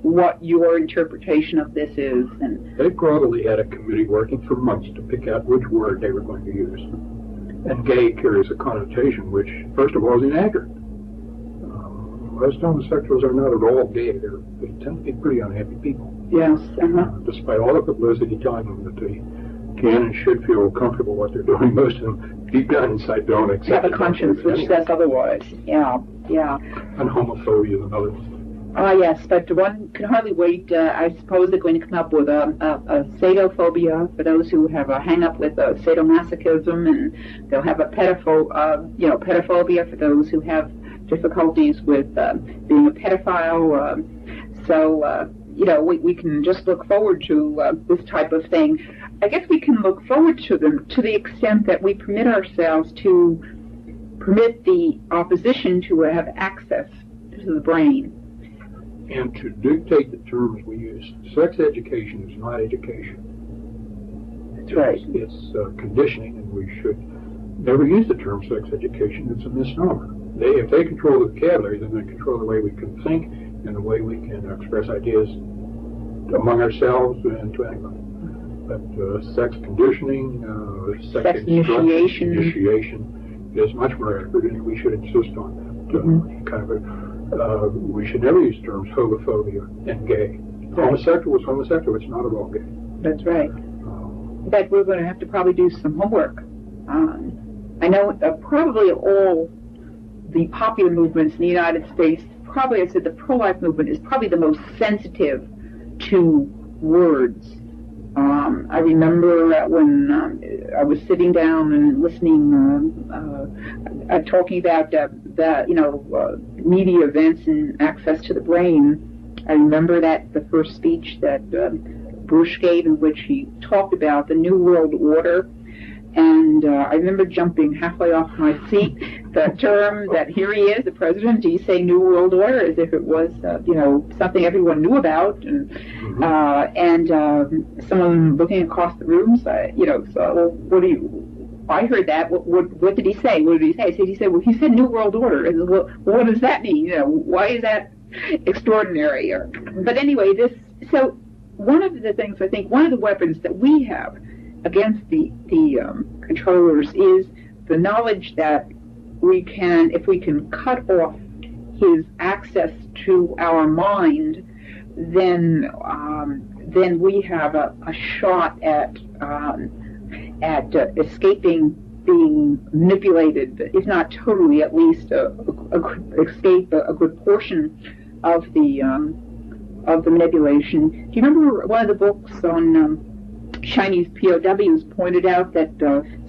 what your interpretation of this is. And they probably had a committee working for months to pick out which word they were going to use. And gay carries a connotation which, first of all, is inaccurate. Most homosexuals are not at all gay. They tend to be pretty unhappy people. Yes. Despite all the publicity telling them that they can and should feel comfortable what they're doing, most of them deep down inside don't accept it. Have a conscience which says otherwise. Yeah. And homophobia is another one. Yes, but one can hardly wait. I suppose they're going to come up with a sadophobia for those who have a hang-up with sadomasochism, and they'll have a pedophobia for those who have difficulties with being a pedophile. We can just look forward to this type of thing. I guess we can look forward to them to the extent that we permit ourselves to permit the opposition to have access to the brain. And to dictate the terms we use. Sex education is not education. That's right. It's conditioning, and we should never use the term sex education. It's a misnomer. If they control the vocabulary, then they control the way we can think and the way we can express ideas among ourselves and to anybody. But sex conditioning, sex initiation is much more accurate, and we should insist on that. We should never use terms homophobia and gay. Right. Homosexual is homosexual. It's not at all gay. That's right. that we're going to have to probably do some homework. I know probably all the popular movements in the United States, probably, I said, the pro-life movement is probably the most sensitive to words. I remember when I was sitting down and listening, talking about media events and access to the brain. I remember that the first speech that Bush gave, in which he talked about the New World Order. And I remember jumping halfway off my seat, the term that here he is, the president, he's saying New World Order as if it was, something everyone knew about. And someone looking across the room, so what do you... I heard that. What did he say? What did he say? He said, well, he said New World Order. I said, well, what does that mean? Why is that extraordinary? But anyway, so one of the things, I think, one of the weapons that we have against the controllers is the knowledge that if we can cut off his access to our mind, then we have a shot at escaping being manipulated, if not totally, at least escape a good portion of the manipulation. Do you remember one of the books on Chinese POWs pointed out that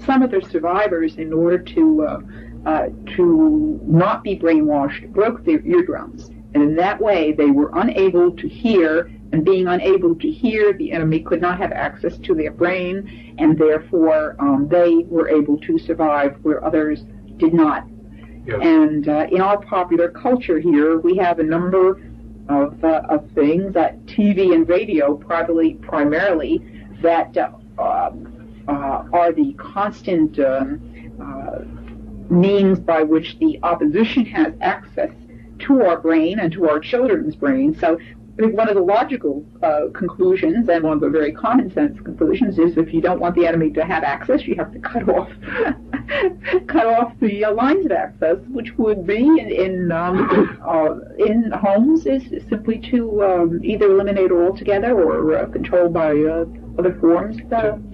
some of their survivors, in order to not be brainwashed, broke their eardrums, and in that way they were unable to hear, and being unable to hear, the enemy could not have access to their brain, and therefore they were able to survive where others did not. Yes. And in our popular culture here, we have a number of things, that TV and radio primarily, that are the constant means by which the opposition has access to our brain and to our children's brain. So I think one of the logical conclusions, and one of the very common sense conclusions, is if you don't want the enemy to have access, you have to cut off the lines of access, which would be in homes is simply to either eliminate altogether or control by other forms.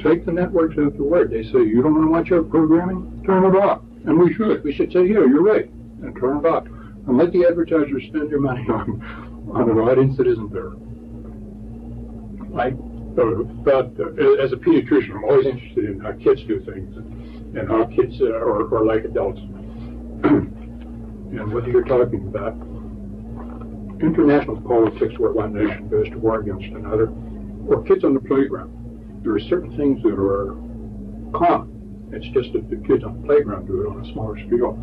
Take the networks at the word. They say you don't want to watch our programming, turn it off, and we should. We should say, yeah, you're right, and turn it off, and let the advertisers spend their money on an audience that isn't there. I thought, as a pediatrician, I'm always interested in how kids do things and how kids are like adults. And what you're talking about, international politics where one nation goes to war against another, or kids on the playground. There are certain things that are common. It's just that the kids on the playground do it on a smaller scale.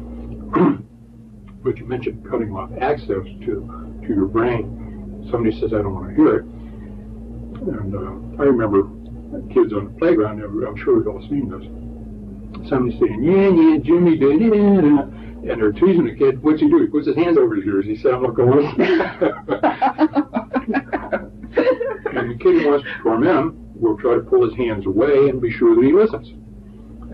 But you mentioned cutting off access to your brain. Somebody says, I don't want to hear it. And I remember kids on the playground, I'm sure we've all seen this. Somebody saying, yeah, Jimmy did it. And they're teasing the kid. What's he do? He puts his hands over his ears. He said, I'm not going to listen. And the kid who wants to torment him will try to pull his hands away and be sure that he listens.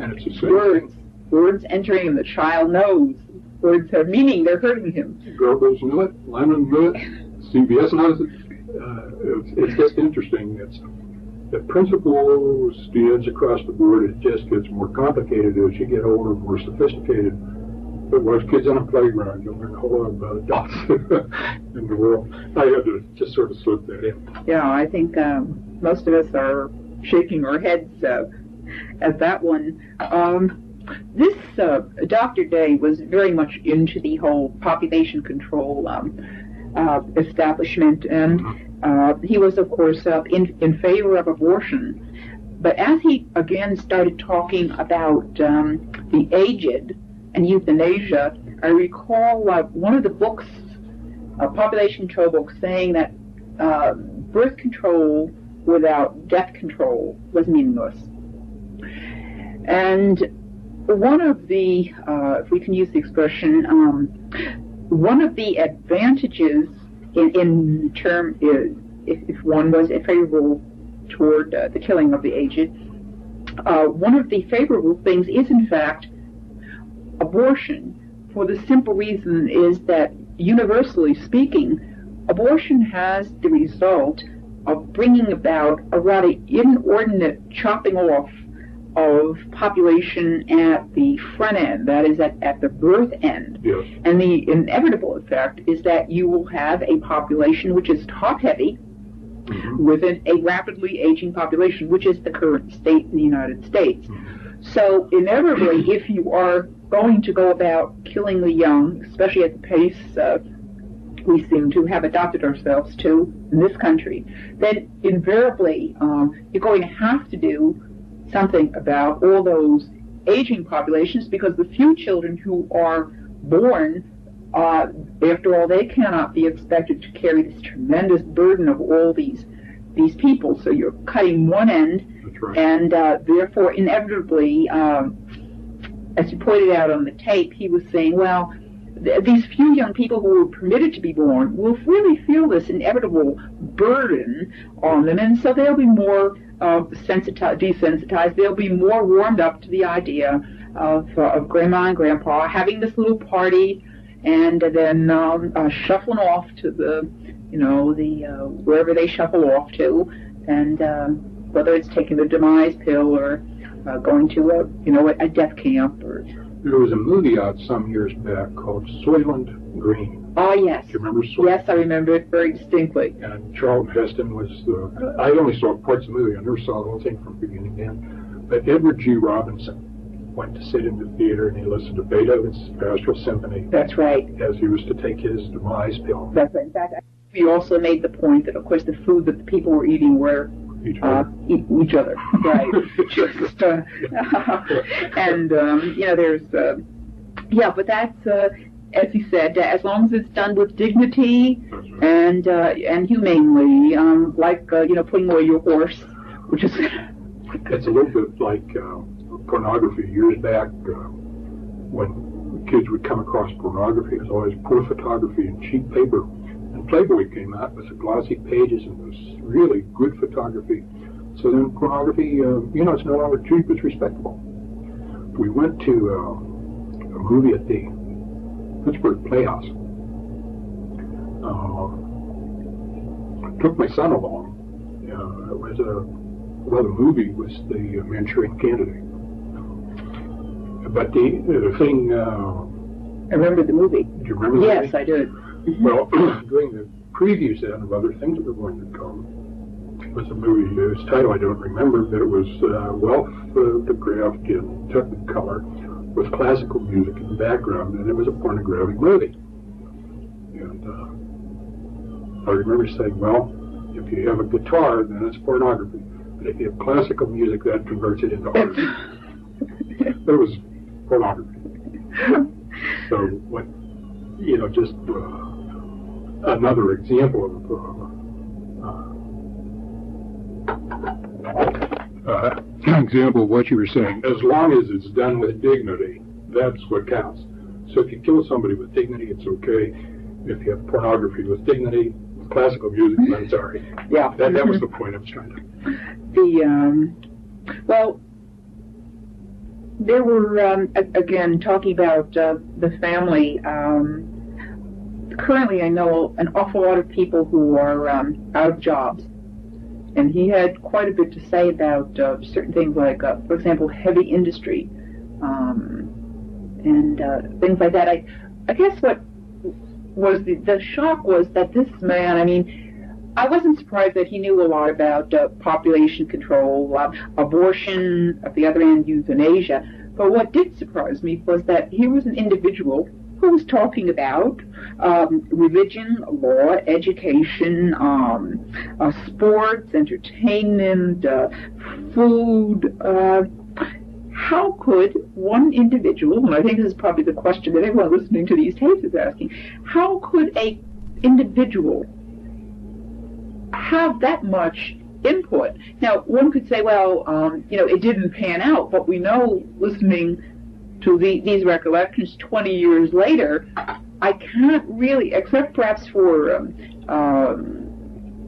And it's the same thing. Words entering him, the child knows. Words have meaning, they're hurting him. Goebbels knew it, Lenin knew it, CBS knows it. It's just interesting. The principle stands across the board. It just gets more complicated as you get older, more sophisticated. But once kids on a playground, you'll learn a whole lot about adults in the world. I had to just sort of slip that in. Yeah, I think most of us are shaking our heads at that one. This Dr. Day was very much into the whole population control establishment, and he was, of course, in favor of abortion. But as he again started talking about the aged and euthanasia, I recall one of the books, a population control book, saying that birth control without death control was meaningless. And one of the, if we can use the expression, one of the advantages in term is, if one was favorable toward the killing of the aged, one of the favorable things is, in fact, abortion, for the simple reason is that, universally speaking, abortion has the result bringing about a rather inordinate chopping off of population at the front end, that is at the birth end. Yes. And the inevitable effect is that you will have a population which is top-heavy, within a rapidly aging population, which is the current state in the United States. So inevitably, if you are going to go about killing the young, especially at the pace we seem to have adopted ourselves to in this country, then invariably you're going to have to do something about all those aging populations, because the few children who are born, after all, they cannot be expected to carry this tremendous burden of all these people. So you're cutting one end, That's right. and therefore, inevitably, as you pointed out on the tape, he was saying, well, these few young people who were permitted to be born will really feel this inevitable burden on them, and so they'll be more desensitized. They'll be more warmed up to the idea of Grandma and Grandpa having this little party, and then shuffling off to the wherever they shuffle off to, and whether it's taking the demise pill or going to a death camp. Or there was a movie out some years back called Soylent Green. Oh yes. Do you remember Soylent? Yes, I remember it very distinctly. And Charlton Heston was the. I only saw parts of the movie. I never saw the whole thing from beginning to end. But Edward G. Robinson went to sit in the theater and he listened to Beethoven's Pastoral Symphony. That's right. As he was to take his demise pill. That's right. In fact, we also made the point that, of course, the food that the people were eating were Each other. Each other, right? Just, and there's but that's as you said, as long as it's done with dignity and humanely, like putting away your horse, which is. It's a little bit like pornography. Years back, when kids would come across pornography, it was always poor photography and cheap paper. And Playboy came out with the glossy pages and was really good photography. So then pornography, it's no longer cheap, it's respectable. We went to a movie at the Pittsburgh Playhouse. Took my son along. It was the movie was the Manchurian Candidate. But the thing... I remember the movie. Do you remember the movie? Yes, I did. Well, during the previews then of other things that were going to come, was a movie, whose title I don't remember, but it was well photographed in Technicolor with classical music in the background, and it was a pornographic movie. And I remember saying, well, if you have a guitar, then it's pornography. But if you have classical music, that converts it into art. But it was pornography. So, what, just another example of what you were saying. As long as it's done with dignity, that's what counts. So if you kill somebody with dignity, it's okay. If you have pornography with dignity, with classical music, then sorry. Yeah. That was the point I was trying to. There were, again, talking about the family. Currently, I know an awful lot of people who are out of jobs. And he had quite a bit to say about certain things like, for example, heavy industry and things like that. I guess what was the shock was that this man, I wasn't surprised that he knew a lot about population control, abortion, at the other end, euthanasia. But what did surprise me was that he was an individual who was talking about religion, law, education, sports, entertainment, food. How could one individual, and I think this is probably the question that everyone listening to these tapes is asking, how could a individual have that much input? Now, one could say, well, it didn't pan out, but we know, listening to these recollections 20 years later, I can't really, except perhaps for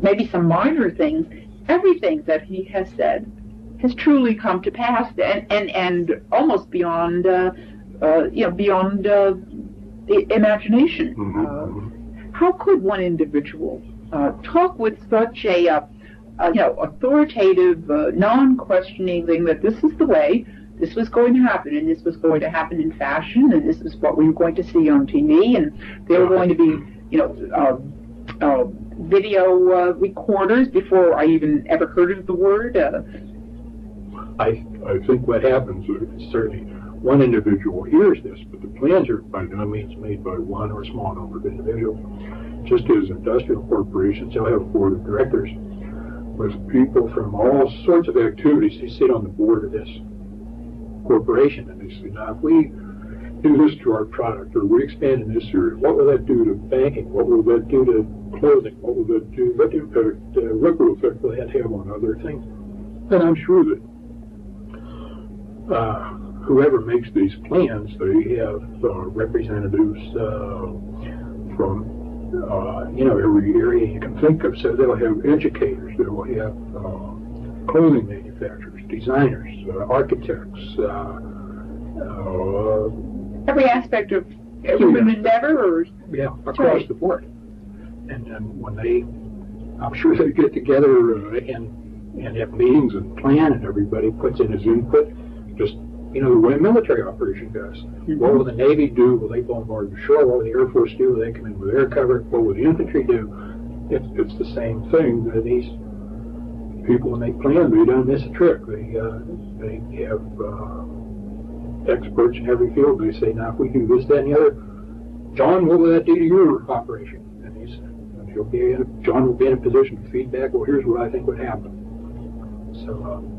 maybe some minor things, everything that he has said has truly come to pass, and almost beyond, beyond the imagination. Mm-hmm. How could one individual talk with such a authoritative, non-questioning thing that this is the way, this was going to happen, and this was going to happen in fashion, and this is what we were going to see on TV, and there were going to be, video recorders before I even ever heard of the word. I think what happens is certainly one individual hears this, but the plans are by no means made by one or a small number of individuals. Just as industrial corporations, they'll have a board of directors with people from all sorts of activities. They sit on the board of this corporation, and they say, now, if we do this to our product, or we expand in this area, what will that do to banking? What will that do to clothing? What will that do? What ripple effect will that have on other things? And I'm sure that whoever makes these plans, they have representatives from every area you can think of. So they'll have educators, they'll have clothing manufacturers, designers, architects, every aspect of human endeavor, across the board. And then when I'm sure they get together and have meetings and plan, and everybody puts in his input. Just the way a military operation goes. Mm-hmm. What will the Navy do? Will they bombard the shore? What will the Air Force do? Will they come in with air cover? What will the infantry do? It's the same thing. These people, when they plan, they don't miss a trick. They have experts in every field. They say, now if we do this, that, and the other, John, what will that do to your operation? And John will be in a position to feedback. Well, here's what I think would happen. So.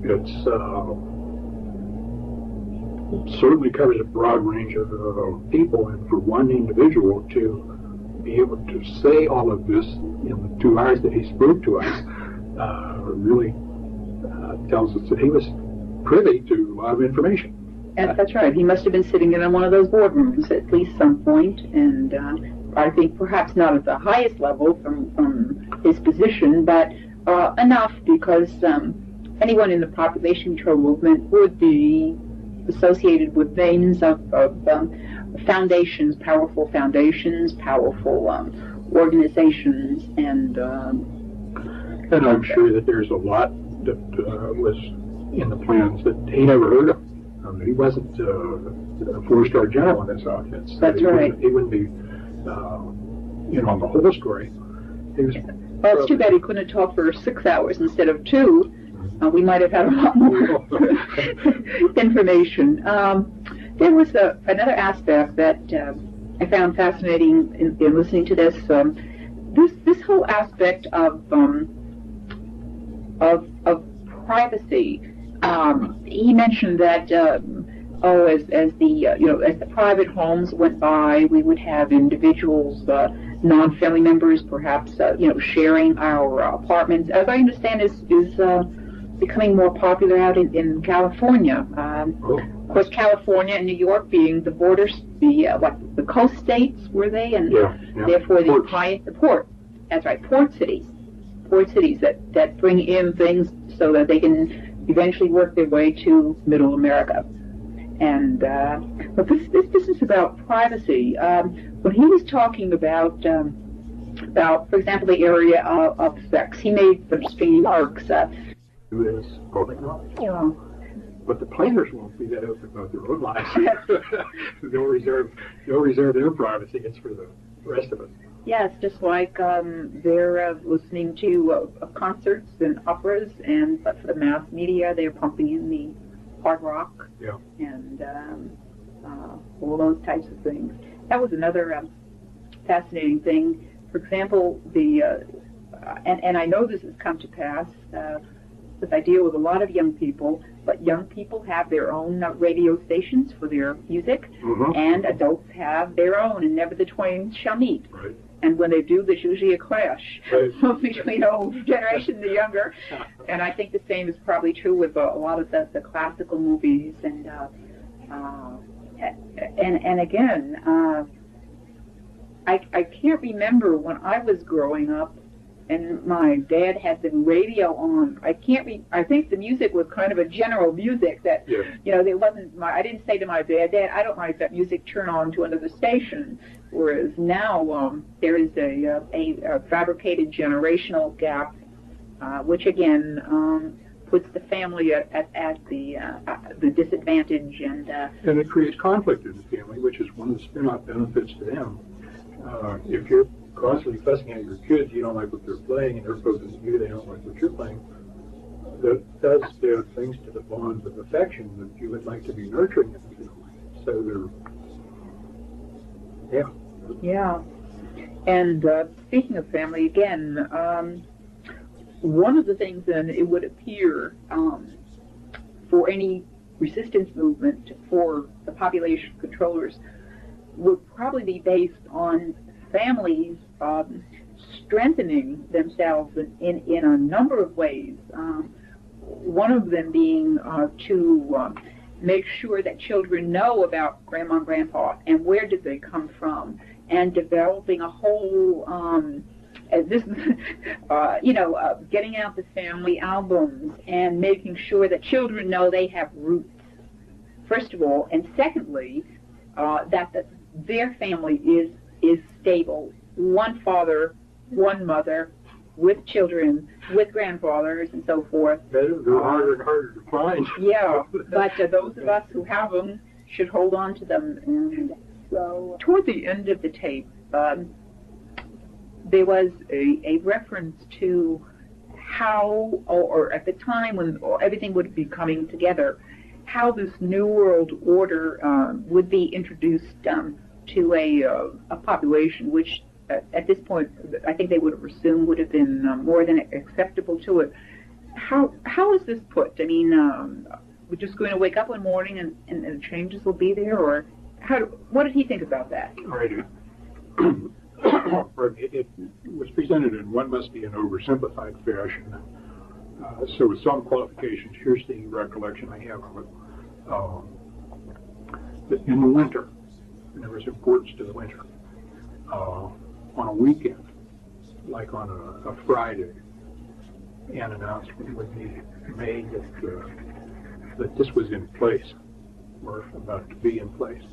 It certainly covers a broad range of people, and for one individual to be able to say all of this in the 2 hours that he spoke to us really tells us that he was privy to a lot of information. And that's right. He must have been sitting in one of those boardrooms at least some point, and I think perhaps not at the highest level from his position, but enough because anyone in the population control movement would be associated with veins of foundations, powerful organizations, and I'm sure that there's a lot that was in the plans that he never heard of. He wasn't a 4-star general in his outfits. That's right. He wouldn't be, on the whole story. Well, it's too bad he couldn't talk for 6 hours instead of 2. We might have had a lot more information. There was another aspect that I found fascinating in listening to this. This whole aspect of privacy. He mentioned that as the private homes went by, we would have individuals, non-family members, perhaps sharing our apartments. As I understand, is becoming more popular out in California. Of course, California and New York being the borders, the coast states, were they? And therefore the port. That's right, port cities that bring in things so that they can eventually work their way to Middle America. And but this business about privacy, when he was talking about, for example, the area of sex, he made some interesting remarks. Is public knowledge. Yeah. But the planners won't be that open about their own lives. They'll reserve their privacy. It's for the rest of us. Yes, just like they're listening to concerts and operas, but for the mass media, they're pumping in the hard rock and all those types of things. That was another fascinating thing. For example, and I know this has come to pass. Because I deal with a lot of young people, but young people have their own radio stations for their music, and adults have their own, and never the twain shall meet. Right. And when they do, there's usually a clash between the old generation and the younger. And I think the same is probably true with a lot of the classical movies. And again, I can't remember when I was growing up and my dad had the radio on. I think the music was kind of a general music that, there wasn't I didn't say to my dad, I don't like that music, turn on to another station. whereas now there is a fabricated generational gap, which again puts the family at the disadvantage, and it creates conflict in the family, which is one of the spin-off benefits to them. If you're constantly fussing at your kids, you don't like what they're playing, and they're focusing on you, they don't like what you're playing. That does things to the bonds of affection that you would like to be nurturing in the family. So they're, yeah. And speaking of family, again, one of the things then it would appear for any resistance movement for the population controllers would probably be based on families strengthening themselves in a number of ways. One of them being to make sure that children know about Grandma and Grandpa and where did they come from, and developing a whole, getting out the family albums and making sure that children know they have roots, first of all, and secondly, that their family is stable. One father, one mother, with children, with grandfathers, and so forth. They're harder and harder to find. Yeah, but those of us who have them should hold on to them. And so, toward the end of the tape, there was a reference to how, or at the time when everything would be coming together, how this New World Order would be introduced to a population which, at this point, I think they would have assumed would have been more than acceptable to it. How is this put? I mean, we're just going to wake up one morning and the changes will be there, or what did he think about that? Right. It was presented in what must be an oversimplified fashion. So with some qualifications, here's the recollection I have of it. In the winter, there was importance to the winter. On a weekend, like on a Friday, an announcement would be made that this was in place, or about to be in place.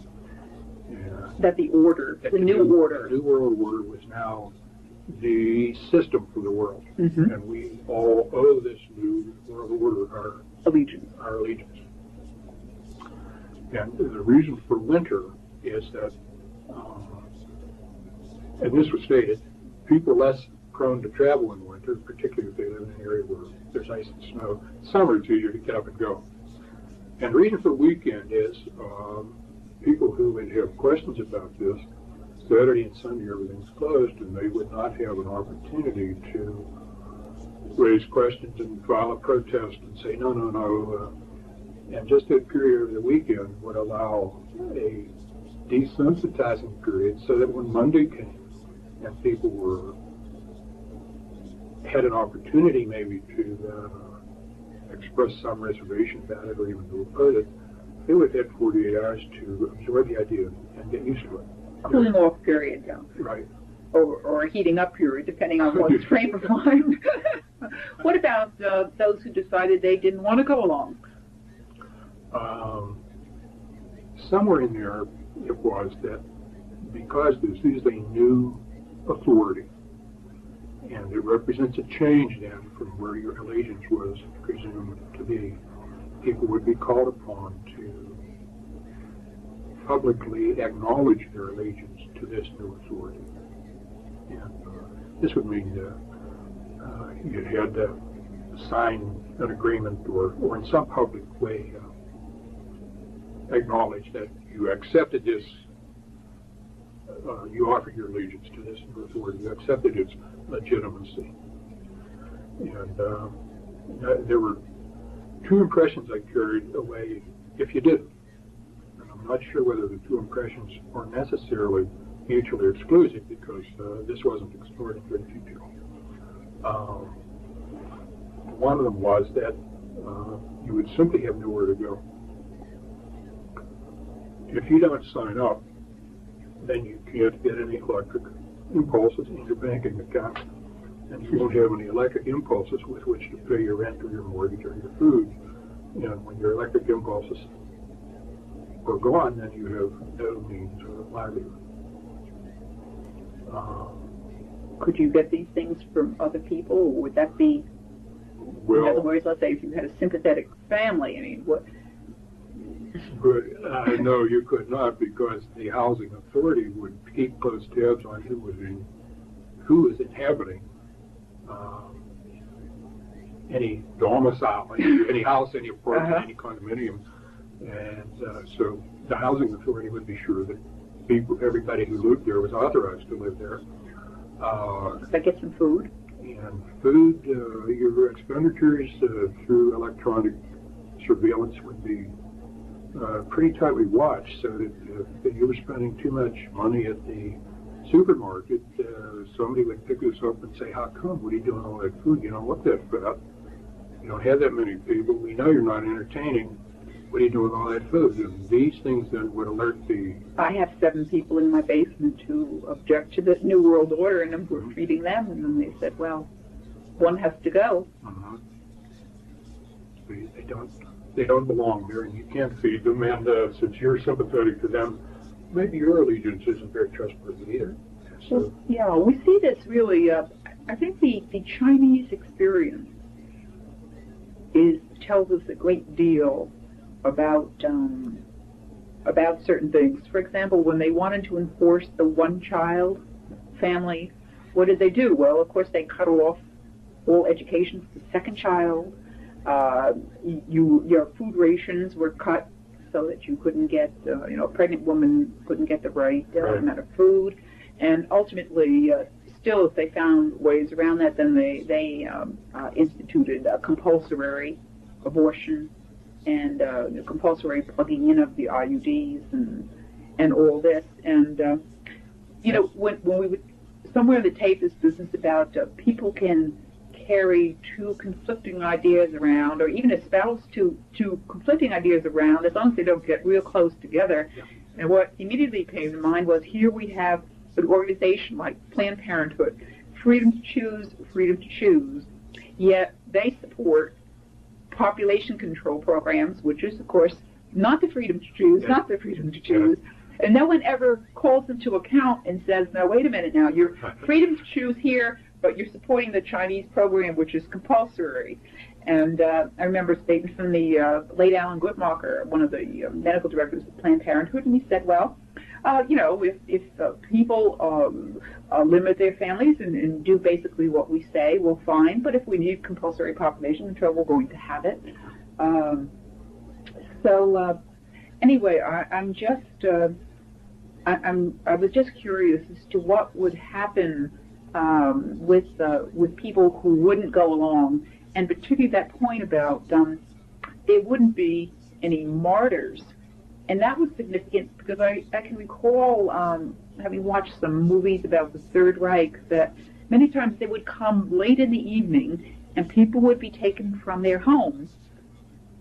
That the order, the new order. The New World Order was now the system for the world. Mm-hmm. And we all owe this New World Order our allegiance. And the reason for winter is that, and this was stated, people less prone to travel in winter, particularly if they live in an area where there's ice and snow. Summer, it's easier to get up and go. And the reason for weekend is people who would have questions about this, Saturday and Sunday everything's closed, and they would not have an opportunity to raise questions and file a protest and say, no. And just that period of the weekend would allow a desensitizing period so that when Monday came and people had an opportunity maybe to express some reservation about it or even to oppose it, they would have had 48 hours to absorb the idea and get used to it. Cooling off period, yeah. Right. Or a heating up period, depending on one's frame of mind. What about those who decided they didn't want to go along? Somewhere in there it was that because this is a new authority and it represents a change then from where your allegiance was presumed to be, people would be called upon to publicly acknowledge their allegiance to this new authority. And this would mean you had to sign an agreement or in some public way acknowledge that you accepted this, you offered your allegiance to this new authority, you accepted its legitimacy. And there were two impressions I carried away if you didn't. And I'm not sure whether the two impressions are necessarily mutually exclusive because this wasn't explored in great detail. One of them was that you would simply have nowhere to go. If you don't sign up, then you can't get any electric impulses in your banking account. And you won't have any electric impulses with which to pay your rent or your mortgage or your food. And when your electric impulses are gone, then you have no means of livelihood. Could you get these things from other people, or would that be, in other words, let's say if you had a sympathetic family, I mean, what? But no, you could not, because the housing authority would keep close tabs on who was inhabiting any domicile, any house, any apartment, any condominium, and so the housing authority would be sure that everybody who lived there was authorized to live there. Could I get some food? And food, your expenditures through electronic surveillance would be pretty tightly watched, so that if you were spending too much money at the supermarket, somebody would pick us up and say, "How come? What are you doing all that food? You don't look that fat. You don't have that many people. We know you're not entertaining. What are you doing with all that food?" And these things then would alert the... I have 7 people in my basement who object to this New World Order, and we're feeding them, and then they said, well, one has to go. They don't belong there, and you can't feed them, and since you're sympathetic to them, maybe your allegiance isn't very trustworthy either. So, well, yeah, we see this really, I think the Chinese experience tells us a great deal about certain things. For example, when they wanted to enforce the one-child family, what did they do? Well, of course, they cut off all education for the second child. Your food rations were cut so that you couldn't get, a pregnant woman couldn't get the right amount of food. And ultimately, still, if they found ways around that, then they instituted compulsory abortion and compulsory plugging in of the IUDs and all this. And, when we would, somewhere in the tape is business about people can carry 2 conflicting ideas around, or even espouse two conflicting ideas around, as long as they don't get real close together. Yeah. And what immediately came to mind was, here we have an organization like Planned Parenthood, freedom to choose, yet they support population control programs, which is, of course, not the freedom to choose, and no one ever calls them to account and says, no, wait a minute now, you're freedom to choose here, but you're supporting the Chinese program, which is compulsory. And I remember a statement from the late Alan Guttmacher, one of the medical directors of Planned Parenthood, and he said, well, if people limit their families and do basically what we say, well, fine, but if we need compulsory population control, we're going to have it. Anyway, I was just curious as to what would happen with people who wouldn't go along, and particularly that point about there wouldn't be any martyrs. And that was significant because I can recall, having watched some movies about the Third Reich, that many times they would come late in the evening and people would be taken from their homes,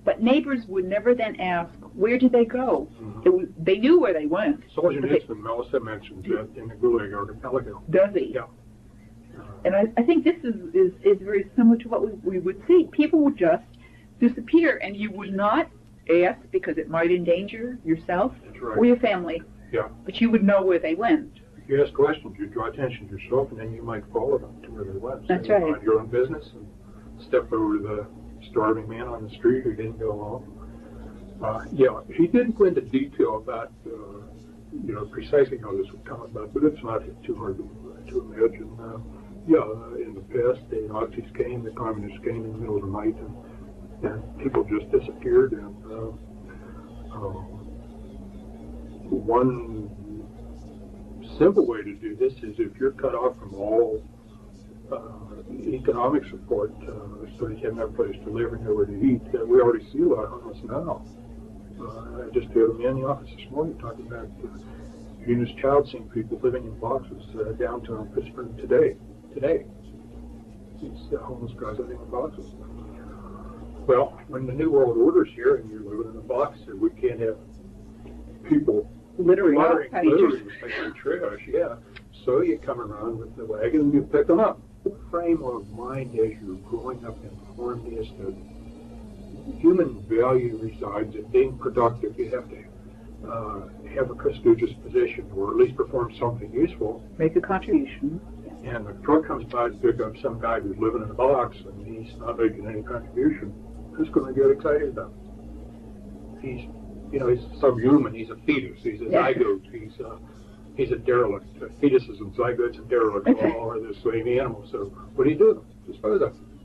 but neighbors would never then ask, where did they go? They knew where they went. Solzhenitsyn also mentions that in the Gulag Archipelago. Does he? Yeah. And I think this is very similar to what we would see. People would just disappear, and you would not ask because it might endanger yourself or your family. Yeah. But you would know where they went. If you ask questions, you draw attention to yourself, and then you might follow them to where they went. That's so right. Mind your own business and step over to the starving man on the street who didn't go along. He didn't go into detail about precisely how this would come about, but it's not too hard to imagine. In the past, the Nazis came, the communists came in the middle of the night, and people just disappeared. And one simple way to do this is if you're cut off from all economic support, so you have no place to live and nowhere to eat. We already see a lot of this now. I just had a man in the office this morning talking about Eunice Child seeing people living in boxes downtown Pittsburgh today. These homeless guys living in boxes. Well, when the New World Order's here and you're living in a box, we can't have people littering with trash. Yeah. So you come around with the wagon and you pick them up. The frame of mind as you're growing up informed is that human value resides in being productive. You have to have a prestigious position or at least perform something useful. Make a contribution. And the truck comes by to pick up some guy who's living in a box and he's not making any contribution. Who's going to get excited about it? He's subhuman. He's a fetus. He's a zygote. He's a derelict. Fetuses and zygotes and derelicts all are the same animal. So what do you do? Dispose of them.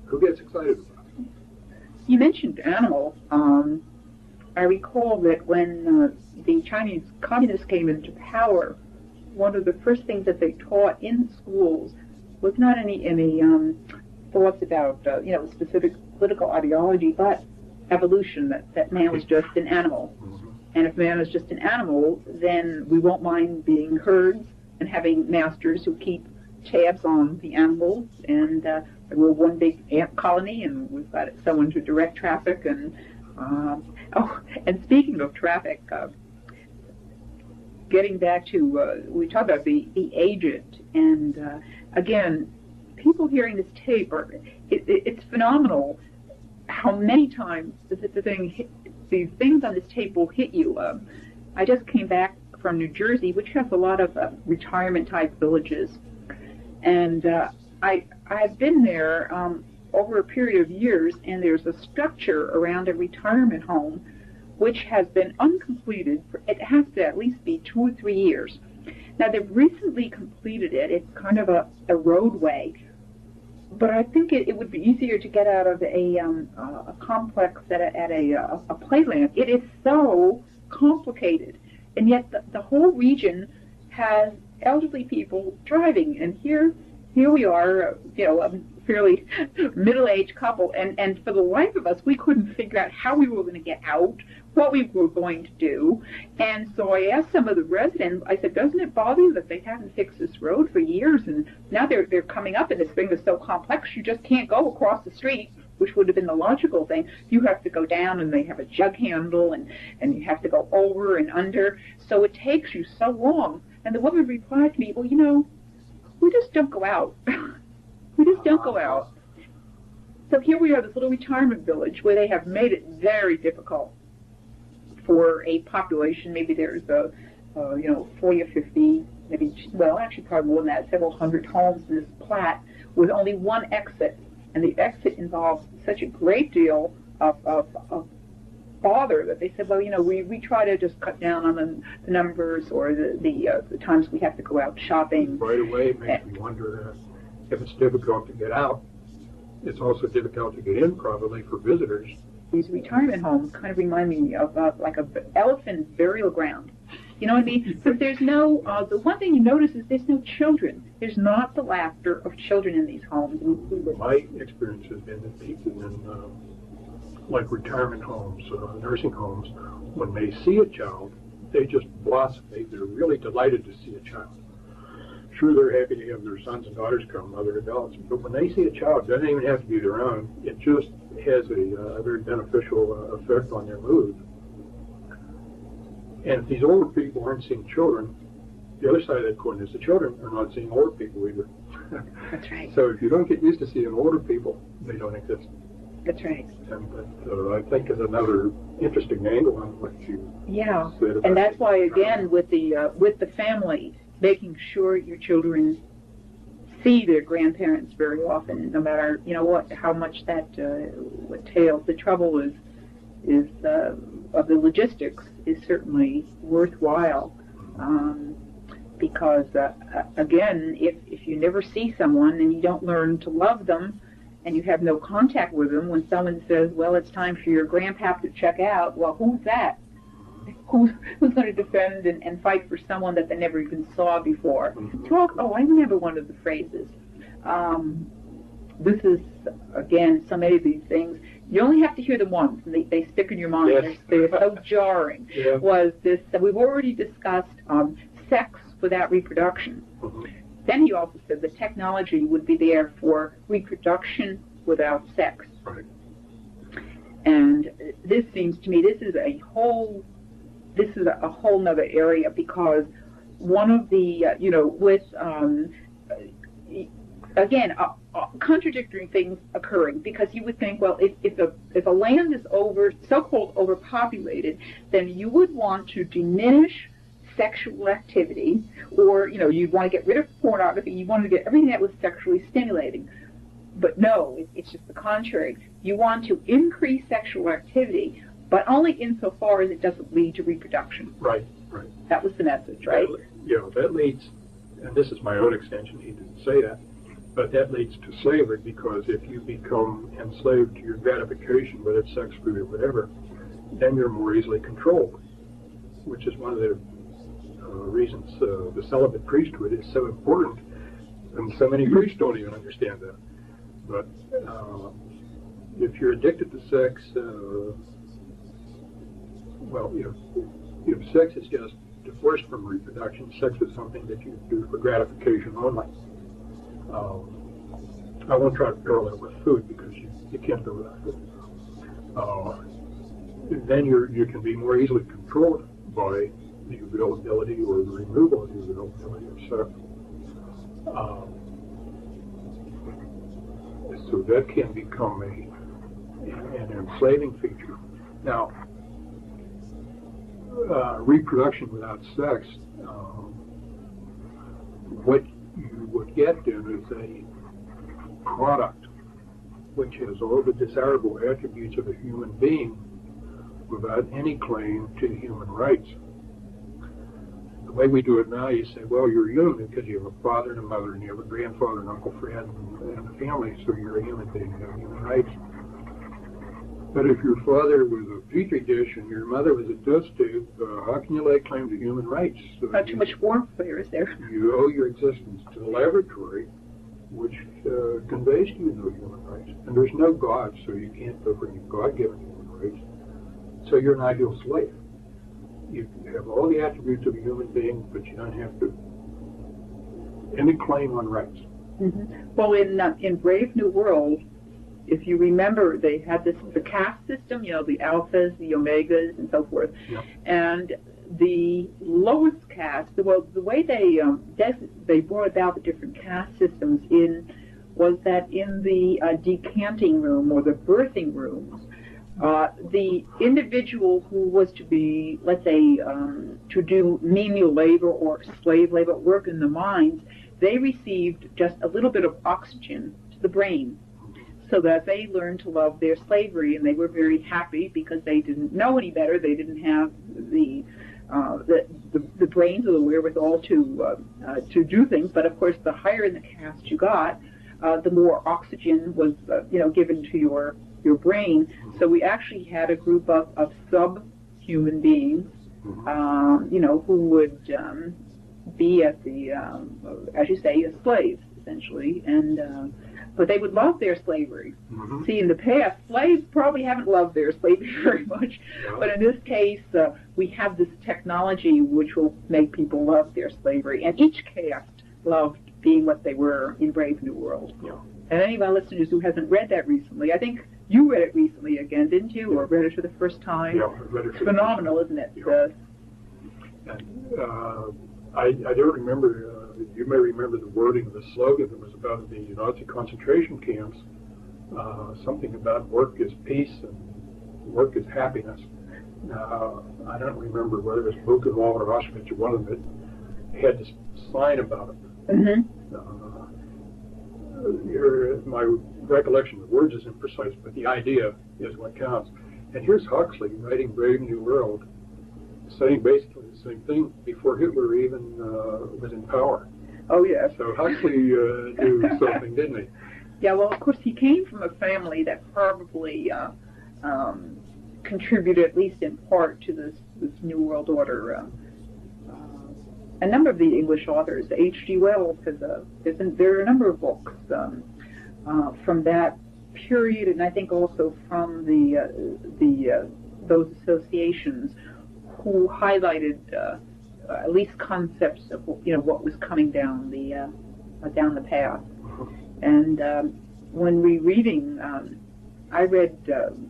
Who gets excited about it? You mentioned animal. I recall that when the Chinese communists came into power, one of the first things that they taught in schools was not any thoughts about specific political ideology, but evolution, that man was just an animal. And if man is just an animal, then we won't mind being herds and having masters who keep tabs on the animals. And we're one big ant colony, and we've got someone to direct traffic. And and speaking of traffic, getting back to, we talked about the agent, and again, people hearing this tape, it's phenomenal how many times these things on this tape will hit you. I just came back from New Jersey, which has a lot of retirement-type villages, and I've been there over a period of years, and there's a structure around a retirement home which has been uncompleted. It has to at least be 2 or 3 years. Now, they've recently completed it. It's kind of a roadway, but I think it would be easier to get out of a complex at a playland. It is so complicated, and yet the whole region has elderly people driving, and here we are, a fairly middle-aged couple, and for the life of us, we couldn't figure out how we were going to get out, what we were going to do. And so I asked some of the residents, I said, doesn't it bother you that they haven't fixed this road for years, and now they're coming up, and this thing is so complex, you just can't go across the street, which would have been the logical thing. You have to go down, and they have a jug handle, and you have to go over and under, so it takes you so long. And the woman replied to me, well, we just don't go out. We just don't go out. So here we are, this little retirement village where they have made it very difficult for a population. Maybe there's 40 or 50, actually probably more than that, several hundred homes in this plat with only one exit. And the exit involves such a great deal of bother that they said, we try to just cut down on the numbers or the times we have to go out shopping. Right away, it makes me wonder if it's difficult to get out, it's also difficult to get in probably for visitors. These retirement homes kind of remind me of like an elephant burial ground. You know what I mean? Because there's no, the one thing you notice is there's no children. There's not the laughter of children in these homes. My experience has been that people in like retirement homes, nursing homes, when they see a child, they just blossom. They're really delighted to see a child. Sure, they're happy to have their sons and daughters come, other adults, but when they see a child, it doesn't even have to be their own. It just has a very beneficial effect on their mood. And if these older people aren't seeing children, the other side of that coin is the children are not seeing older people either. That's right. So if you don't get used to seeing older people, they don't exist. That's right. And that, I think, is another interesting angle on what you said about and that's why, again, with the family, making sure your children see their grandparents very often, no matter how much that entails. The trouble is of the logistics is certainly worthwhile, because again, if you never see someone and you don't learn to love them, and you have no contact with them, when someone says, well, it's time for your grandpap to check out, well, who's that? Who's going to defend and fight for someone that they never even saw before? I remember one of the phrases. This is, again, so many of these things, you only have to hear them once, and they stick in your mind. Yes. They're so jarring. Yeah. Was this, we've already discussed sex without reproduction. Mm-hmm. Then he also said the technology would be there for reproduction without sex. Right. And this seems to me, this is a whole nother area, because one of the, again, contradictory things occurring, because you would think, well, if a land is so-called overpopulated, then you would want to diminish sexual activity, or you'd want to get rid of pornography. You wanted to get everything that was sexually stimulating. But no, it's just the contrary. You want to increase sexual activity, but only insofar as it doesn't lead to reproduction. Right. That was the message, right? That leads, and this is my own extension, he didn't say that, but that leads to slavery, because if you become enslaved to your gratification, whether it's sex, food, or whatever, then you're more easily controlled, which is one of the reasons the celibate priesthood is so important, and so many priests don't even understand that. But if you're addicted to sex, if sex is just divorced from reproduction, sex is something that you do for gratification only. I won't try to parallel it with food, because you can't go without food. Then you can be more easily controlled by the availability or the removal of the availability of sex. So that can become an enslaving feature. Now, reproduction without sex, what you would get then is a product which has all the desirable attributes of a human being without any claim to human rights. The way we do it now, you say, well, you're human because you have a father and a mother, and you have a grandfather and uncle Fred and a family, so you're a human being, you have human rights. But if your father was a petri dish and your mother was a dust tube, how can you lay claim to human rights? Not too much warmth there, is there? You owe your existence to the laboratory, which conveys to you no human rights. And there's no God, so you can't go for any God-given human rights. So you're an ideal slave. You have all the attributes of a human being, but you don't have any claim on rights. Mm-hmm. Well, in Brave New World, if you remember, they had the caste system, the alphas, the omegas, and so forth. Yeah. And the lowest caste, the way they brought about the different caste systems was that in the decanting room or the birthing rooms, the individual who was to be, let's say, to do menial labor or slave labor, work in the mines, they received just a little bit of oxygen to the brain, so that they learned to love their slavery, and they were very happy because they didn't know any better. They didn't have the brains or the wherewithal to do things. But of course, the higher in the caste you got, the more oxygen was given to your brain. So we actually had a group of subhuman beings, who would be at the, as you say, as slaves essentially, and but they would love their slavery. Mm-hmm. See, in the past, slaves probably haven't loved their slavery very much, but in this case, we have this technology which will make people love their slavery, and each caste loved being what they were in Brave New World. Yeah. And any of our listeners who hasn't read that recently, I think you read it recently again, didn't you? Yeah. Or read it for the first time? Yeah, I read it. It's phenomenal, isn't it? Yeah. I don't remember, you may remember the wording of the slogan that was about the Nazi concentration camps, something about work is peace and work is happiness. Now, I don't remember whether it was Buchenwald or Auschwitz or one of them that had this sign about it. Mm-hmm. My recollection of the words is imprecise, but the idea is what counts. And here's Huxley writing Brave New World, saying basically the same thing before Hitler even was in power. Oh, yes. So Huxley knew something, didn't he? Yeah, well, of course, he came from a family that probably contributed, at least in part, to this New World Order. A number of the English authors, H.G. Wells, there are a number of books from that period, and I think also from those associations who highlighted at least concepts of what was coming down the path. And when rereading, I read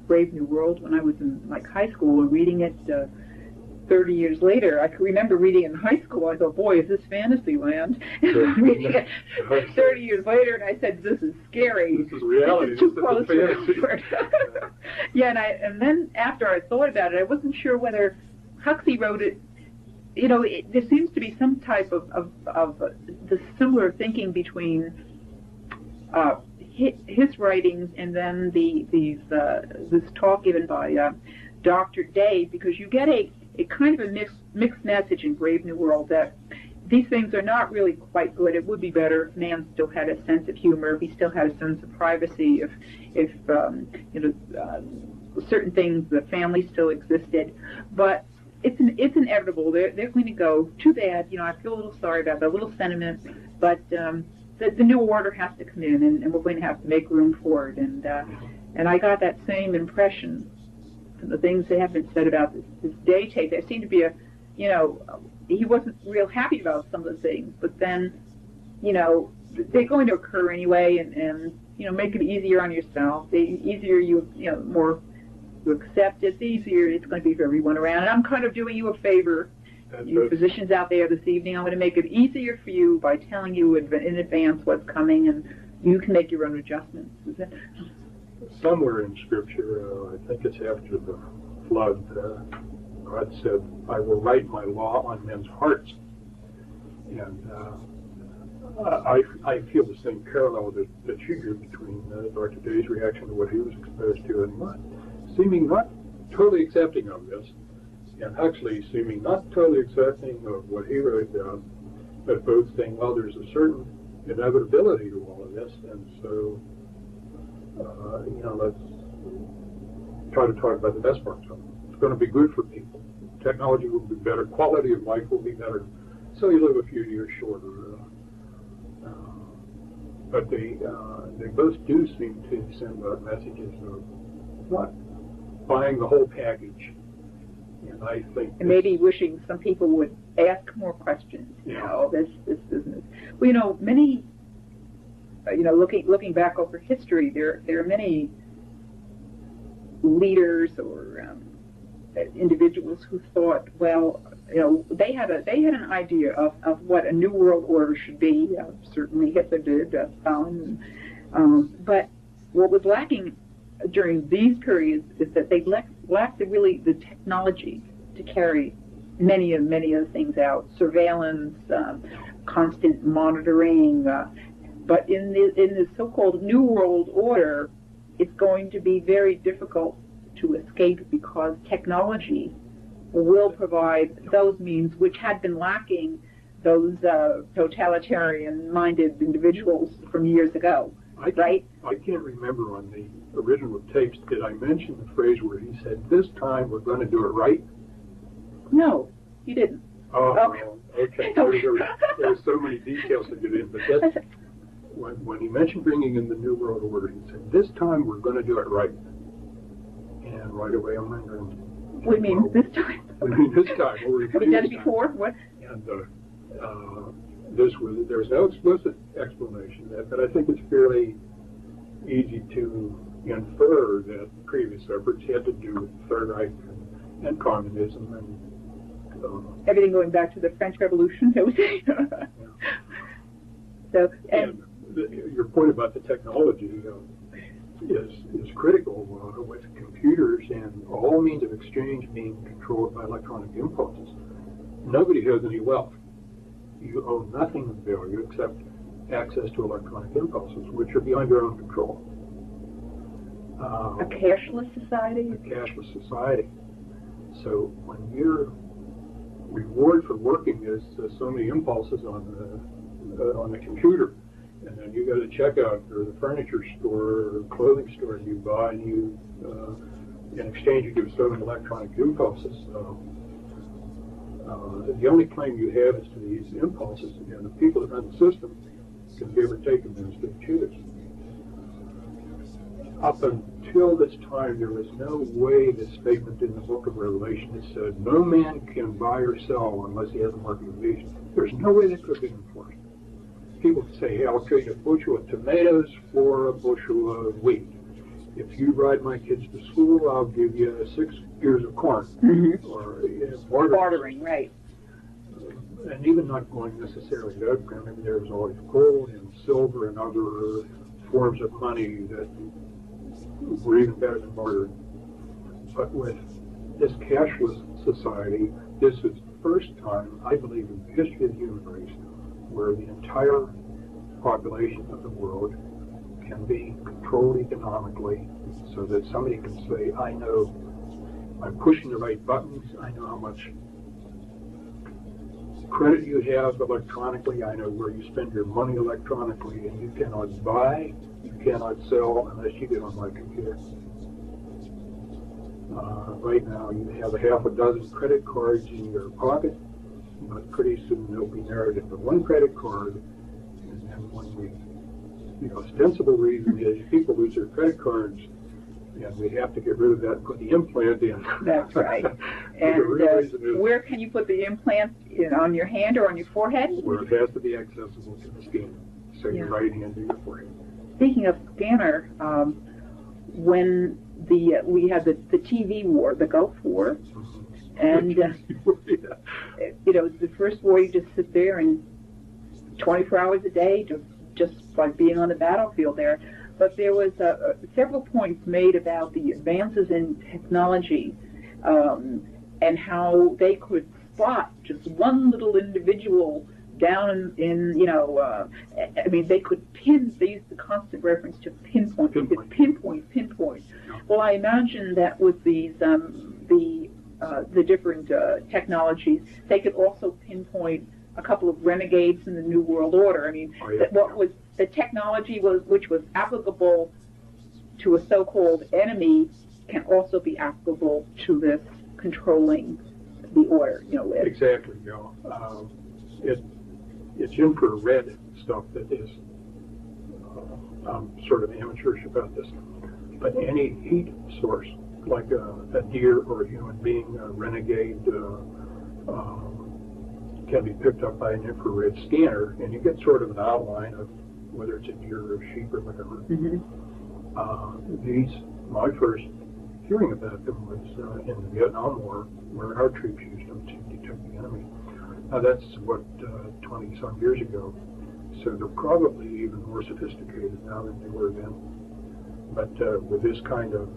Brave New World when I was in high school, and reading it 30 years later, I can remember reading it in high school. I thought, boy, is this fantasy land? Reading it 30 years later, and I said, this is scary. This is reality. This is too close for comfort. Yeah, and then after I thought about it, I wasn't sure whether Huxley wrote it. You know, there seems to be some type of the similar thinking between his writings and then this talk given by Dr. Day, because you get a kind of a mixed message in Brave New World that these things are not really quite good. It would be better if man still had a sense of humor, if he still had a sense of privacy, if certain things, the family still existed. But it's inevitable. They're going to go. Too bad. I feel a little sorry about that, a little sentiment, but the new order has to come in, and we're going to have to make room for it. And I got that same impression from the things that have been said about this Day tape. There seemed to be he wasn't real happy about some of the things, but then, they're going to occur anyway, and make it easier on yourself. The easier more you accept it, the easier it's going to be for everyone around. And I'm kind of doing you a favor, you physicians out there this evening. I'm going to make it easier for you by telling you in advance what's coming, and you can make your own adjustments. Somewhere in Scripture, I think it's after the flood, God said, I will write my law on men's hearts. And I feel the same parallel that you do between Dr. Day's reaction to what he was exposed to and seeming not totally accepting of this, and Huxley seeming not totally accepting of what he wrote down, but both saying, well, there's a certain inevitability to all of this, and so, let's try to talk about the best parts of it. It's going to be good for people. Technology will be better. Quality of life will be better. So you live a few years shorter. But they both do seem to send out messages of not buying the whole package. And I think... And maybe wishing some people would ask more questions. This business. Well, many... looking back over history, there are many leaders or individuals who thought, well, they had an idea of what a new world order should be. Certainly Hitler did, Stalin. But what was lacking during these periods is that they lacked the technology to carry many of the things out. Surveillance, constant monitoring. But in the so-called New World Order, it's going to be very difficult to escape because technology will provide those means which had been lacking those totalitarian-minded individuals from years ago, right? I can't remember on the original tapes, did I mention the phrase where he said, this time we're going to do it right? No, he didn't. Oh, okay. There were so many details to get in, but that's... When he mentioned bringing in the New World Order, he said, this time we're going to do it right. And right away I'm wondering... What do you mean, this time? What do you mean this time? Have we done it before? What? And there was no explicit explanation of that, but I think it's fairly easy to infer that previous efforts had to do with the Third Reich and communism and... everything going back to the French Revolution, I would say. So, and your point about the technology is critical with computers and all means of exchange being controlled by electronic impulses. Nobody has any wealth. You own nothing of value except access to electronic impulses, which are beyond your own control. A cashless society? A cashless society. So when your reward for working is so many impulses on the computer, and then you go to checkout or the furniture store or clothing store you buy, and you in exchange you give so many electronic impulses. The only claim you have is to these impulses, and the people that run the system can give or take them as they choose. Up until this time, there was no way the statement in the book of Revelation that said, no man can buy or sell unless he has a market of vision. There's no way that could be enforced. People say, hey, I'll trade a bushel of tomatoes for a bushel of wheat. if you ride my kids to school, I'll give you 6 ears of corn. Or bartering, right. And even not going necessarily to that, I mean, there was always gold and silver and other forms of money that were even better than bartering. But with this cashless society, this is the first time, I believe, in the history of the human race where the entire population of the world can be controlled economically so that somebody can say, I know I'm pushing the right buttons, I know how much credit you have electronically, I know where you spend your money electronically, and you cannot buy, you cannot sell unless you get on my computer. Right now you have a half a dozen credit cards in your pocket, but pretty soon they'll be narrowed into one credit card, and then when the ostensible reason is people lose their credit cards, and we have to get rid of that and put the implant in. That's right. And where can you put the implant in, on your hand or on your forehead? Where it has to be accessible to the scanner. So your right hand to your forehead. Speaking of scanner, when we had the TV war, the Gulf War, and the first war, you just sit there and 24 hours a day, just like being on the battlefield there. But there was several points made about the advances in technology and how they could spot just one little individual down in I mean, they could they used the constant reference to pinpoint. Pinpoint. Well, I imagine that with these the different technologies, they could also pinpoint a couple of renegades in the New World Order. I mean, what was the technology which was applicable to a so-called enemy can also be applicable to this controlling the order. Exactly. It's infrared stuff that is. I'm sort of amateurish about this, but any heat source, like a deer or a human being, a renegade, can be picked up by an infrared scanner, and you get sort of an outline of whether it's a deer or a sheep or whatever. My first hearing about them was in the Vietnam War, where our troops used them to detect the enemy. Now that's 20-some years ago, so they're probably even more sophisticated now than they were then. But with this kind of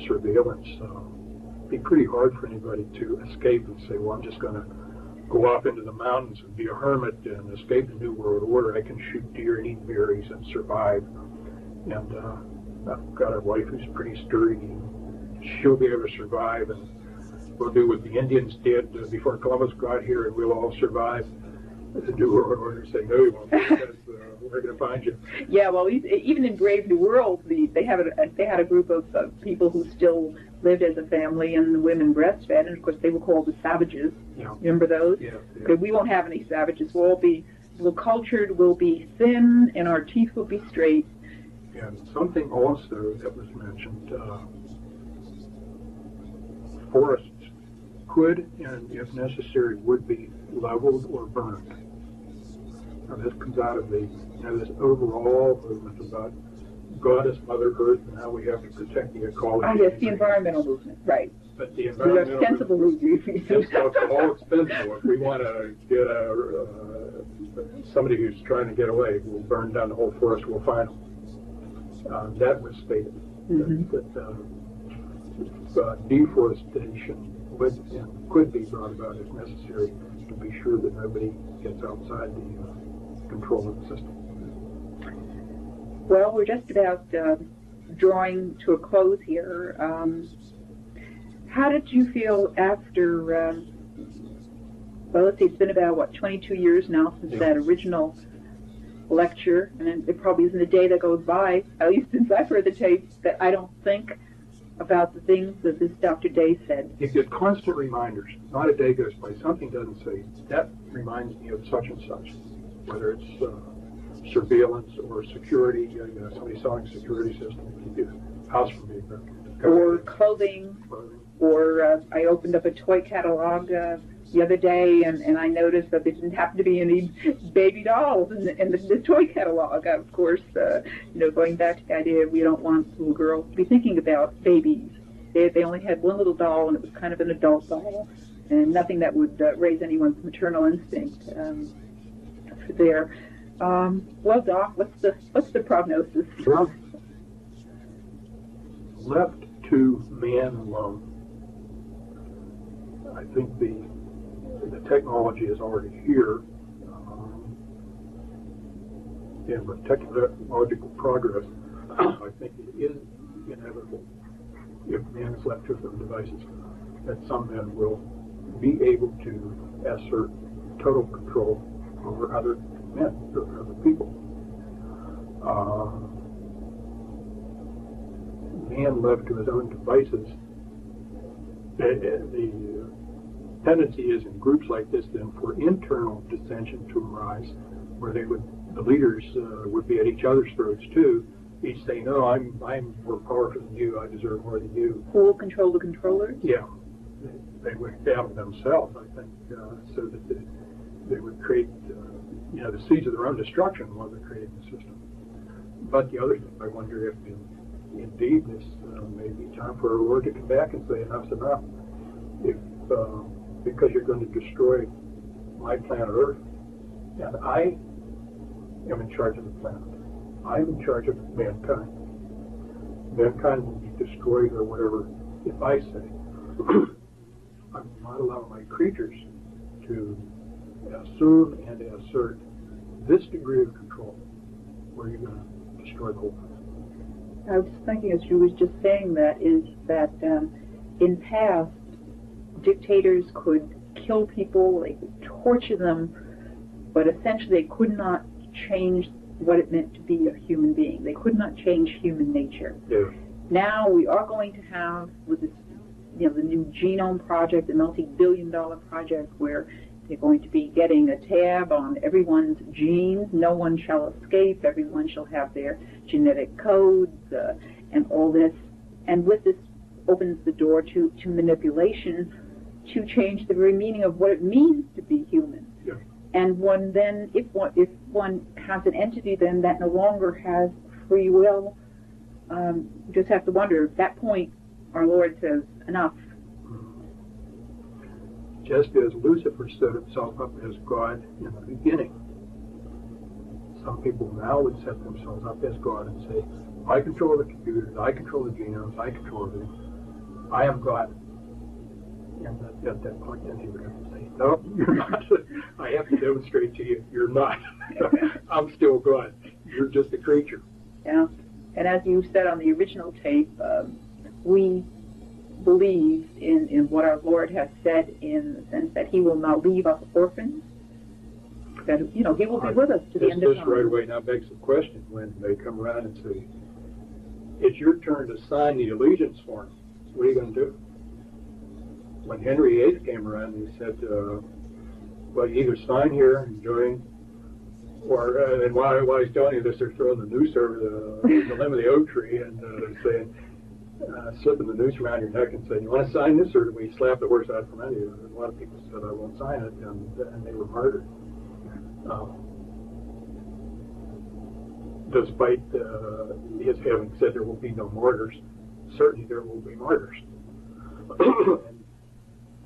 surveillance, it'd be pretty hard for anybody to escape and say, well, I'm just going to go off into the mountains and be a hermit and escape the New World Order. I can shoot deer and eat berries and survive. And I've got a wife who's pretty sturdy, and she'll be able to survive, and we'll do what the Indians did before Columbus got here, and we'll all survive. The New World Order say, no, you won't, because we're going to find you. Yeah, well, even in Brave New World, they had a group of people who still lived as a family, and the women breastfed, and of course they were called the savages. Yeah. Remember those? Yeah. Because we won't have any savages. We'll cultured, we'll be thin, and our teeth will be straight. And something also that was mentioned, forests could, and if necessary, would be leveled or burned. Now this comes out of this overall movement about Goddess Mother Earth and how we have to protect the ecology. Oh yes, the environmental movement, right. But the environmental ostensible movement. This stuff's all expensive. If we want to get somebody who's trying to get away, we'll burn down the whole forest, we'll find them. That was stated. That deforestation would and could be brought about if necessary to be sure that nobody gets outside the control of the system. Well, we're just about drawing to a close here. How did you feel after, let's see, it's been about, 22 years now since that original lecture, and it probably isn't a day that goes by, at least since I've heard the tapes, that I don't think about the things that this Dr. Day said. You get constant reminders. Not a day goes by. Something doesn't say, that reminds me of such and such, whether it's surveillance or security, somebody selling a security system to keep your house from being broken. Or clothing. Or I opened up a toy catalog the other day, and I noticed that there didn't happen to be any baby dolls in the toy catalog. Of course, going back to the idea we don't want little girls to be thinking about babies. They only had one little doll, and it was kind of an adult doll, and nothing that would raise anyone's maternal instinct there. Well, Doc, what's the prognosis? Well, left to man alone, I think the technology is already here, and with technological progress, I think it is inevitable, if man is left to his own devices, that some men will be able to assert total control over other men, over other people. Man left to his own devices, the tendency is in groups like this then for internal dissension to arise, where the leaders would be at each other's throats too, each saying, "No, I'm more powerful than you. I deserve more than you." Who will control the controllers? Yeah, they would have themselves, I think, so that they would create, the seeds of their own destruction while they're creating the system. But the other thing, I wonder if indeed this may be time for our Lord to come back and say enough's enough. If because you're going to destroy my planet Earth, and I am in charge of the planet. I'm in charge of mankind. Mankind will be destroyed or whatever if I say. I will not allow my creatures to assume and assert this degree of control where you're going to destroy the whole planet. I was just thinking, as you was just saying that, is that in past, dictators could kill people, they could torture them, but essentially they could not change what it meant to be a human being. They could not change human nature. Yeah. Now we are going to have, with this, the new genome project, the multi-billion-dollar project, where they're going to be getting a tab on everyone's genes. No one shall escape. Everyone shall have their genetic codes and all this. And with this opens the door to manipulation to change the very meaning of what it means to be human. Yeah. And one then, if one has an entity then that no longer has free will, you just have to wonder, at that point, our Lord says, enough. Just as Lucifer set himself up as God in the beginning, some people now would set themselves up as God and say, I control the computers, I control the genomes, I control everything. I am God. And at that point, then he would have to say, no, you're not. I have to demonstrate to you, you're not. I'm still God. You're just a creature. Yeah. And as you said on the original tape, we believe in what our Lord has said, in the sense that he will not leave us orphans, that, he will be with us to the end of time. This right away now begs the question when they come around and say, it's your turn to sign the allegiance form. What are you going to do? When Henry VIII came around, he said, well, you either sign here and join, or, and while he's telling you this, they're throwing the noose over the limb of the oak tree and saying, slipping the noose around your neck and saying, you want to sign this, or do we slap the horse out from under you? And a lot of people said, I won't sign it, and they were martyred. Despite his having said there will be no martyrs, certainly there will be martyrs.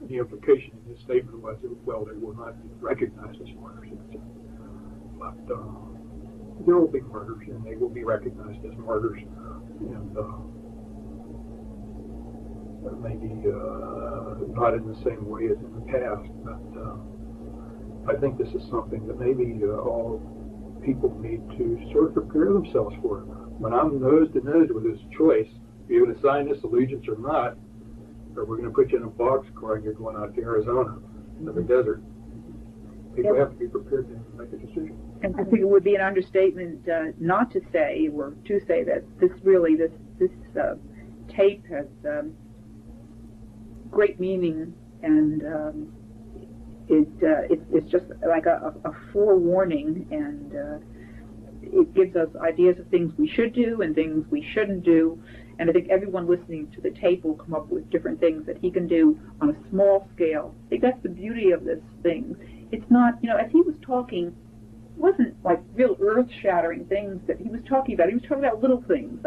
And the implication in his statement was, well, they will not be recognized as martyrs. But there will be martyrs, and they will be recognized as martyrs, and maybe not in the same way as in the past. But I think this is something that maybe all people need to sort of prepare themselves for. When I'm nose to nose with this choice, are you going to sign this allegiance or not? Or we're going to put you in a boxcar and you're going out to Arizona in the desert. People have to be prepared to make a decision. And I think it would be an understatement not to say, or to say, that this tape has great meaning, and it's just like a forewarning, and it gives us ideas of things we should do and things we shouldn't do, And I think everyone listening to the tape will come up with different things that he can do on a small scale. I think that's the beauty of this thing. It's not, as he was talking, it wasn't like real earth-shattering things that he was talking about. He was talking about little things,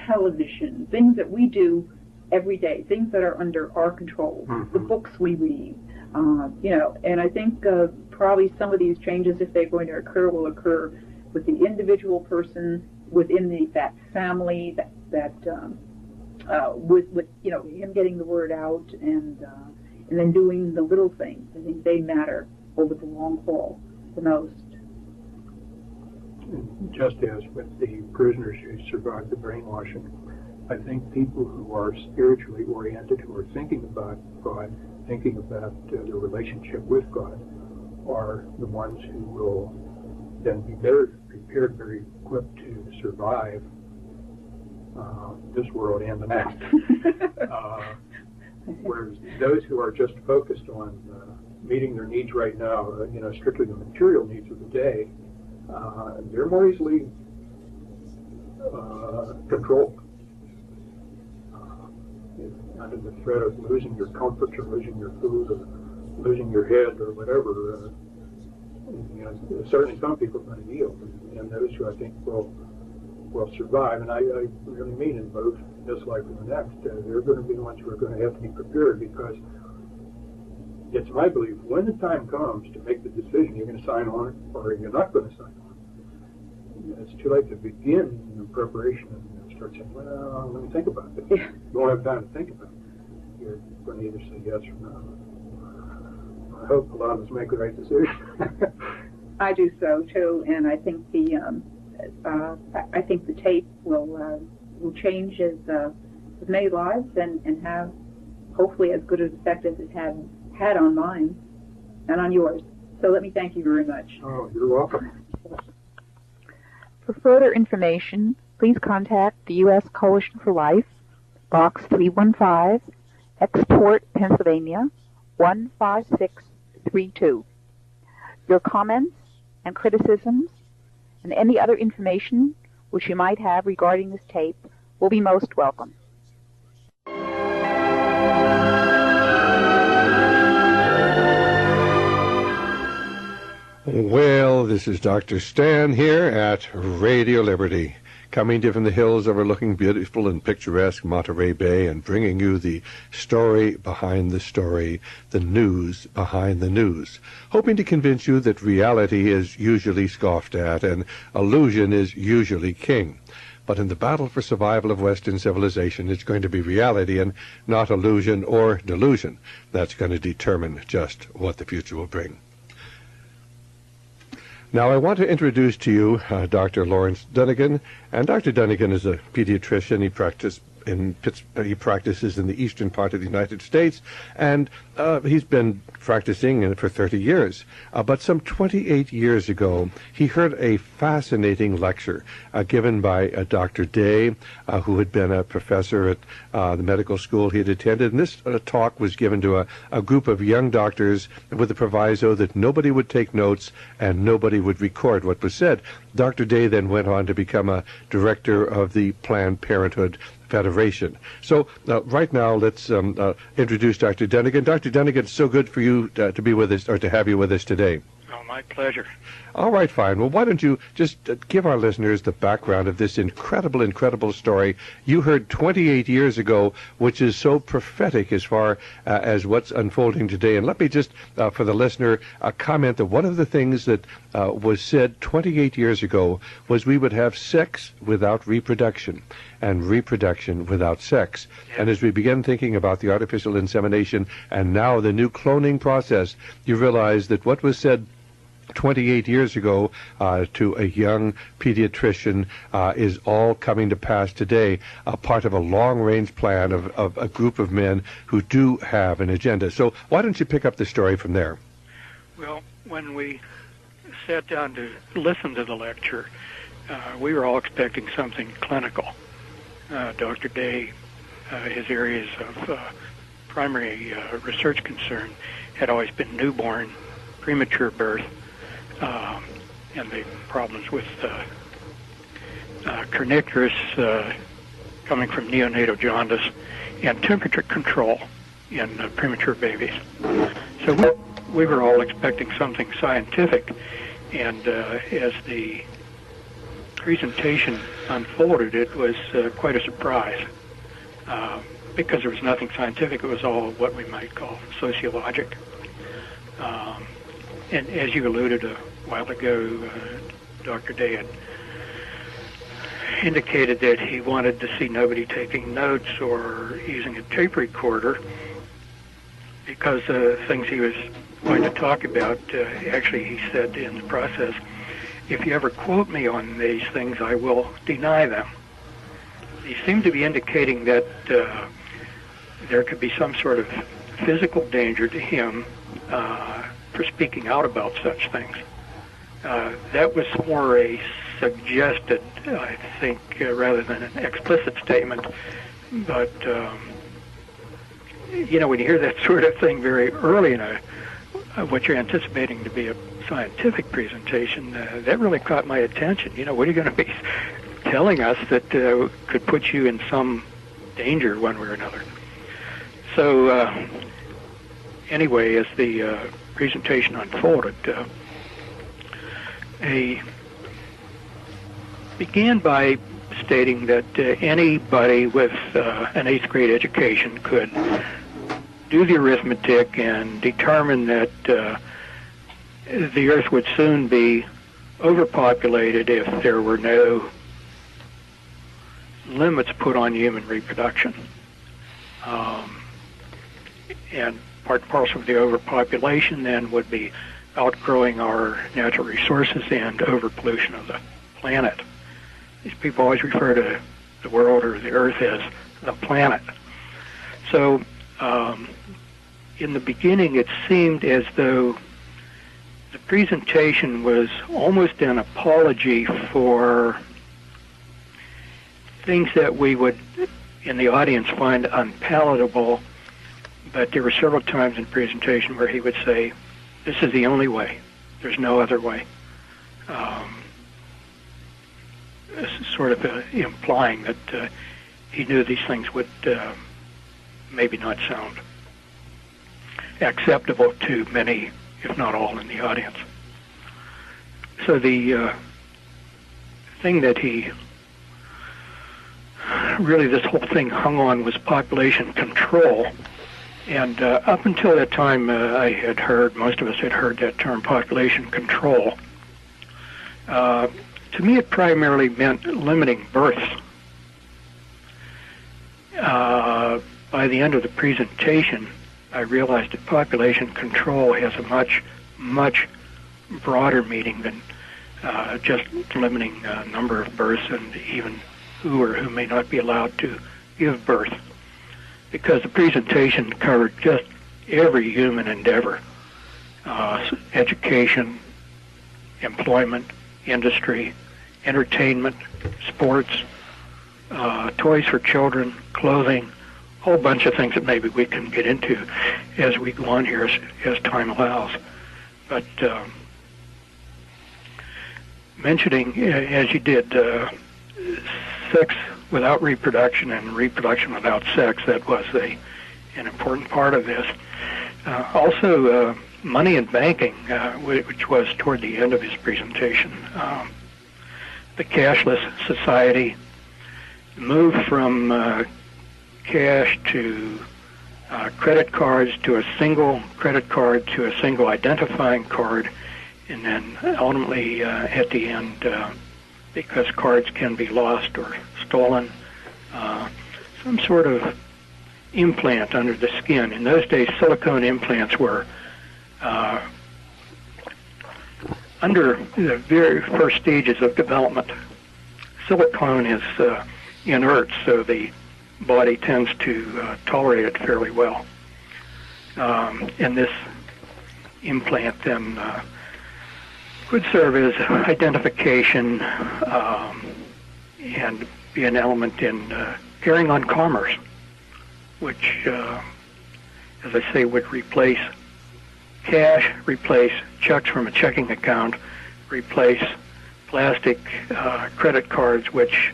television, things that we do every day, things that are under our control, the books we read, and I think probably some of these changes, if they're going to occur, will occur with the individual person within that family, with him getting the word out and then doing the little things. I think they matter over the long haul the most. Just as with the prisoners who survived the brainwashing, I think people who are spiritually oriented, who are thinking about God, thinking about their relationship with God, are the ones who will then be better prepared, very equipped to survive this world and the next. Whereas those who are just focused on meeting their needs right now, strictly the material needs of the day, they're more easily controlled. Under the threat of losing your comforts or losing your food or losing your head or whatever, certainly some people are going to yield, and those who I think will survive, and I really mean in both this life and the next, they're going to be the ones who are going to have to be prepared, because it's my belief when the time comes to make the decision, you're going to sign on it or you're not going to sign on it. It's too late to begin the preparation and start saying, well, let me think about this. You won't have time to think about it. You're going to either say yes or no. I hope a lot of us make the right decision. I do so too, and I think the tape will change as many lives and have hopefully as good an effect as it had on mine and on yours. So let me thank you very much. Oh, you're welcome. For further information, please contact the U.S. Coalition for Life, Box 315, Export, Pennsylvania, 15632. Your comments and criticisms and any other information which you might have regarding this tape will be most welcome. Well, this is Dr. Stan here at Radio Liberty, coming to you from the hills overlooking beautiful and picturesque Monterey Bay and bringing you the story behind the story, the news behind the news, hoping to convince you that reality is usually scoffed at and illusion is usually king. But in the battle for survival of Western civilization, it's going to be reality and not illusion or delusion that's going to determine just what the future will bring. Now, I want to introduce to you Dr. Lawrence Dunnegan, and Dr. Dunnegan is a pediatrician. He practices in the eastern part of the United States, and he's been practicing for 30 years. But some 28 years ago, he heard a fascinating lecture given by Dr. Day, who had been a professor at the medical school he had attended. And this talk was given to a group of young doctors with the proviso that nobody would take notes and nobody would record what was said. Dr. Day then went on to become a director of the Planned Parenthood Federation. So right now, let's introduce Dr. Dunnegan. Dr. Dunnegan, it's so good for you to be with us, or to have you with us today. Oh, my pleasure. All right, fine. Well, why don't you just give our listeners the background of this incredible story you heard 28 years ago, which is so prophetic as far as what's unfolding today. And let me just, for the listener, comment that one of the things that was said 28 years ago was we would have sex without reproduction and reproduction without sex. Yeah. And as we begin thinking about the artificial insemination and now the new cloning process, you realize that what was said 28 years ago to a young pediatrician is all coming to pass today, part of a long-range plan of a group of men who do have an agenda. So why don't you pick up the story from there? Well, when we sat down to listen to the lecture, we were all expecting something clinical. Dr. Day, his areas of primary research concern had always been newborn, premature birth, and the problems with carnivorous coming from neonatal jaundice and temperature control in premature babies. So we were all expecting something scientific, and as the presentation unfolded, it was quite a surprise because there was nothing scientific. It was all what we might call sociologic. And as you alluded a while ago, Dr. Day had indicated that he wanted to see nobody taking notes or using a tape recorder because things he was going to talk about, actually he said in the process, if you ever quote me on these things, I will deny them. He seemed to be indicating that there could be some sort of physical danger to him for speaking out about such things. That was more a suggested, I think, rather than an explicit statement. But, when you hear that sort of thing very early in what you're anticipating to be a scientific presentation, that really caught my attention. What are you going to be telling us that could put you in some danger one way or another? So, anyway, as the presentation unfolded, he began by stating that anybody with an 8th grade education could do the arithmetic and determine that the Earth would soon be overpopulated if there were no limits put on human reproduction. And part and parcel of the overpopulation then would be outgrowing our natural resources and overpollution of the planet. These people always refer to the world or the Earth as the planet. So in the beginning, it seemed as though the presentation was almost an apology for things that we would, in the audience, find unpalatable. But there were several times in the presentation where he would say, this is the only way. There's no other way. Sort of implying that he knew these things would maybe not sound acceptable to many, if not all, in the audience. So the thing that he really, this whole thing hung on was population control. And up until that time, I had heard, most of us had heard that term, population control. To me, it primarily meant limiting births. By the end of the presentation, I realized that population control has a much, much broader meaning than just limiting number of births and even who or who may not be allowed to give birth, because the presentation covered just every human endeavor, education, employment, industry, entertainment, sports, toys for children, clothing, a whole bunch of things that maybe we can get into as we go on here as time allows. But mentioning, as you did, sex without reproduction and reproduction without sex, that was an important part of this. Also, money and banking, which was toward the end of his presentation. The cashless society, move from cash to credit cards, to a single credit card, to a single identifying card, and then ultimately at the end, because cards can be lost or stolen, some sort of implant under the skin. In those days, silicone implants were under the very first stages of development. Silicone is inert, so the body tends to tolerate it fairly well. And this implant then could serve as identification and be an element in carrying on commerce, which, as I say, would replace cash, replace checks from a checking account, replace plastic credit cards, which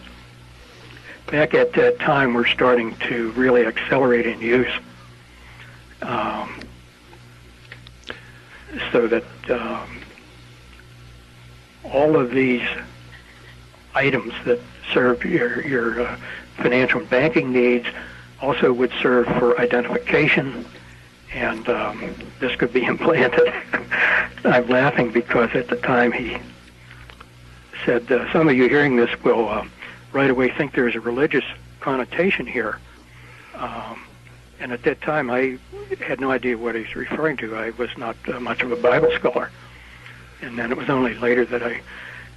back at that time we're starting to really accelerate in use, so that all of these items that serve your financial and banking needs also would serve for identification, and this could be implanted. I'm laughing because at the time he said, some of you hearing this will right away think there's a religious connotation here. And at that time I had no idea what he's referring to. I was not much of a Bible scholar. And then it was only later that I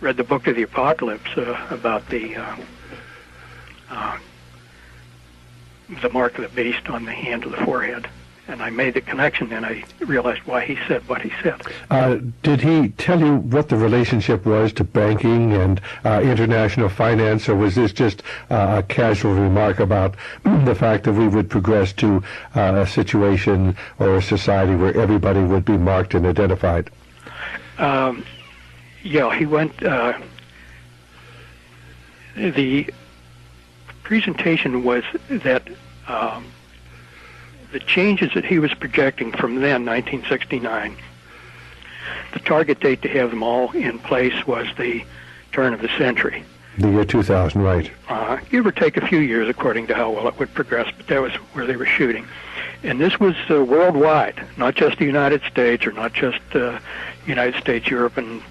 read the book of the Apocalypse about the mark of the beast on the hand of the forehead. And I made the connection, and I realized why he said what he said. Did he tell you what the relationship was to banking and international finance, or was this just a casual remark about the fact that we would progress to a situation or a society where everybody would be marked and identified? Yeah, he went... the presentation was that... the changes that he was projecting from then, 1969, the target date to have them all in place was the turn of the century. The year 2000, right. Give or take a few years according to how well it would progress, but that was where they were shooting. And this was worldwide, not just the United States or not just United States, Europe, and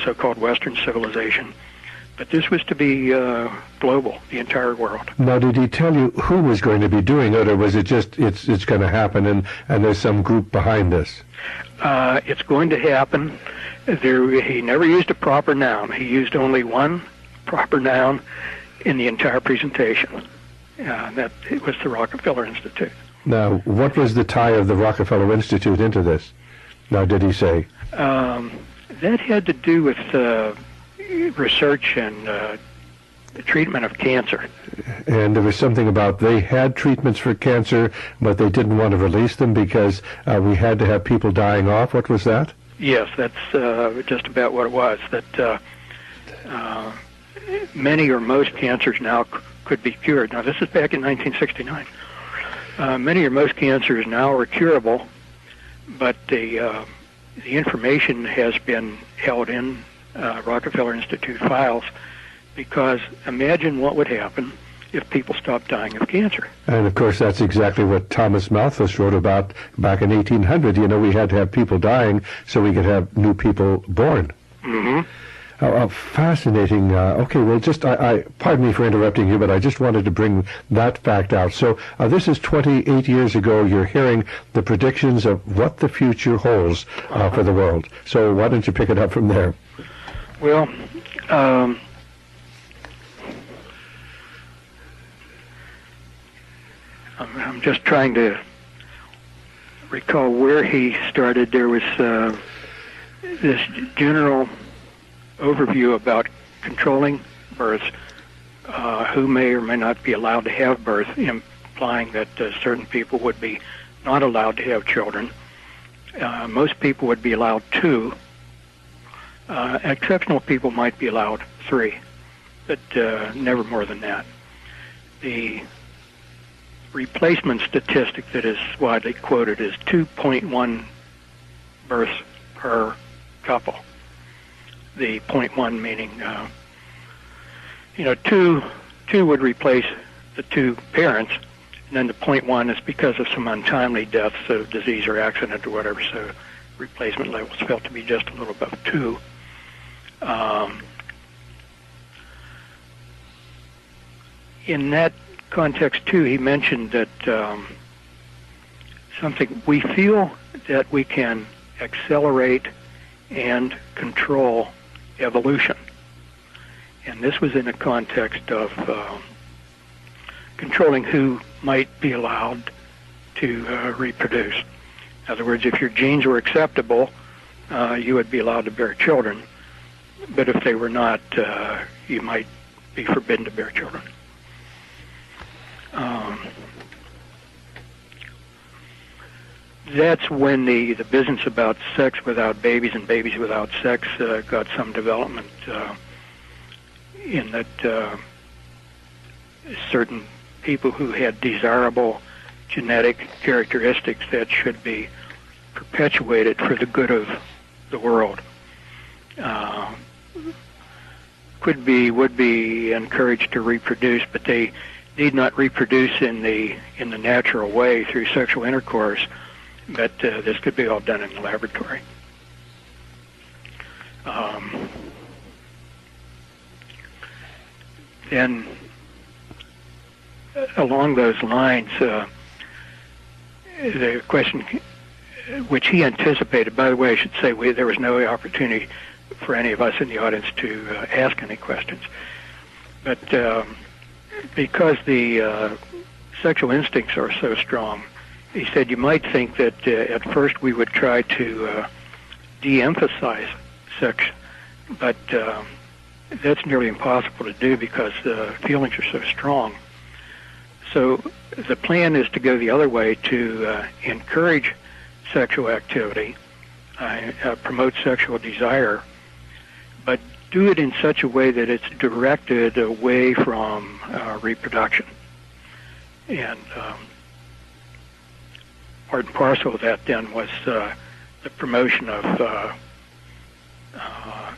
so-called Western civilization. But this was to be global, the entire world. Now, did he tell you who was going to be doing it, or was it just it's going to happen and there's some group behind this? It's going to happen. He never used a proper noun. He used only one proper noun in the entire presentation. That it was the Rockefeller Institute. Now, what was the tie of the Rockefeller Institute into this? Now, did he say? That had to do with... research and the treatment of cancer. And there was something about they had treatments for cancer, but they didn't want to release them because we had to have people dying off. What was that? Yes, that's just about what it was. That many or most cancers now could be cured. Now, this is back in 1969. Many or most cancers now are curable, but the information has been held in Rockefeller Institute files, because imagine what would happen if people stopped dying of cancer. And of course that's exactly what Thomas Malthus wrote about back in 1800. We had to have people dying so we could have new people born. Mm-hmm. Fascinating. Okay, well, pardon me for interrupting you, but I just wanted to bring that fact out. So this is 28 years ago. You're hearing the predictions of what the future holds for the world. So why don't you pick it up from there? Well, I'm just trying to recall where he started. There was this general overview about controlling births, who may or may not be allowed to have birth, implying that certain people would be not allowed to have children. Most people would be allowed 2. Exceptional people might be allowed 3, but never more than that. The replacement statistic that is widely quoted is 2.1 births per couple. The 0.1 meaning, 2 would replace the 2 parents, and then the 0.1 is because of some untimely deaths of disease or accident or whatever, so replacement levels felt to be just a little above 2. In that context, too, he mentioned that we feel that we can accelerate and control evolution. And this was in a context of controlling who might be allowed to reproduce. In other words, if your genes were acceptable, you would be allowed to bear children. But if they were not, you might be forbidden to bear children. That's when the business about sex without babies and babies without sex got some development, in that certain people who had desirable genetic characteristics that should be perpetuated for the good of the world. Would be encouraged to reproduce, but they need not reproduce in the natural way through sexual intercourse. But this could be all done in the laboratory. Then, along those lines, the question which he anticipated. By the way, I should say there was no opportunity for any of us in the audience to ask any questions. But because the sexual instincts are so strong, he said you might think that at first we would try to de-emphasize sex, but that's nearly impossible to do because the feelings are so strong. So the plan is to go the other way, to encourage sexual activity, promote sexual desire, but do it in such a way that it's directed away from reproduction. And part and parcel of that then was the promotion of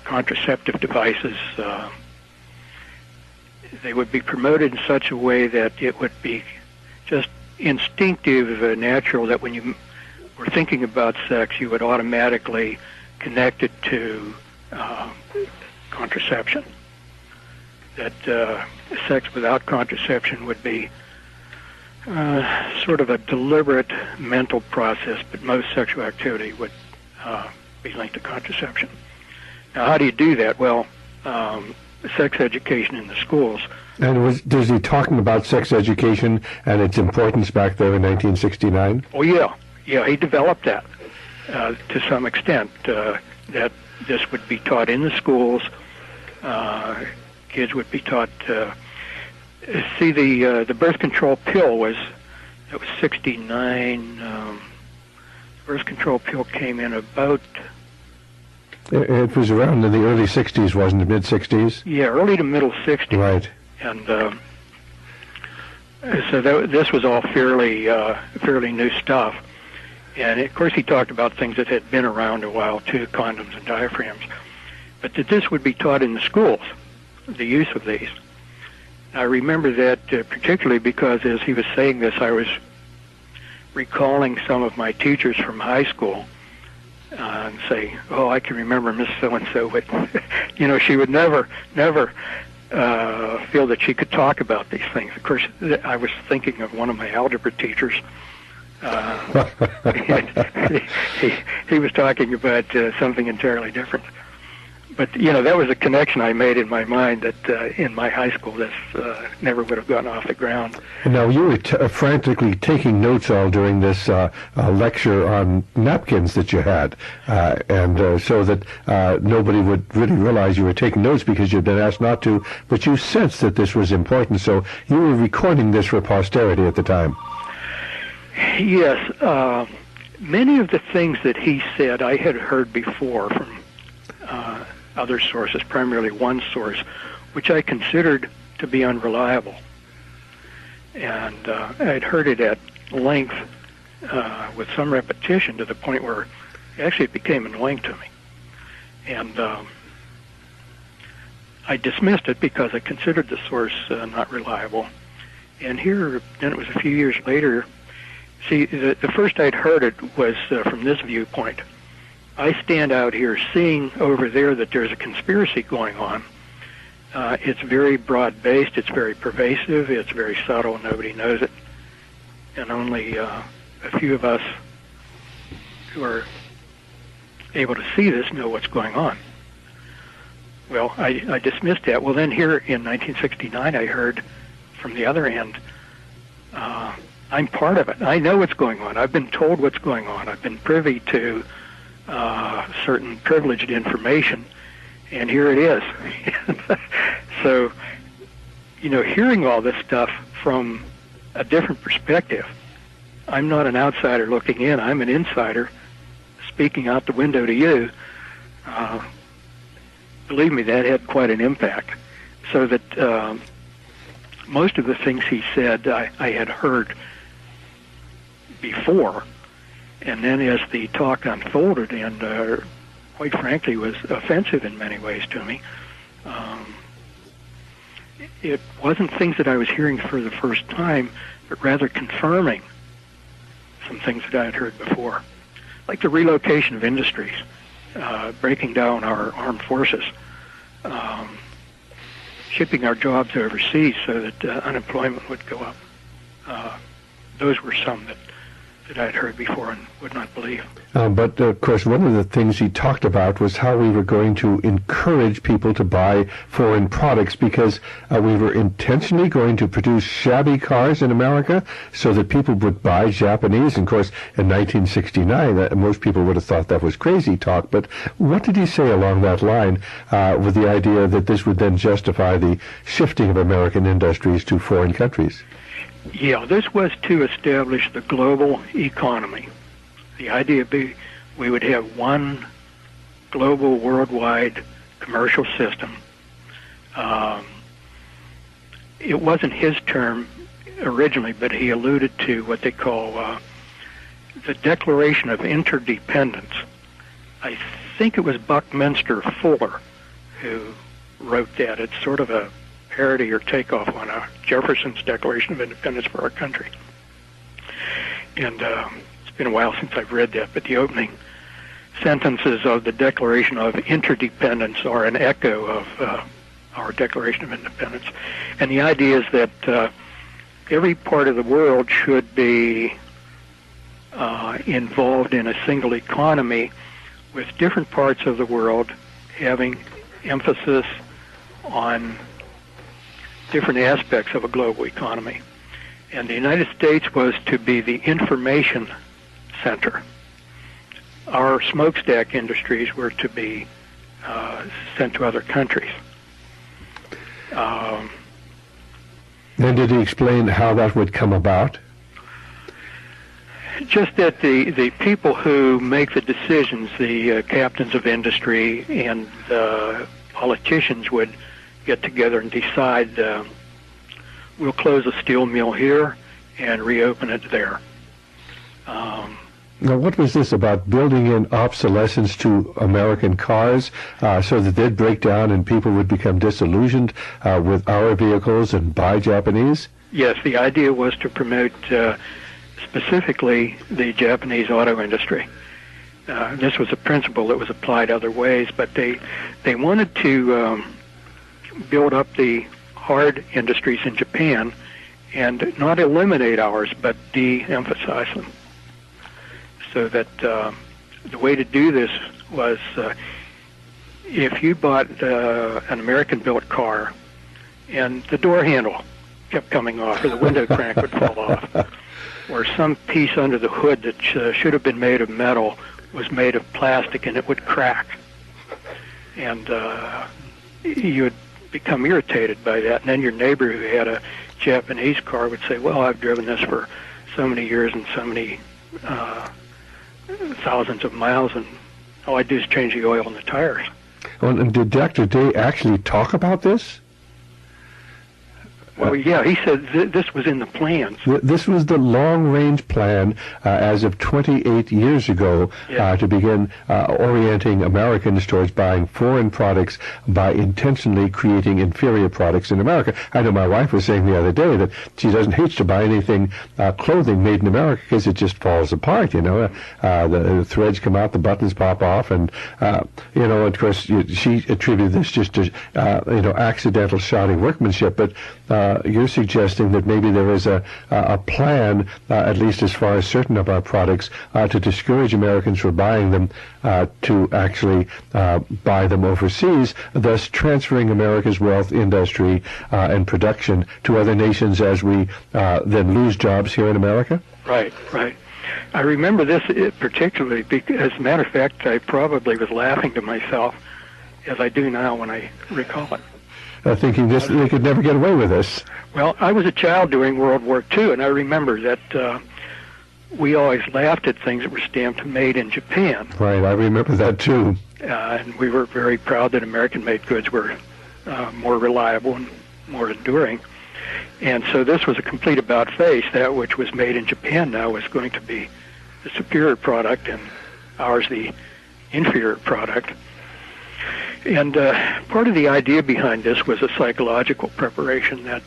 contraceptive devices. They would be promoted in such a way that it would be just instinctive, natural, that when you were thinking about sex, you would automatically connect it to contraception. That sex without contraception would be sort of a deliberate mental process, but most sexual activity would be linked to contraception. Now, how do you do that? Well, sex education in the schools. And was he talking about sex education and its importance back there in 1969? Oh, yeah. Yeah, he developed that to some extent, that this would be taught in the schools. Kids would be taught. See, the birth control pill was 69. The birth control pill came in about. It was around in the early 60s, wasn't it? Mid 60s. Yeah, early to middle 60s. Right. And so this was all fairly new stuff. And of course, he talked about things that had been around a while too, condoms and diaphragms. But that this would be taught in the schools, the use of these. I remember that particularly because as he was saying this, I was recalling some of my teachers from high school and say, "Oh, I can remember Miss So-and-so, but she would never feel that she could talk about these things." Of course, I was thinking of one of my algebra teachers. He was talking about something entirely different. But, that was a connection I made in my mind that in my high school this never would have gotten off the ground. Now, you were frantically taking notes all during this lecture on napkins that you had, and so that nobody would really realize you were taking notes because you'd been asked not to, but you sensed that this was important, so you were recording this for posterity at the time. Yes. Many of the things that he said I had heard before from other sources, primarily one source, which I considered to be unreliable. And I'd heard it at length with some repetition to the point where actually it became annoying to me. And I dismissed it because I considered the source not reliable. And here, then it was a few years later. See, the first I'd heard it was from this viewpoint. I stand out here seeing over there that there's a conspiracy going on. It's very broad-based, it's very pervasive, it's very subtle, nobody knows it. And only a few of us who are able to see this know what's going on. Well, I dismissed that. Well, then here in 1969, I heard from the other end, I'm part of it. I know what's going on. I've been told what's going on. I've been privy to certain privileged information, and here it is. So, hearing all this stuff from a different perspective, I'm not an outsider looking in. I'm an insider speaking out the window to you. Believe me, that had quite an impact. So that most of the things he said I had heard before, and then as the talk unfolded, and quite frankly was offensive in many ways to me, it wasn't things that I was hearing for the first time, but rather confirming some things that I had heard before, like the relocation of industries, breaking down our armed forces, shipping our jobs overseas so that unemployment would go up. Those were some that I had heard before and would not believe. But, of course, one of the things he talked about was how we were going to encourage people to buy foreign products because we were intentionally going to produce shabby cars in America so that people would buy Japanese. And, of course, in 1969, most people would have thought that was crazy talk. But what did he say along that line with the idea that this would then justify the shifting of American industries to foreign countries? Yeah, this was to establish the global economy. The idea being we would have one global, worldwide commercial system. It wasn't his term originally, but he alluded to what they call the Declaration of Interdependence. I think it was Buckminster Fuller who wrote that. It's sort of a parody or takeoff on Jefferson's Declaration of Independence for our country. And it's been a while since I've read that, but the opening sentences of the Declaration of Interdependence are an echo of our Declaration of Independence. And the idea is that every part of the world should be involved in a single economy, with different parts of the world having emphasis on different aspects of a global economy. And the United States was to be the information center. Our smokestack industries were to be sent to other countries. And did he explain how that would come about? Just that the people who make the decisions, the captains of industry and politicians would get together and decide we'll close a steel mill here and reopen it there. Now, what was this about building in obsolescence to American cars so that they'd break down and people would become disillusioned with our vehicles and buy Japanese? Yes, the idea was to promote specifically the Japanese auto industry. This was a principle that was applied other ways, but they wanted to build up the hard industries in Japan and not eliminate ours, but de-emphasize them. So that the way to do this was if you bought an American-built car and the door handle kept coming off or the window crank would fall off, or some piece under the hood that should have been made of metal was made of plastic and it would crack. And you would become irritated by that. And then your neighbor who had a Japanese car would say, well, I've driven this for so many years and so many thousands of miles, and all I do is change the oil in the tires. Well, and did Dr. Day actually talk about this? Well, yeah, he said this was in the plans. This was the long-range plan as of 28 years ago to begin orienting Americans towards buying foreign products by intentionally creating inferior products in America. I know my wife was saying the other day that she doesn't hate to buy anything, clothing made in America, because it just falls apart, you know. The threads come out, the buttons pop off, and, you know, of course, she attributed this just to, you know, accidental shoddy workmanship, but you're suggesting that maybe there is a plan, at least as far as certain of our products, to discourage Americans from buying them, to actually buy them overseas, thus transferring America's wealth, industry, and production to other nations as we then lose jobs here in America? Right, right. I remember this particularly because, as a matter of fact, I probably was laughing to myself, as I do now when I recall it. Thinking they could never get away with this. Well, I was a child during World War II, and I remember that we always laughed at things that were stamped made in Japan. Right, I remember that too. And we were very proud that American-made goods were more reliable and more enduring. And so this was a complete about-face. That which was made in Japan now was going to be the superior product, and ours the inferior product. And part of the idea behind this was a psychological preparation that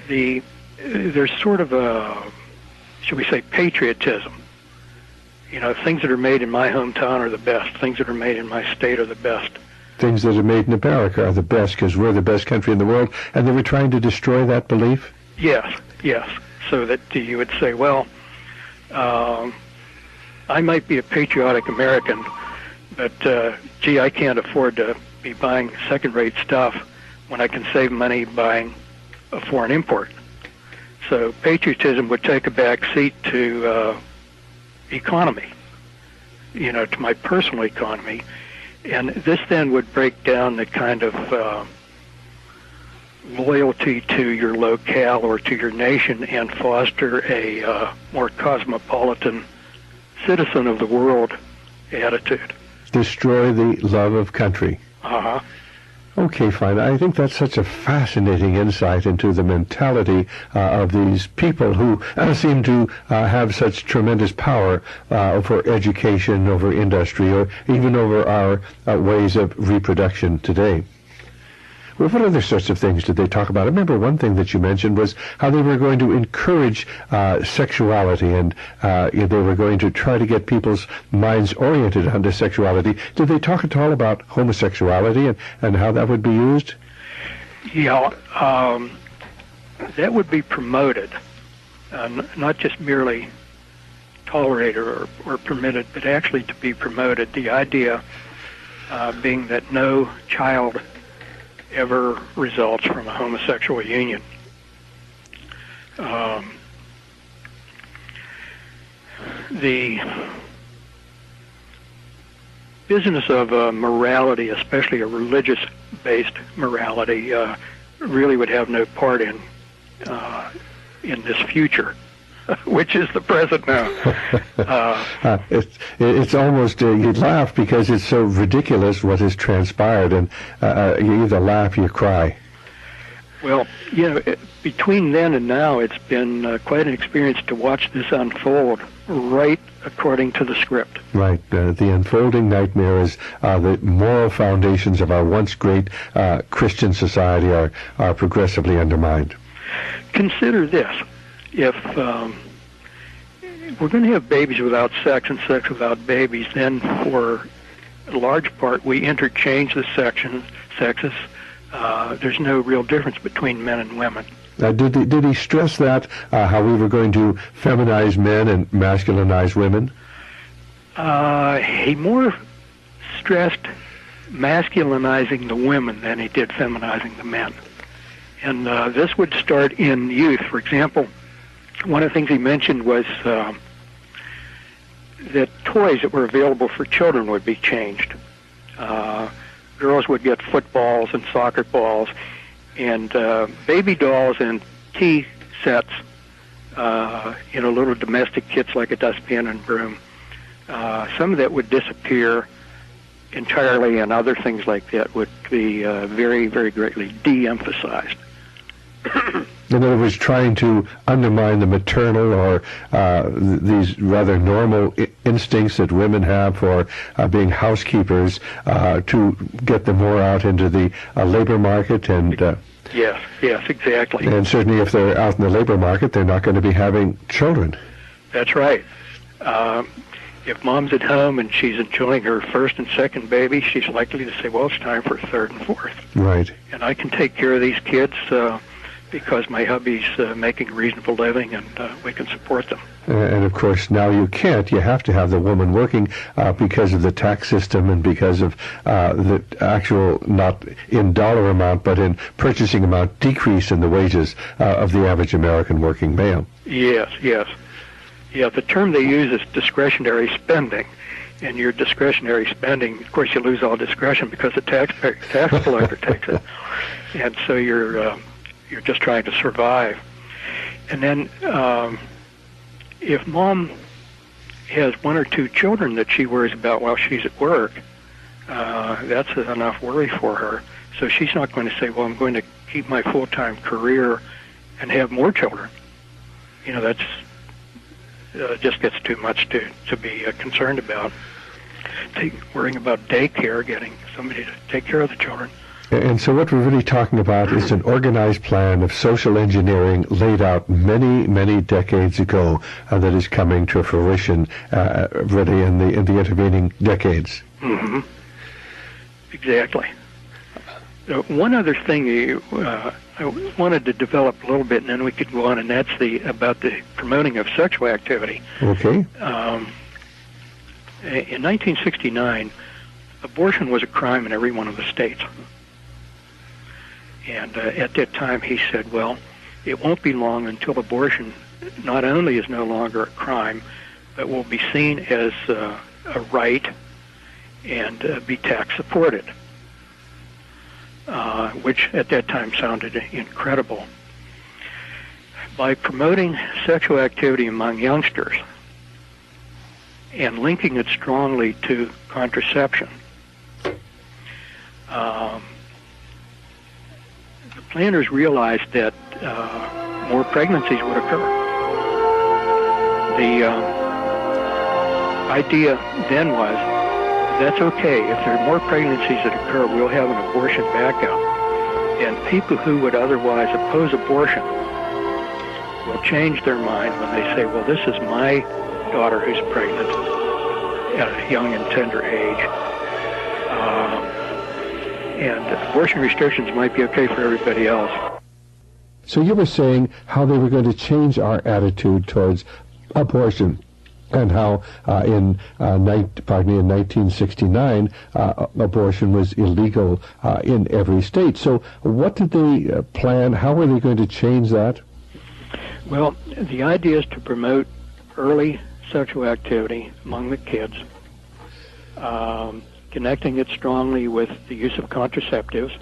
there's sort of a, should we say, patriotism. You know, things that are made in my hometown are the best. Things that are made in my state are the best. Things that are made in America are the best because we're the best country in the world, and they were trying to destroy that belief? Yes. So that you would say, well, I might be a patriotic American, but, gee, I can't afford to be buying second-rate stuff when I can save money buying a foreign import. So patriotism would take a back seat to economy, you know, to my personal economy. And this then would break down the kind of loyalty to your locale or to your nation and foster a more cosmopolitan citizen of the world attitude. Destroy the love of country. Uh-huh. Okay, fine. I think that's such a fascinating insight into the mentality of these people who seem to have such tremendous power over education, over industry, or even over our ways of reproduction today. Well, what other sorts of things did they talk about? I remember one thing that you mentioned was how they were going to encourage sexuality, and they were going to try to get people's minds oriented onto sexuality. Did they talk at all about homosexuality and how that would be used? Yeah, that would be promoted, not just merely tolerated or permitted, but actually to be promoted. The idea being that no child ever results from a homosexual union. The business of morality, especially a religious-based morality, really would have no part in this future, which is the present now. It's almost, you'd laugh because it's so ridiculous what has transpired, and you either laugh or you cry. Well, you know, between then and now, it's been quite an experience to watch this unfold right according to the script. Right. The unfolding nightmare is the moral foundations of our once great Christian society are progressively undermined. Consider this. If we're going to have babies without sex and sex without babies, then for a large part we interchange the sexes. There's no real difference between men and women. Did he stress that, how we were going to feminize men and masculinize women? He more stressed masculinizing the women than he did feminizing the men. And this would start in youth. For example, one of the things he mentioned was that toys that were available for children would be changed. Girls would get footballs and soccer balls, and baby dolls and tea sets, little domestic kits like a dustpan and broom. Some of that would disappear entirely, and other things like that would be very, very greatly de-emphasized. In other words, trying to undermine the maternal or these rather normal instincts that women have for being housekeepers to get them more out into the labor market. And yes, exactly. And certainly if they're out in the labor market, they're not going to be having children. That's right. If mom's at home and she's enjoying her first and second baby, she's likely to say, well, it's time for a third and fourth. Right. And I can take care of these kids because my hubby's making a reasonable living, and we can support them. And of course, now you can't. You have to have the woman working because of the tax system and because of the actual, not in dollar amount, but in purchasing amount, decrease in the wages of the average American working male. Yes. Yeah, the term they use is discretionary spending. And your discretionary spending, of course, you lose all discretion because the tax collector takes it. And so you're just trying to survive. And then if mom has one or two children that she worries about while she's at work, that's enough worry for her. So she's not going to say, well, I'm going to keep my full-time career and have more children. That's just gets too much to be concerned about. Worrying about daycare, getting somebody to take care of the children. And so what we're really talking about is an organized plan of social engineering laid out many, many decades ago that is coming to fruition really in the intervening decades. Mm-hmm. Exactly. One other thing I wanted to develop a little bit, and then we could go on, and that's about the promoting of sexual activity. Okay. In 1969, abortion was a crime in every one of the states. And at that time, he said, well, it won't be long until abortion not only is no longer a crime, but will be seen as a right and be tax-supported, which at that time sounded incredible. By promoting sexual activity among youngsters and linking it strongly to contraception, the planners realized that more pregnancies would occur. The idea then was, that's okay. If there are more pregnancies that occur, we'll have an abortion backup. And people who would otherwise oppose abortion will change their mind when they say, well, this is my daughter who's pregnant at a young and tender age. And abortion restrictions might be okay for everybody else. So you were saying how they were going to change our attitude towards abortion, and how in 1969 abortion was illegal in every state. So what did they plan? How were they going to change that? Well, the idea is to promote early sexual activity among the kids, connecting it strongly with the use of contraceptives.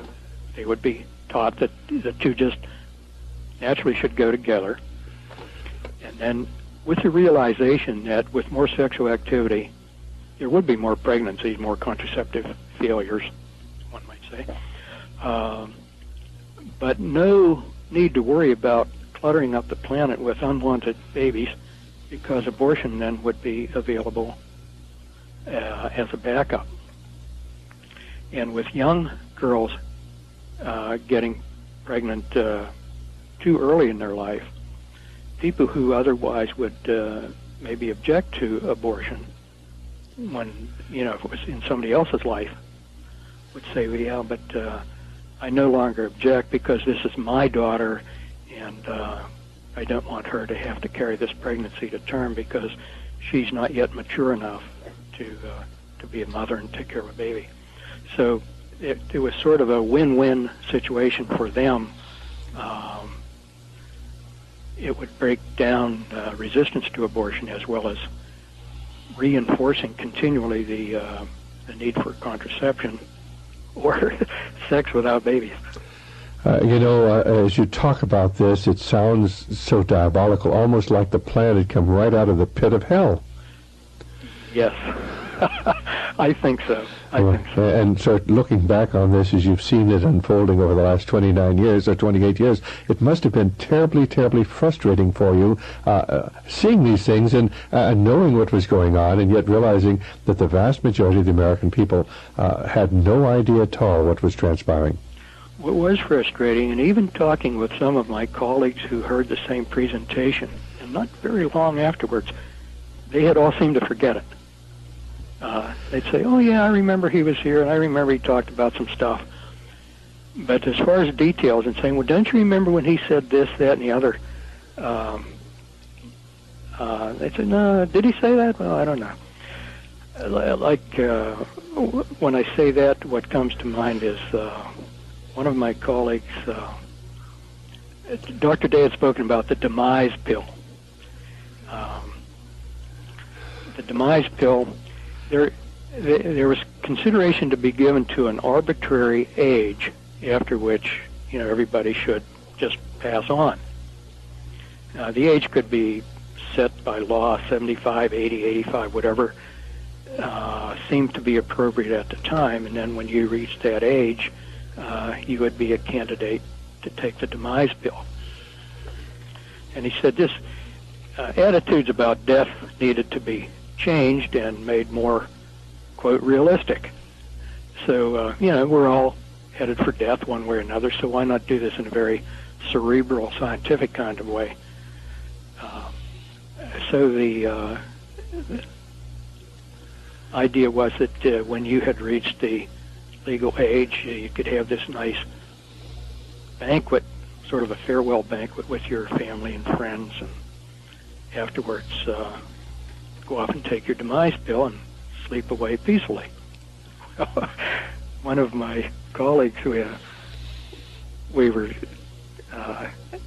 They would be taught that the two just naturally should go together. And then with the realization that with more sexual activity, there would be more pregnancies, more contraceptive failures, one might say. But no need to worry about cluttering up the planet with unwanted babies, because abortion then would be available as a backup. And with young girls getting pregnant too early in their life, people who otherwise would maybe object to abortion when, if it was in somebody else's life, would say, well, yeah, but I no longer object because this is my daughter, and I don't want her to have to carry this pregnancy to term because she's not yet mature enough to be a mother and take care of a baby. So it was sort of a win-win situation for them. It would break down resistance to abortion, as well as reinforcing continually the need for contraception or sex without babies. As you talk about this, it sounds so diabolical, almost like the plan had come right out of the pit of hell. Yes, I think so. I think so. And so looking back on this, as you've seen it unfolding over the last 29 years or 28 years, it must have been terribly, terribly frustrating for you seeing these things and knowing what was going on, and yet realizing that the vast majority of the American people had no idea at all what was transpiring. What was frustrating, and even talking with some of my colleagues who heard the same presentation, and not very long afterwards, they had all seemed to forget it. They'd say, oh yeah, I remember he was here, and I remember he talked about some stuff. But as far as details and saying, well, don't you remember when he said this, that, and the other? They'd say, no, did he say that? Well, I don't know. When I say that, what comes to mind is one of my colleagues, Dr. Day, had spoken about the demise pill. The demise pill, there was consideration to be given to an arbitrary age after which, everybody should just pass on. The age could be set by law, 75, 80, 85, whatever seemed to be appropriate at the time, and then when you reached that age, you would be a candidate to take the demise pill. And he said this attitudes about death needed to be changed and made more, quote, realistic. So, we're all headed for death one way or another, so why not do this in a very cerebral, scientific kind of way? So the idea was that when you had reached the legal age, you could have this nice banquet, sort of a farewell banquet with your family and friends, and afterwards go off and take your demise pill and sleep away peacefully. One of my colleagues, we were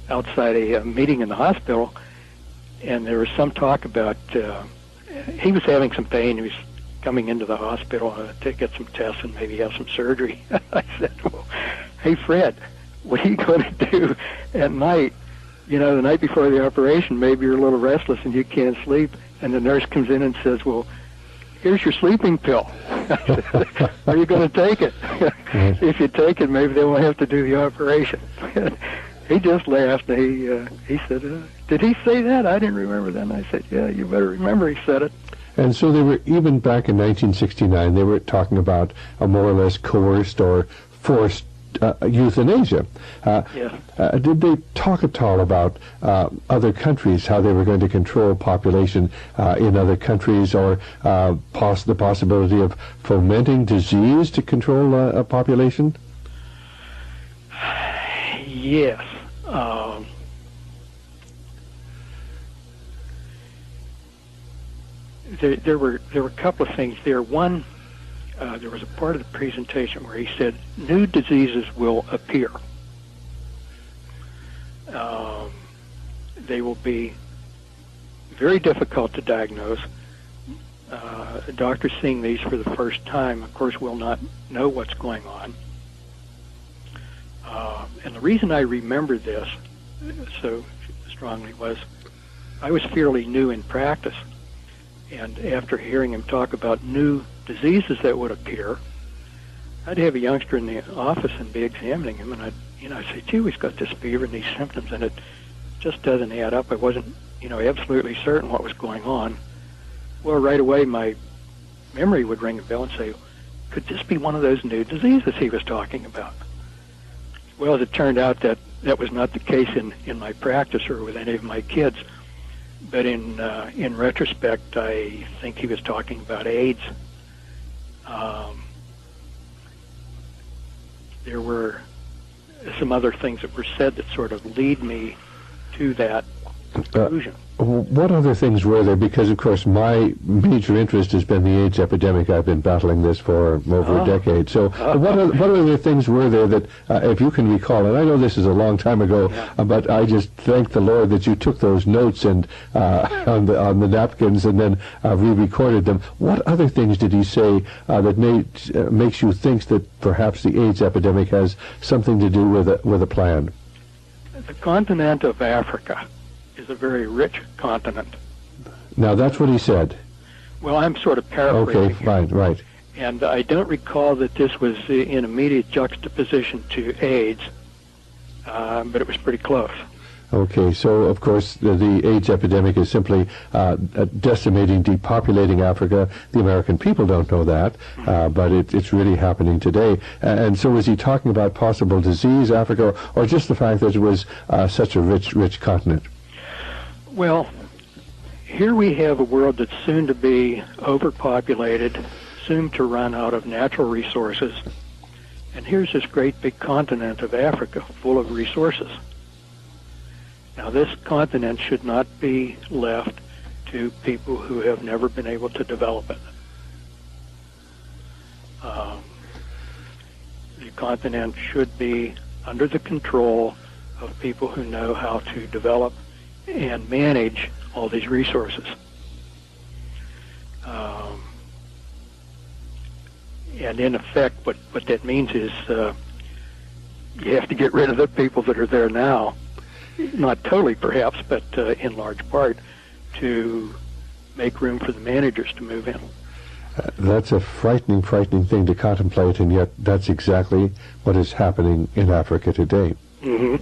outside a meeting in the hospital, and there was some talk about he was having some pain. He was coming into the hospital to get some tests and maybe have some surgery. I said, well, hey, Fred, what are you going to do at night? The night before the operation, maybe you're a little restless and you can't sleep. And the nurse comes in and says, well, here's your sleeping pill. Are you going to take it? If you take it, maybe they won't have to do the operation. He just laughed. He said, did he say that? I didn't remember that. And I said, yeah, you better remember he said it. And so they were, even back in 1969, they were talking about a more or less coerced or forced euthanasia. Did they talk at all about other countries, how they were going to control population in other countries, or the possibility of fomenting disease to control a population? Yes. There were a couple of things there. One, there was a part of the presentation where he said new diseases will appear. They will be very difficult to diagnose. Doctors seeing these for the first time, of course, will not know what's going on. And the reason I remember this so strongly was I was fairly new in practice. And after hearing him talk about new diseases that would appear, I'd have a youngster in the office and be examining him, and I'd say, gee, he's got this fever and these symptoms, and it just doesn't add up. I wasn't, absolutely certain what was going on. Well, right away, my memory would ring a bell and say, could this be one of those new diseases he was talking about? Well, as it turned out, that was not the case in my practice or with any of my kids. But in retrospect, I think he was talking about AIDS. There were some other things that were said that sort of lead me to that conclusion. What other things were there? Because, of course, my major interest has been the AIDS epidemic. I've been battling this for over a decade. So what other things were there that, if you can recall, and I know this is a long time ago, but I just thank the Lord that you took those notes and on the napkins and then re-recorded them. What other things did he say that makes you think that perhaps the AIDS epidemic has something to do with a plan? The continent of Africa is a very rich continent. Now, that's what he said. Well, I'm sort of paraphrasing. Okay, fine, right. And I don't recall that this was in immediate juxtaposition to AIDS, but it was pretty close. Okay, so of course the AIDS epidemic is simply decimating, depopulating Africa. The American people don't know that, but it's really happening today. And so is he talking about possible disease, Africa, or just the fact that it was such a rich continent? Well, here we have a world that's soon to be overpopulated, soon to run out of natural resources. And here's this great big continent of Africa full of resources. Now, this continent should not be left to people who have never been able to develop it. The continent should be under the control of people who know how to develop and manage all these resources. And in effect, what that means is you have to get rid of the people that are there now, not totally perhaps, but in large part, to make room for the managers to move in. That's a frightening thing to contemplate, and yet that's exactly what is happening in Africa today. Mm-hmm.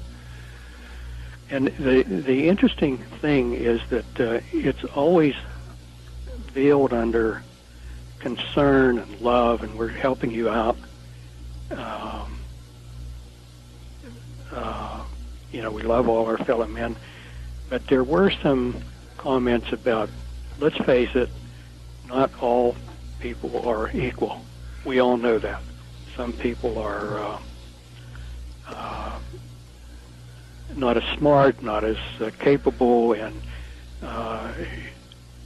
And the interesting thing is that it's always veiled under concern and love, and we're helping you out. We love all our fellow men, but there were some comments about, let's face it, not all people are equal. We all know that. Some people are not as smart, not as capable, and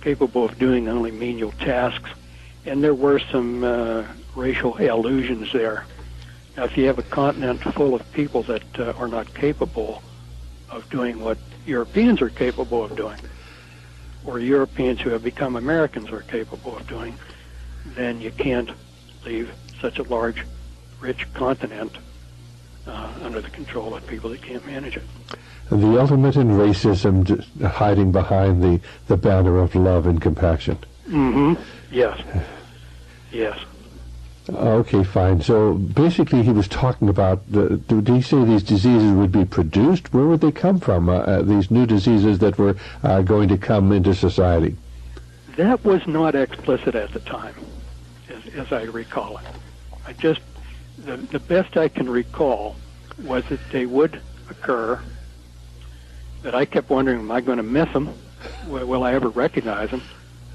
capable of doing only menial tasks. And there were some racial allusions there. Now, if you have a continent full of people that are not capable of doing what Europeans are capable of doing, or Europeans who have become Americans are capable of doing, then you can't leave such a large, rich continent under the control of people that can't manage it. The ultimate in racism hiding behind the banner of love and compassion. Mm-hmm. Yes. Yes. Okay, fine. So basically he was talking about, did he say these diseases would be produced? Where would they come from, these new diseases that were going to come into society? That was not explicit at the time, as I recall it. The best I can recall was that they would occur, that I kept wondering, am I going to miss them? Will I ever recognize them?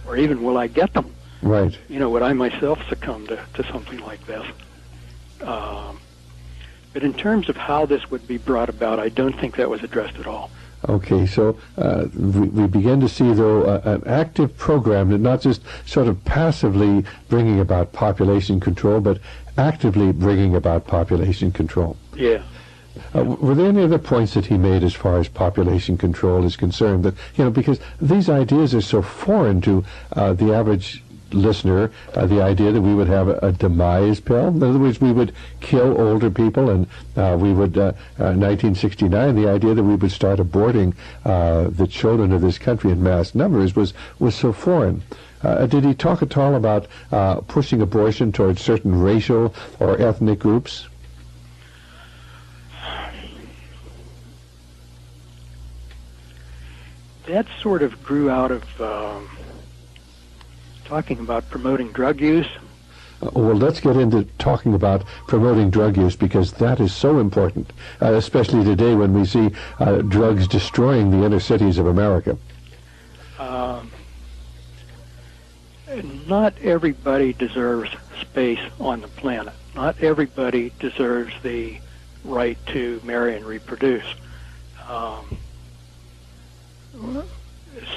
Or even will I get them? Right. Would I myself succumb to something like this? But in terms of how this would be brought about, I don't think that was addressed at all. Okay, so we begin to see, though, an active program that not just sort of passively bringing about population control, but actively bringing about population control. Yeah. Were there any other points that he made as far as population control is concerned? That, because these ideas are so foreign to the average listener, the idea that we would have a demise pill. In other words, we would kill older people, and we would, 1969, the idea that we would start aborting the children of this country in mass numbers was so foreign. Did he talk at all about pushing abortion towards certain racial or ethnic groups? That sort of grew out of talking about promoting drug use. Well, let's get into talking about promoting drug use, because that is so important, especially today when we see drugs destroying the inner cities of America. Not everybody deserves space on the planet. Not everybody deserves the right to marry and reproduce.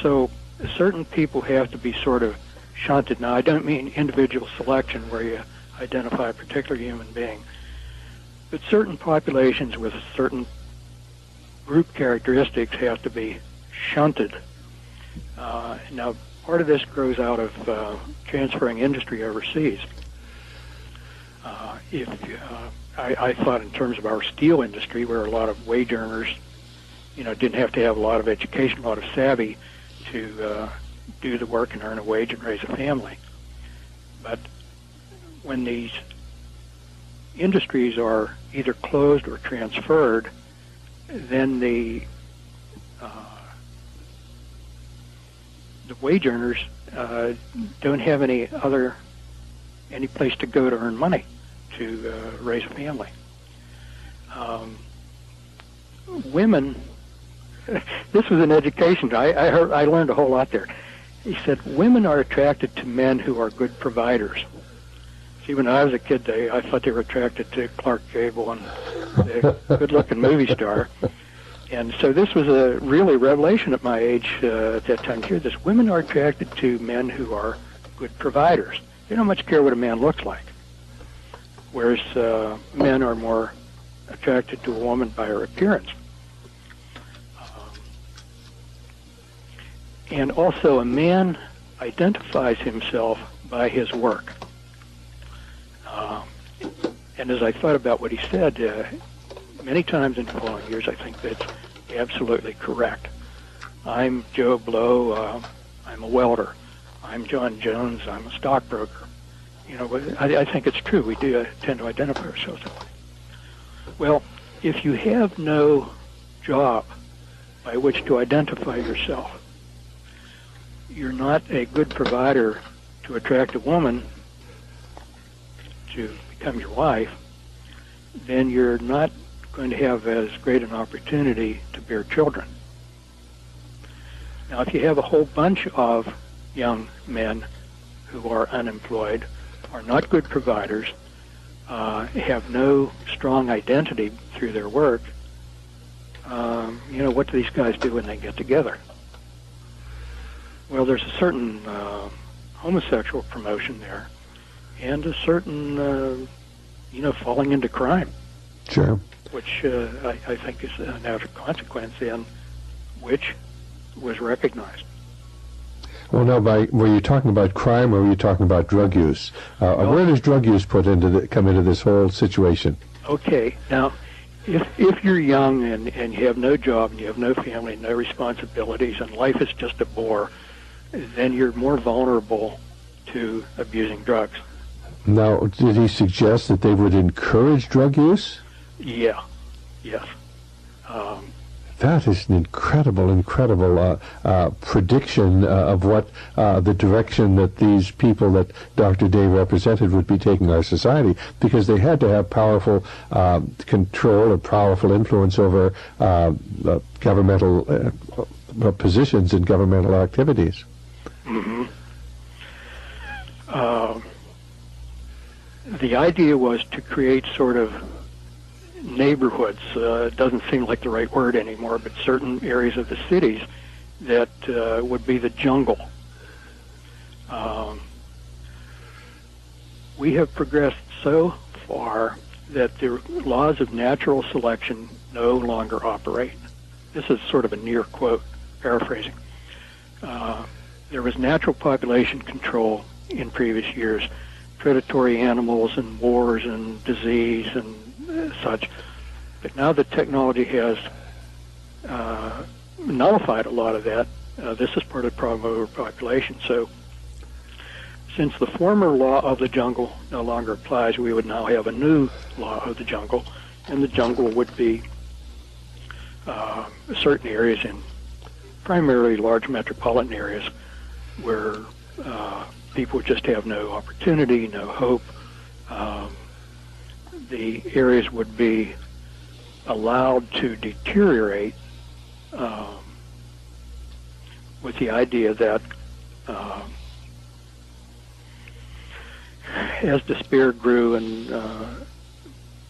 So certain people have to be sort of shunted. Now, I don't mean individual selection where you identify a particular human being, but certain populations with certain group characteristics have to be shunted. Now, part of this grows out of transferring industry overseas. I thought in terms of our steel industry, where a lot of wage earners, didn't have to have a lot of education, a lot of savvy to do the work and earn a wage and raise a family. But when these industries are either closed or transferred, then the wage earners don't have any place to go to earn money to raise a family. Women. This was an education. I learned a whole lot there. He said women are attracted to men who are good providers. See, when I was a kid, I thought they were attracted to Clark Gable and the good-looking movie star. And so this was a really revelation at my age at that time to hear this. Women are attracted to men who are good providers. They don't much care what a man looks like. Whereas men are more attracted to a woman by her appearance. And also, a man identifies himself by his work. And as I thought about what he said, many times in the following years, I think that's absolutely correct. I'm Joe Blow. I'm a welder. I'm John Jones. I'm a stockbroker. I think it's true. We do tend to identify ourselves that way. Well, if you have no job by which to identify yourself, you're not a good provider to attract a woman to become your wife, then you're not going to have as great an opportunity to bear children. Now, if you have a whole bunch of young men who are unemployed, are not good providers, have no strong identity through their work, what do these guys do when they get together? Well, there's a certain homosexual promotion there, and a certain, falling into crime. Sure. Which I think is a natural consequence, and which was recognized. Well, now, were you talking about crime, or were you talking about drug use? Where does drug use come into this whole situation? Okay, now, if you're young and you have no job and you have no family, no responsibilities, and life is just a bore, then you're more vulnerable to abusing drugs. Now, did he suggest that they would encourage drug use? Yeah, yes. That is an incredible prediction of what the direction that these people that Dr. Day represented would be taking our society, because they had to have powerful control or powerful influence over governmental positions and governmental activities. Mm-hmm. The idea was to create sort of neighborhoods. It doesn't seem like the right word anymore, but certain areas of the cities that would be the jungle. We have progressed so far that the laws of natural selection no longer operate. This is sort of a near quote, paraphrasing. There was natural population control in previous years, predatory animals and wars and disease and such. But now that technology has nullified a lot of that, this is part of the problem of overpopulation. So since the former law of the jungle no longer applies, we would now have a new law of the jungle, and the jungle would be certain areas in primarily large metropolitan areas where people just have no opportunity, no hope. The areas would be allowed to deteriorate with the idea that as despair grew and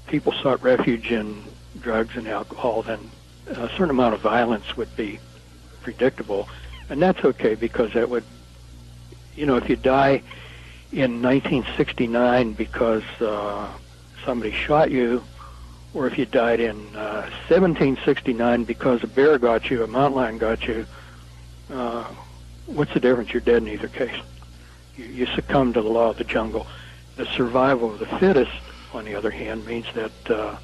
people sought refuge in drugs and alcohol, then a certain amount of violence would be predictable. And that's okay, because that would, if you die in 1969 because somebody shot you, or if you died in 1769 because a bear got you, a mountain lion got you, what's the difference? You're dead in either case. You succumb to the law of the jungle. The survival of the fittest, on the other hand, means that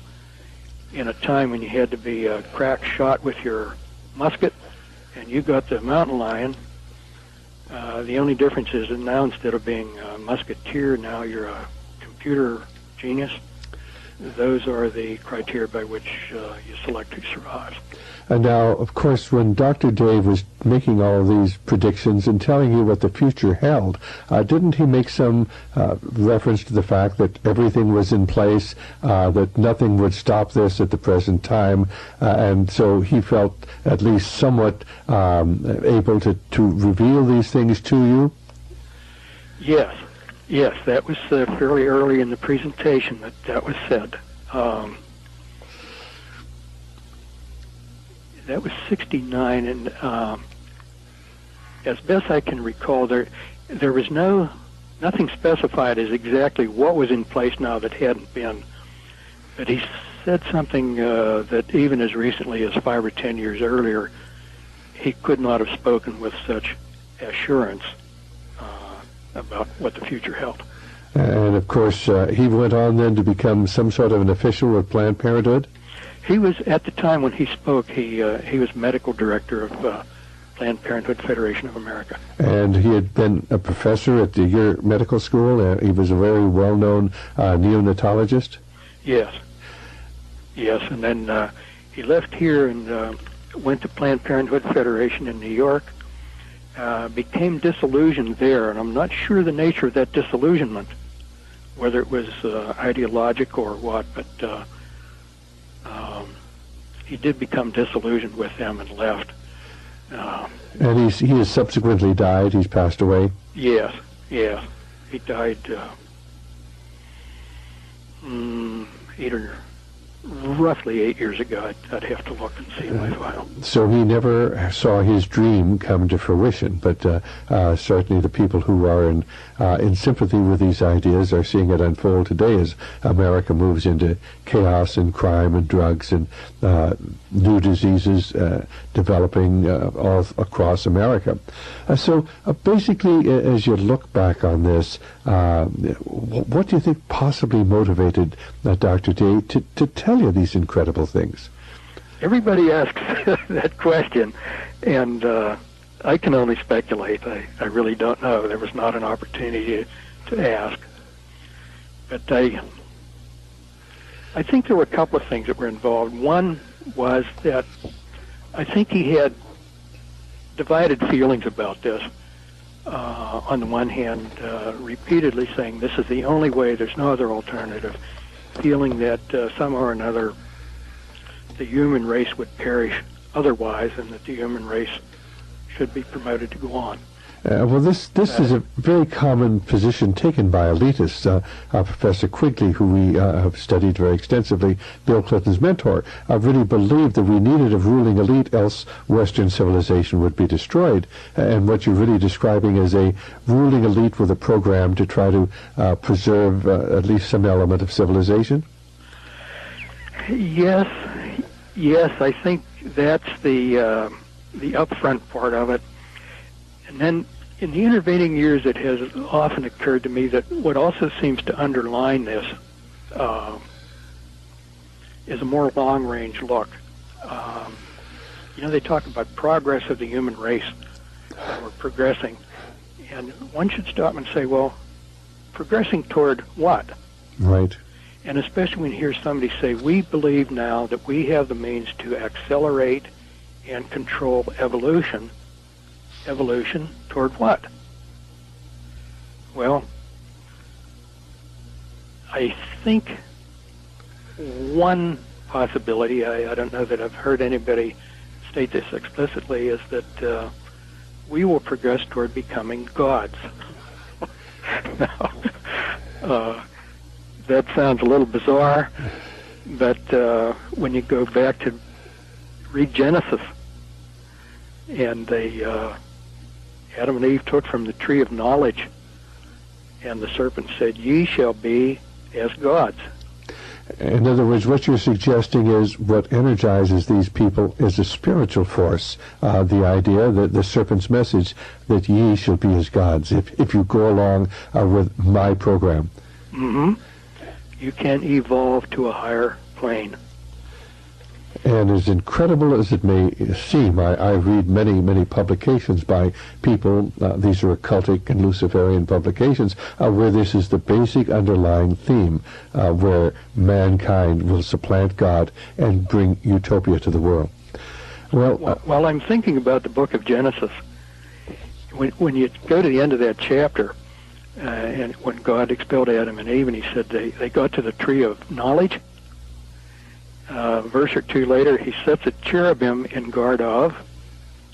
in a time when you had to be a crack shot with your musket and you got the mountain lion, the only difference is that now, instead of being a musketeer, now you're a computer genius. Those are the criteria by which you select who survives. And now, of course, when Dr. Dave was making all of these predictions and telling you what the future held, didn't he make some reference to the fact that everything was in place, that nothing would stop this at the present time, and so he felt at least somewhat able to reveal these things to you? Yes, that was fairly early in the presentation that was said. That was 69, and as best I can recall, there was nothing specified as exactly what was in place now that hadn't been. But he said something that even as recently as 5 or 10 years earlier, he could not have spoken with such assurance about what the future held. And of course, he went on then to become some sort of an official of Planned Parenthood? He was, at the time when he spoke, he was medical director of Planned Parenthood Federation of America. And he had been a professor at your medical school. He was a very well-known neonatologist? Yes. Yes, and then he left here and went to Planned Parenthood Federation in New York, became disillusioned there, and I'm not sure the nature of that disillusionment, whether it was ideological or what, but he did become disillusioned with them and left. And he has subsequently died. He's passed away. Yes. He died roughly 8 years ago. I'd have to look and see in my file. So he never saw his dream come to fruition, but certainly the people who are in sympathy with these ideas are seeing it unfold today as America moves into chaos and crime and drugs and new diseases developing all across America. So basically, as you look back on this, what do you think possibly motivated Dr. Day to tell you these incredible things? Everybody asks that question, and I can only speculate. I really don't know. There was not an opportunity to ask. But I think there were a couple of things that were involved. One was that I think he had divided feelings about this. On the one hand, repeatedly saying this is the only way, there's no other alternative, feeling that somehow or another the human race would perish otherwise, and that the human race should be promoted to go on. Well, this is a very common position taken by elitists. Professor Quigley, who we have studied very extensively, Bill Clinton's mentor, really believed that we needed a ruling elite, else Western civilization would be destroyed. And what you're really describing is a ruling elite with a program to try to preserve at least some element of civilization? Yes, I think that's the upfront part of it. And then in the intervening years, it has often occurred to me that what also seems to underline this is a more long-range look. They talk about progress of the human race. We're progressing. And one should stop and say, well, progressing toward what? Right. And especially when you hear somebody say, we believe now that we have the means to accelerate and control evolution. Evolution toward what? Well, I think one possibility, I don't know that I've heard anybody state this explicitly, is that we will progress toward becoming gods. Now, that sounds a little bizarre, but when you go back to read Genesis, and Adam and Eve took from the tree of knowledge, and the serpent said, ye shall be as gods. In other words, what you're suggesting is what energizes these people is a spiritual force, the idea that the serpent's message that ye shall be as gods, if you go along with my program. Mm-hmm. You can evolve to a higher plane. And as incredible as it may seem, I read many publications by people, these are occultic and Luciferian publications, where this is the basic underlying theme, where mankind will supplant God and bring utopia to the world. Well, while I'm thinking about the book of Genesis, when you go to the end of that chapter, and when God expelled Adam and Eve, and he said they got to the tree of knowledge, verse or two later, he sets a cherubim in guard of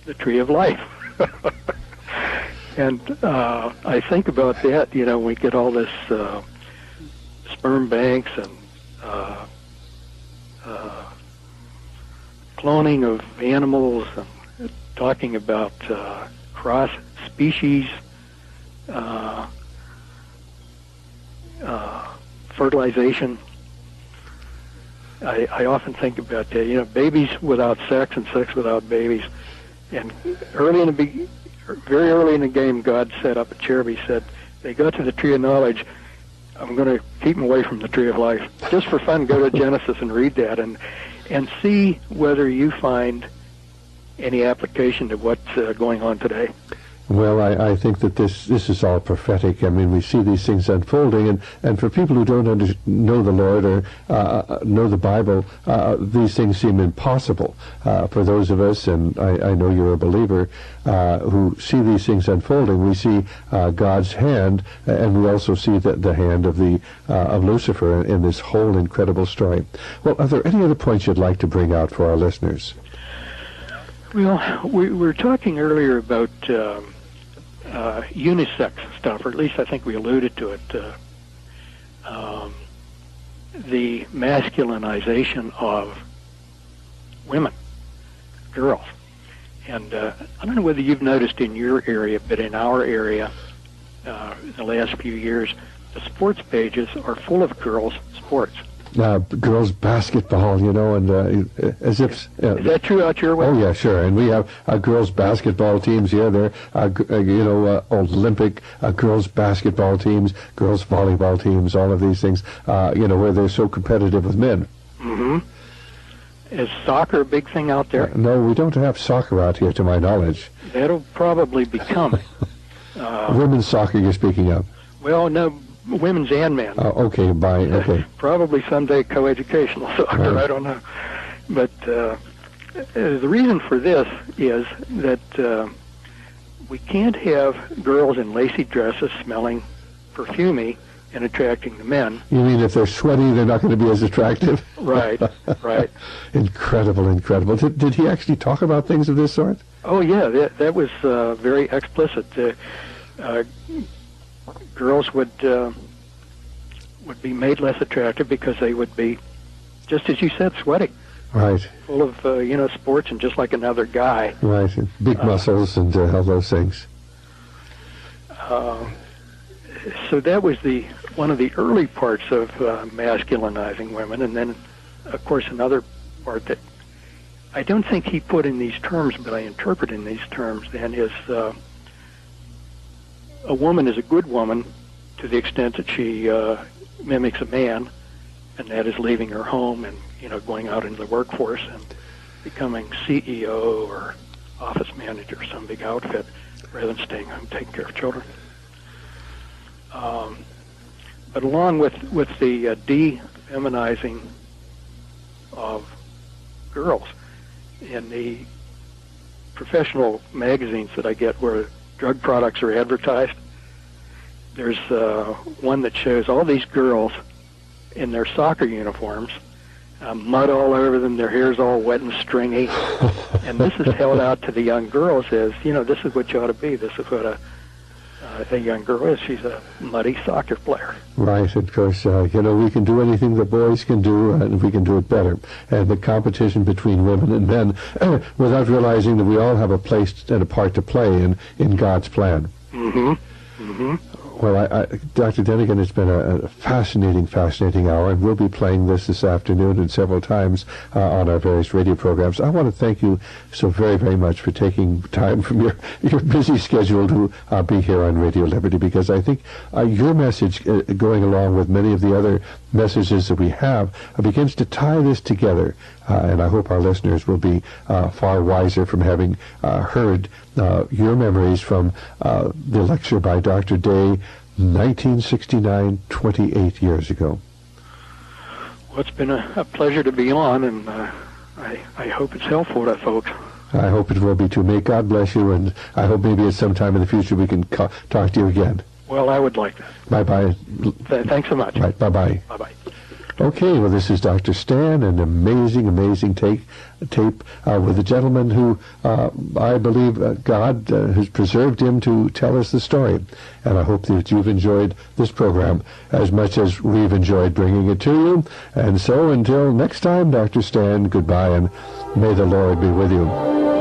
the tree of life. And I think about that, we get all this sperm banks and cloning of animals and talking about cross-species fertilization. I often think about that, babies without sex and sex without babies. And very early in the game, God set up a cherub. He said, they got to the tree of knowledge. I'm going to keep them away from the tree of life. Just for fun, go to Genesis and read that and see whether you find any application to what's going on today. Well, I think that this is all prophetic. I mean, we see these things unfolding, and for people who don't know the Lord or know the Bible, these things seem impossible. For those of us, and I know you're a believer, who see these things unfolding, we see God's hand, and we also see the hand of Lucifer in this whole incredible story. Well, are there any other points you'd like to bring out for our listeners? Well, we were talking earlier about unisex stuff, or at least I think we alluded to it. The masculinization of women, girls. And I don't know whether you've noticed in your area, but in our area, in the last few years, the sports pages are full of girls' sports. Girls basketball, and as if... Is that true out your way? Oh, yeah, sure. And we have girls basketball teams. Yeah, they're, Olympic girls basketball teams, girls volleyball teams, all of these things, where they're so competitive with men. Mm-hmm. Is soccer a big thing out there? No, we don't have soccer out here, to my knowledge. That'll probably be coming. Women's soccer you're speaking of? Well, no, women's and men. Okay, okay. Probably someday coeducational soccer, right. I don't know. But the reason for this is that we can't have girls in lacy dresses smelling perfumey and attracting the men. You mean if they're sweaty, they're not going to be as attractive? Right, right. Incredible. Did he actually talk about things of this sort? Oh, yeah, that was very explicit. Girls would be made less attractive because they would be, just as you said, sweaty. Right. Full of, sports and just like another guy. Right. Big muscles and all those things. So that was one of the early parts of masculinizing women, and then, of course, another part that I don't think he put in these terms, but I interpret in these terms, then, is a woman is a good woman to the extent that she mimics a man, and that is leaving her home and, going out into the workforce and becoming CEO or office manager of some big outfit rather than staying home taking care of children. But along with the de-feminizing of girls in the professional magazines that I get where drug products are advertised, there's one that shows all these girls in their soccer uniforms, mud all over them, their hair's all wet and stringy, and this is held out to the young girls as, this is what you ought to be, this is what a young girl is. She's a muddy soccer player. Right, of course, we can do anything the boys can do, and we can do it better. And the competition between women and men, without realizing that we all have a place and a part to play in God's plan. Mm-hmm. Mm-hmm. Well, Dr. Dunnegan, it's been a fascinating hour, and we'll be playing this afternoon and several times on our various radio programs. I want to thank you so very, very much for taking time from your busy schedule to be here on Radio Liberty, because I think your message, going along with many of the other messages that we have, begins to tie this together. And I hope our listeners will be far wiser from having heard your memories from the lecture by Dr. Day, 1969, 28 years ago. Well, it's been a pleasure to be on, and I hope it's helpful to folks. I hope it will be too. May God bless you, and I hope maybe at some time in the future we can talk to you again. Well, I would like that. Bye-bye. Thanks so much. Right, bye-bye. Bye-bye. Okay, well, this is Dr. Stan, an amazing tape with a gentleman who I believe God has preserved him to tell us the story. And I hope that you've enjoyed this program as much as we've enjoyed bringing it to you. And so until next time, Dr. Stan, goodbye, and may the Lord be with you.